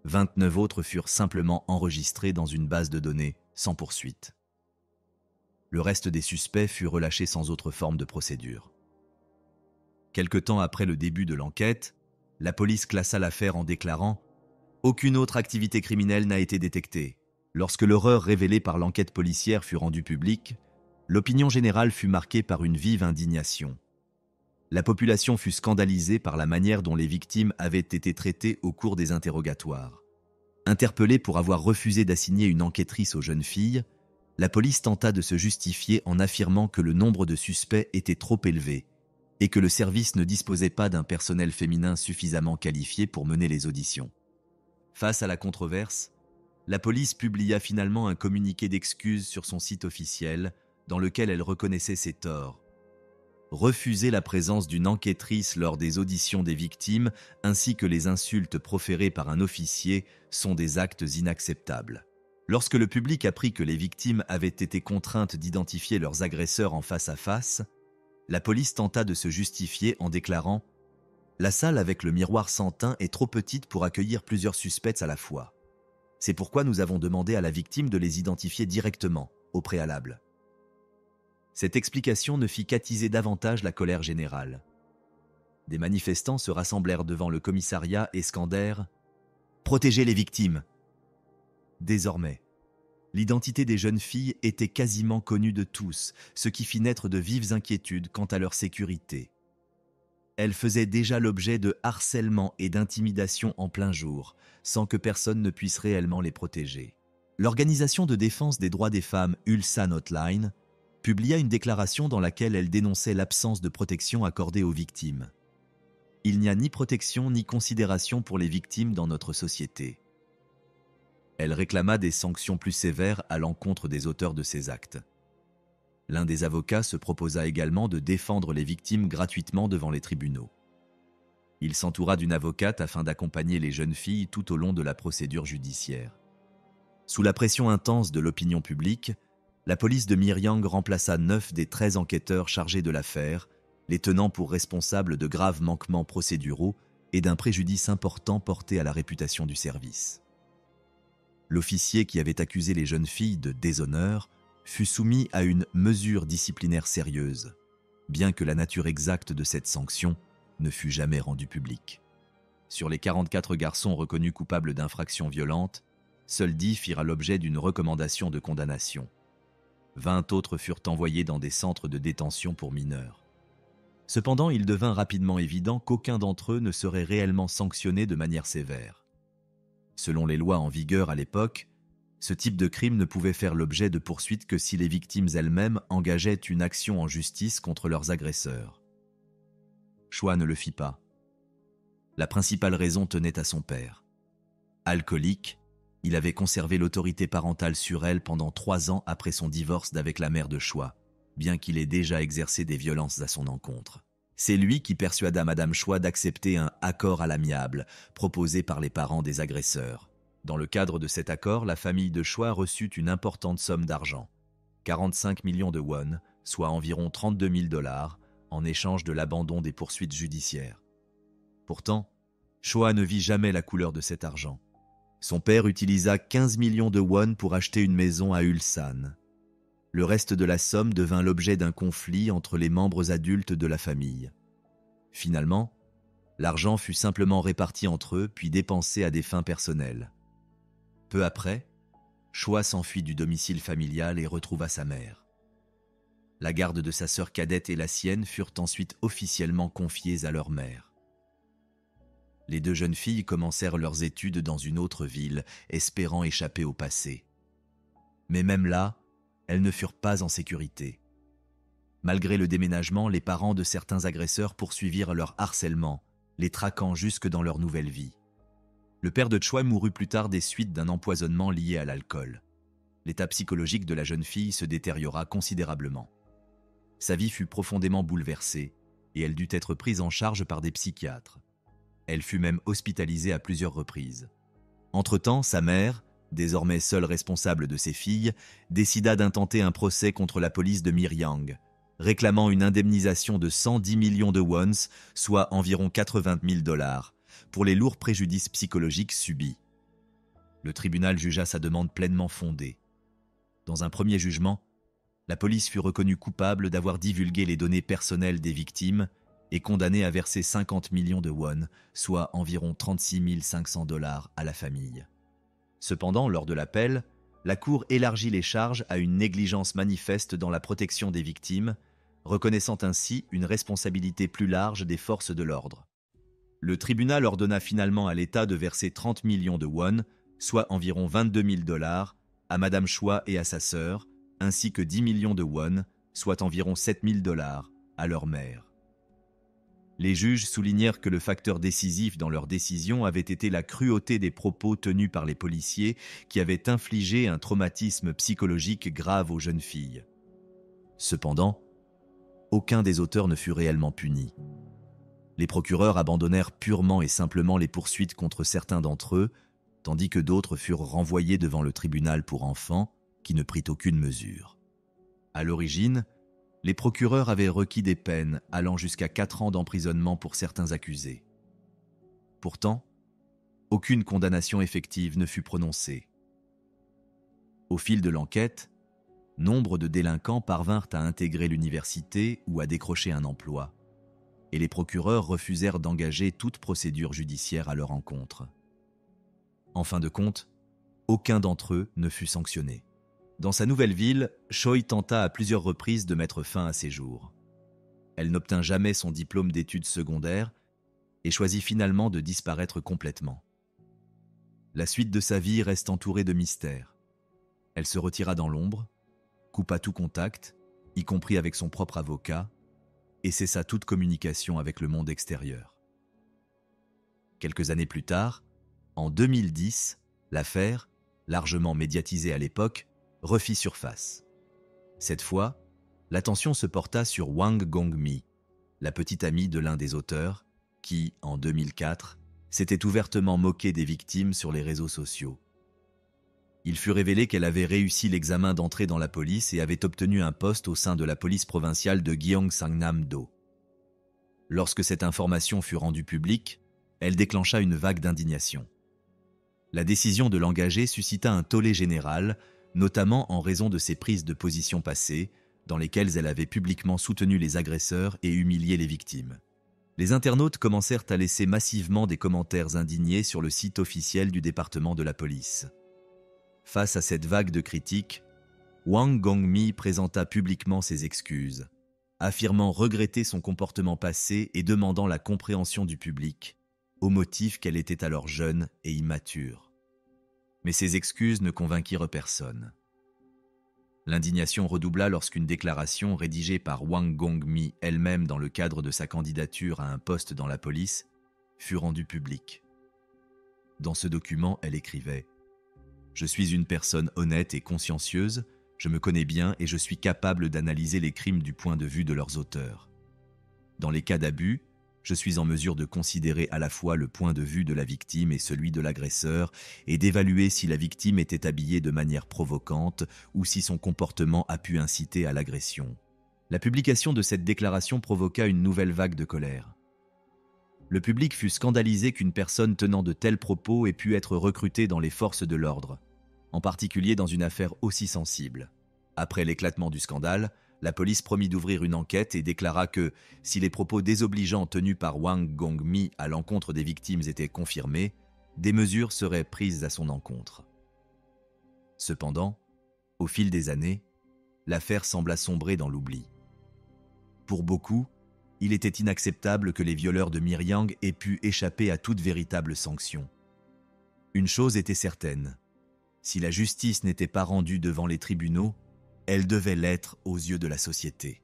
29 autres furent simplement enregistrés dans une base de données, sans poursuite. Le reste des suspects fut relâché sans autre forme de procédure. Quelque temps après le début de l'enquête, la police classa l'affaire en déclarant « Aucune autre activité criminelle n'a été détectée ». Lorsque l'horreur révélée par l'enquête policière fut rendue publique, l'opinion générale fut marquée par une vive indignation. La population fut scandalisée par la manière dont les victimes avaient été traitées au cours des interrogatoires. Interpellée pour avoir refusé d'assigner une enquêtrice aux jeunes filles, la police tenta de se justifier en affirmant que le nombre de suspects était trop élevé et que le service ne disposait pas d'un personnel féminin suffisamment qualifié pour mener les auditions. Face à la controverse, la police publia finalement un communiqué d'excuses sur son site officiel dans lequel elle reconnaissait ses torts. Refuser la présence d'une enquêtrice lors des auditions des victimes ainsi que les insultes proférées par un officier sont des actes inacceptables. Lorsque le public apprit que les victimes avaient été contraintes d'identifier leurs agresseurs en face à face, la police tenta de se justifier en déclarant « La salle avec le miroir sans teint est trop petite pour accueillir plusieurs suspects à la fois. C'est pourquoi nous avons demandé à la victime de les identifier directement, au préalable. » Cette explication ne fit qu'attiser davantage la colère générale. Des manifestants se rassemblèrent devant le commissariat et scandèrent « Protégez les victimes !» Désormais, l'identité des jeunes filles était quasiment connue de tous, ce qui fit naître de vives inquiétudes quant à leur sécurité. Elles faisaient déjà l'objet de harcèlement et d'intimidation en plein jour, sans que personne ne puisse réellement les protéger. L'organisation de défense des droits des femmes Ulsan Hotline publia une déclaration dans laquelle elle dénonçait l'absence de protection accordée aux victimes. Il n'y a ni protection ni considération pour les victimes dans notre société. Elle réclama des sanctions plus sévères à l'encontre des auteurs de ces actes. L'un des avocats se proposa également de défendre les victimes gratuitement devant les tribunaux. Il s'entoura d'une avocate afin d'accompagner les jeunes filles tout au long de la procédure judiciaire. Sous la pression intense de l'opinion publique, la police de Miryang remplaça 9 des 13 enquêteurs chargés de l'affaire, les tenant pour responsables de graves manquements procéduraux et d'un préjudice important porté à la réputation du service. L'officier qui avait accusé les jeunes filles de déshonneur fut soumis à une mesure disciplinaire sérieuse, bien que la nature exacte de cette sanction ne fut jamais rendue publique. Sur les 44 garçons reconnus coupables d'infractions violentes, seuls 10 firent l'objet d'une recommandation de condamnation. 20 autres furent envoyés dans des centres de détention pour mineurs. Cependant, il devint rapidement évident qu'aucun d'entre eux ne serait réellement sanctionné de manière sévère. Selon les lois en vigueur à l'époque, ce type de crime ne pouvait faire l'objet de poursuites que si les victimes elles-mêmes engageaient une action en justice contre leurs agresseurs. Choi ne le fit pas. La principale raison tenait à son père. Alcoolique, il avait conservé l'autorité parentale sur elle pendant 3 ans après son divorce d'avec la mère de Choi, bien qu'il ait déjà exercé des violences à son encontre. C'est lui qui persuada Madame Choi d'accepter un accord à l'amiable proposé par les parents des agresseurs. Dans le cadre de cet accord, la famille de Choi reçut une importante somme d'argent, 45 millions de won, soit environ 32 000 $, en échange de l'abandon des poursuites judiciaires. Pourtant, Choi ne vit jamais la couleur de cet argent. Son père utilisa 15 millions de won pour acheter une maison à Ulsan. Le reste de la somme devint l'objet d'un conflit entre les membres adultes de la famille. Finalement, l'argent fut simplement réparti entre eux puis dépensé à des fins personnelles. Peu après, Choi s'enfuit du domicile familial et retrouva sa mère. La garde de sa sœur cadette et la sienne furent ensuite officiellement confiées à leur mère. Les 2 jeunes filles commencèrent leurs études dans une autre ville, espérant échapper au passé. Mais même là, elles ne furent pas en sécurité. Malgré le déménagement, les parents de certains agresseurs poursuivirent leur harcèlement, les traquant jusque dans leur nouvelle vie. Le père de Choi mourut plus tard des suites d'un empoisonnement lié à l'alcool. L'état psychologique de la jeune fille se détériora considérablement. Sa vie fut profondément bouleversée et elle dut être prise en charge par des psychiatres. Elle fut même hospitalisée à plusieurs reprises. Entre-temps, sa mère, désormais seule responsable de ses filles, décida d'intenter un procès contre la police de Miryang, réclamant une indemnisation de 110 millions de wons, soit environ 80 000 $, pour les lourds préjudices psychologiques subis. Le tribunal jugea sa demande pleinement fondée. Dans un premier jugement, la police fut reconnue coupable d'avoir divulgué les données personnelles des victimes et condamnée à verser 50 millions de won, soit environ 36 500 $ à la famille. Cependant, lors de l'appel, la Cour élargit les charges à une négligence manifeste dans la protection des victimes, reconnaissant ainsi une responsabilité plus large des forces de l'ordre. Le tribunal ordonna finalement à l'État de verser 30 millions de won, soit environ 22 000 $, à Madame Choi et à sa sœur, ainsi que 10 millions de won, soit environ 7 000 $, à leur mère. Les juges soulignèrent que le facteur décisif dans leur décision avait été la cruauté des propos tenus par les policiers qui avaient infligé un traumatisme psychologique grave aux jeunes filles. Cependant, aucun des auteurs ne fut réellement puni. Les procureurs abandonnèrent purement et simplement les poursuites contre certains d'entre eux, tandis que d'autres furent renvoyés devant le tribunal pour enfants, qui ne prit aucune mesure. À l'origine, les procureurs avaient requis des peines allant jusqu'à 4 ans d'emprisonnement pour certains accusés. Pourtant, aucune condamnation effective ne fut prononcée. Au fil de l'enquête, nombre de délinquants parvinrent à intégrer l'université ou à décrocher un emploi, et les procureurs refusèrent d'engager toute procédure judiciaire à leur encontre. En fin de compte, aucun d'entre eux ne fut sanctionné. Dans sa nouvelle ville, Choi tenta à plusieurs reprises de mettre fin à ses jours. Elle n'obtint jamais son diplôme d'études secondaires et choisit finalement de disparaître complètement. La suite de sa vie reste entourée de mystères. Elle se retira dans l'ombre, coupa tout contact, y compris avec son propre avocat, et cessa toute communication avec le monde extérieur. Quelques années plus tard, en 2010, l'affaire, largement médiatisée à l'époque, refit surface. Cette fois, l'attention se porta sur Wang Gongmi, la petite amie de l'un des auteurs, qui, en 2004, s'était ouvertement moquée des victimes sur les réseaux sociaux. Il fut révélé qu'elle avait réussi l'examen d'entrée dans la police et avait obtenu un poste au sein de la police provinciale de Gyeongsangnam-do. Lorsque cette information fut rendue publique, elle déclencha une vague d'indignation. La décision de l'engager suscita un tollé général, notamment en raison de ses prises de position passées, dans lesquelles elle avait publiquement soutenu les agresseurs et humilié les victimes. Les internautes commencèrent à laisser massivement des commentaires indignés sur le site officiel du département de la police. Face à cette vague de critiques, Wang Gongmi présenta publiquement ses excuses, affirmant regretter son comportement passé et demandant la compréhension du public, au motif qu'elle était alors jeune et immature. Mais ces excuses ne convainquirent personne. L'indignation redoubla lorsqu'une déclaration rédigée par Wang Gongmi elle-même dans le cadre de sa candidature à un poste dans la police fut rendue publique. Dans ce document, elle écrivait « Je suis une personne honnête et consciencieuse, je me connais bien et je suis capable d'analyser les crimes du point de vue de leurs auteurs. Dans les cas d'abus, je suis en mesure de considérer à la fois le point de vue de la victime et celui de l'agresseur et d'évaluer si la victime était habillée de manière provocante ou si son comportement a pu inciter à l'agression. » La publication de cette déclaration provoqua une nouvelle vague de colère. Le public fut scandalisé qu'une personne tenant de tels propos ait pu être recrutée dans les forces de l'ordre, en particulier dans une affaire aussi sensible. Après l'éclatement du scandale, la police promit d'ouvrir une enquête et déclara que, si les propos désobligeants tenus par Wang Gongmi à l'encontre des victimes étaient confirmés, des mesures seraient prises à son encontre. Cependant, au fil des années, l'affaire sembla sombrer dans l'oubli. Pour beaucoup, il était inacceptable que les violeurs de Miryang aient pu échapper à toute véritable sanction. Une chose était certaine, si la justice n'était pas rendue devant les tribunaux, elle devait l'être aux yeux de la société.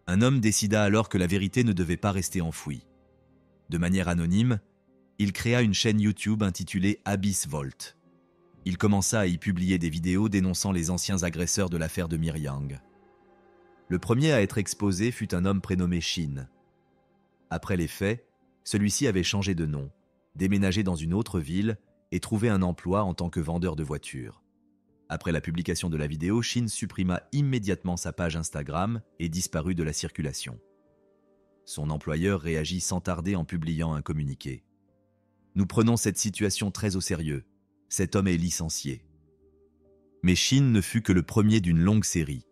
Un homme décida alors que la vérité ne devait pas rester enfouie. De manière anonyme, il créa une chaîne YouTube intitulée Abyss Vault. Il commença à y publier des vidéos dénonçant les anciens agresseurs de l'affaire de Miryang. Le premier à être exposé fut un homme prénommé Shin. Après les faits, celui-ci avait changé de nom, déménagé dans une autre ville et trouvé un emploi en tant que vendeur de voitures. Après la publication de la vidéo, Shin supprima immédiatement sa page Instagram et disparut de la circulation. Son employeur réagit sans tarder en publiant un communiqué. « Nous prenons cette situation très au sérieux. Cet homme est licencié. » Mais Shin ne fut que le premier d'une longue série.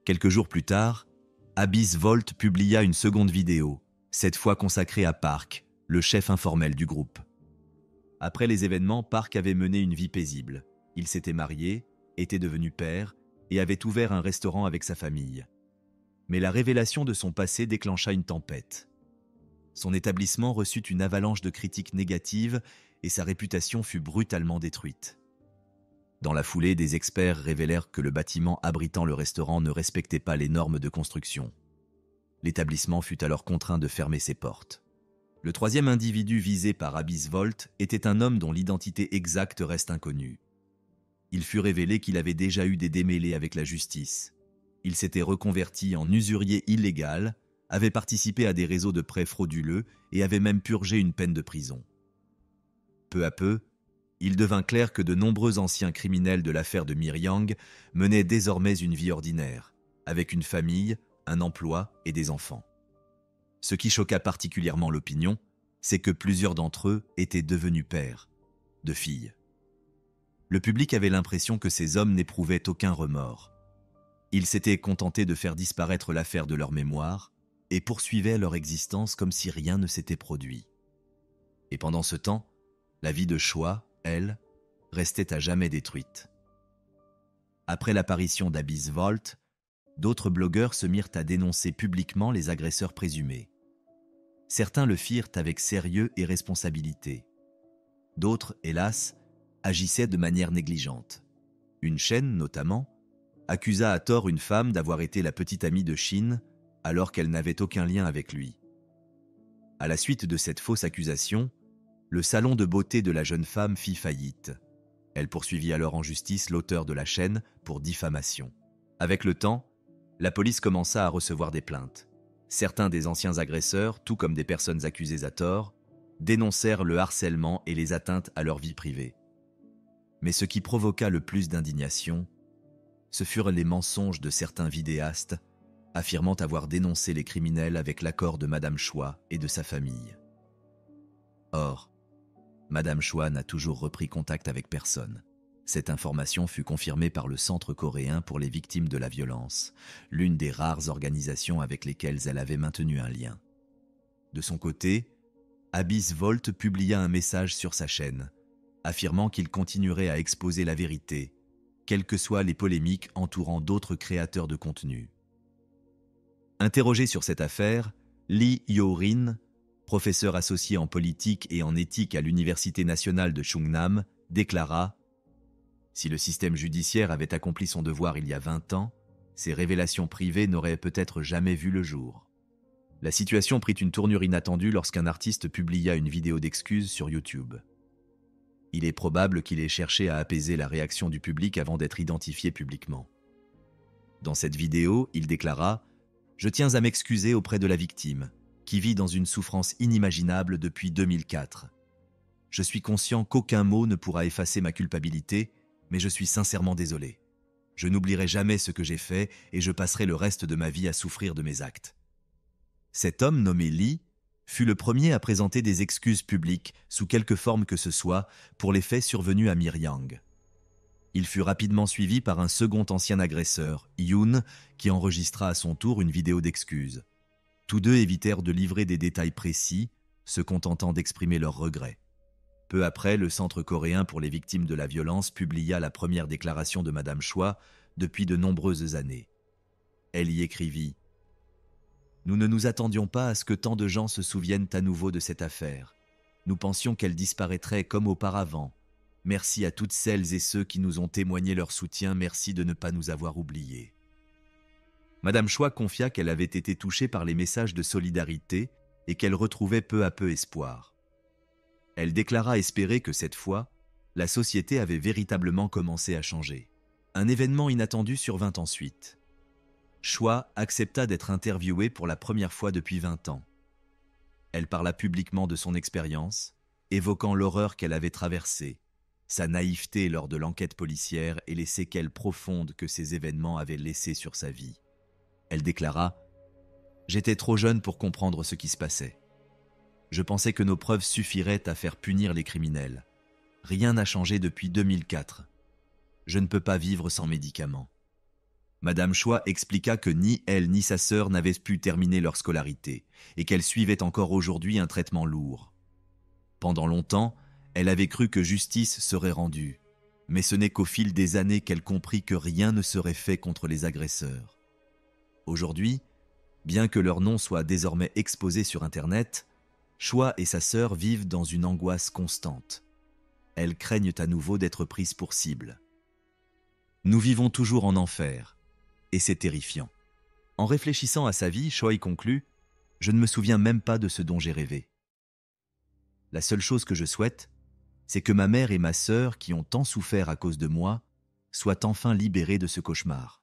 Quelques jours plus tard, Abyss Vault publia une seconde vidéo, cette fois consacrée à Park, le chef informel du groupe. Après les événements, Park avait mené une vie paisible. Il s'était marié, était devenu père et avait ouvert un restaurant avec sa famille. Mais la révélation de son passé déclencha une tempête. Son établissement reçut une avalanche de critiques négatives et sa réputation fut brutalement détruite. Dans la foulée, des experts révélèrent que le bâtiment abritant le restaurant ne respectait pas les normes de construction. L'établissement fut alors contraint de fermer ses portes. Le troisième individu visé par Abyss Vault était un homme dont l'identité exacte reste inconnue. Il fut révélé qu'il avait déjà eu des démêlés avec la justice. Il s'était reconverti en usurier illégal, avait participé à des réseaux de prêts frauduleux et avait même purgé une peine de prison. Peu à peu, il devint clair que de nombreux anciens criminels de l'affaire de Miryang menaient désormais une vie ordinaire, avec une famille, un emploi et des enfants. Ce qui choqua particulièrement l'opinion, c'est que plusieurs d'entre eux étaient devenus pères, de filles. Le public avait l'impression que ces hommes n'éprouvaient aucun remords. Ils s'étaient contentés de faire disparaître l'affaire de leur mémoire et poursuivaient leur existence comme si rien ne s'était produit. Et pendant ce temps, la vie de Choi, elle, restait à jamais détruite. Après l'apparition d'Abyss Vault, d'autres blogueurs se mirent à dénoncer publiquement les agresseurs présumés. Certains le firent avec sérieux et responsabilité. D'autres, hélas, agissaient de manière négligente. Une chaîne, notamment, accusa à tort une femme d'avoir été la petite amie de Shin alors qu'elle n'avait aucun lien avec lui. À la suite de cette fausse accusation, le salon de beauté de la jeune femme fit faillite. Elle poursuivit alors en justice l'auteur de la chaîne pour diffamation. Avec le temps, la police commença à recevoir des plaintes. Certains des anciens agresseurs, tout comme des personnes accusées à tort, dénoncèrent le harcèlement et les atteintes à leur vie privée. Mais ce qui provoqua le plus d'indignation, ce furent les mensonges de certains vidéastes affirmant avoir dénoncé les criminels avec l'accord de Madame Choi et de sa famille. Or, Madame Choi n'a toujours repris contact avec personne. Cette information fut confirmée par le Centre coréen pour les victimes de la violence, l'une des rares organisations avec lesquelles elle avait maintenu un lien. De son côté, Abyss Volt publia un message sur sa chaîne, affirmant qu'il continuerait à exposer la vérité, quelles que soient les polémiques entourant d'autres créateurs de contenu. Interrogé sur cette affaire, Lee Yo-rin, professeur associé en politique et en éthique à l'Université nationale de Chungnam, déclara « Si le système judiciaire avait accompli son devoir il y a 20 ans, ces révélations privées n'auraient peut-être jamais vu le jour. » La situation prit une tournure inattendue lorsqu'un artiste publia une vidéo d'excuses sur YouTube. Il est probable qu'il ait cherché à apaiser la réaction du public avant d'être identifié publiquement. Dans cette vidéo, il déclara « Je tiens à m'excuser auprès de la victime, qui vit dans une souffrance inimaginable depuis 2004. Je suis conscient qu'aucun mot ne pourra effacer ma culpabilité, mais je suis sincèrement désolé. Je n'oublierai jamais ce que j'ai fait et je passerai le reste de ma vie à souffrir de mes actes. » Cet homme nommé Lee fut le premier à présenter des excuses publiques, sous quelque forme que ce soit, pour les faits survenus à Miryang. Il fut rapidement suivi par un second ancien agresseur, Yoon, qui enregistra à son tour une vidéo d'excuses. Tous deux évitèrent de livrer des détails précis, se contentant d'exprimer leurs regrets. Peu après, le Centre coréen pour les victimes de la violence publia la première déclaration de Madame Choi depuis de nombreuses années. Elle y écrivit « Nous ne nous attendions pas à ce que tant de gens se souviennent à nouveau de cette affaire. Nous pensions qu'elle disparaîtrait comme auparavant. Merci à toutes celles et ceux qui nous ont témoigné leur soutien, merci de ne pas nous avoir oubliés. » Madame Choi confia qu'elle avait été touchée par les messages de solidarité et qu'elle retrouvait peu à peu espoir. Elle déclara espérer que cette fois, la société avait véritablement commencé à changer. Un événement inattendu survint ensuite. Choi accepta d'être interviewée pour la première fois depuis 20 ans. Elle parla publiquement de son expérience, évoquant l'horreur qu'elle avait traversée, sa naïveté lors de l'enquête policière et les séquelles profondes que ces événements avaient laissées sur sa vie. Elle déclara « J'étais trop jeune pour comprendre ce qui se passait. Je pensais que nos preuves suffiraient à faire punir les criminels. Rien n'a changé depuis 2004. Je ne peux pas vivre sans médicaments. » Madame Choi expliqua que ni elle ni sa sœur n'avaient pu terminer leur scolarité et qu'elle suivait encore aujourd'hui un traitement lourd. Pendant longtemps, elle avait cru que justice serait rendue, mais ce n'est qu'au fil des années qu'elle comprit que rien ne serait fait contre les agresseurs. Aujourd'hui, bien que leur nom soit désormais exposé sur Internet, Choi et sa sœur vivent dans une angoisse constante. Elles craignent à nouveau d'être prises pour cible. Nous vivons toujours en enfer, et c'est terrifiant. En réfléchissant à sa vie, Choi conclut « Je ne me souviens même pas de ce dont j'ai rêvé. La seule chose que je souhaite, c'est que ma mère et ma sœur, qui ont tant souffert à cause de moi, soient enfin libérées de ce cauchemar. »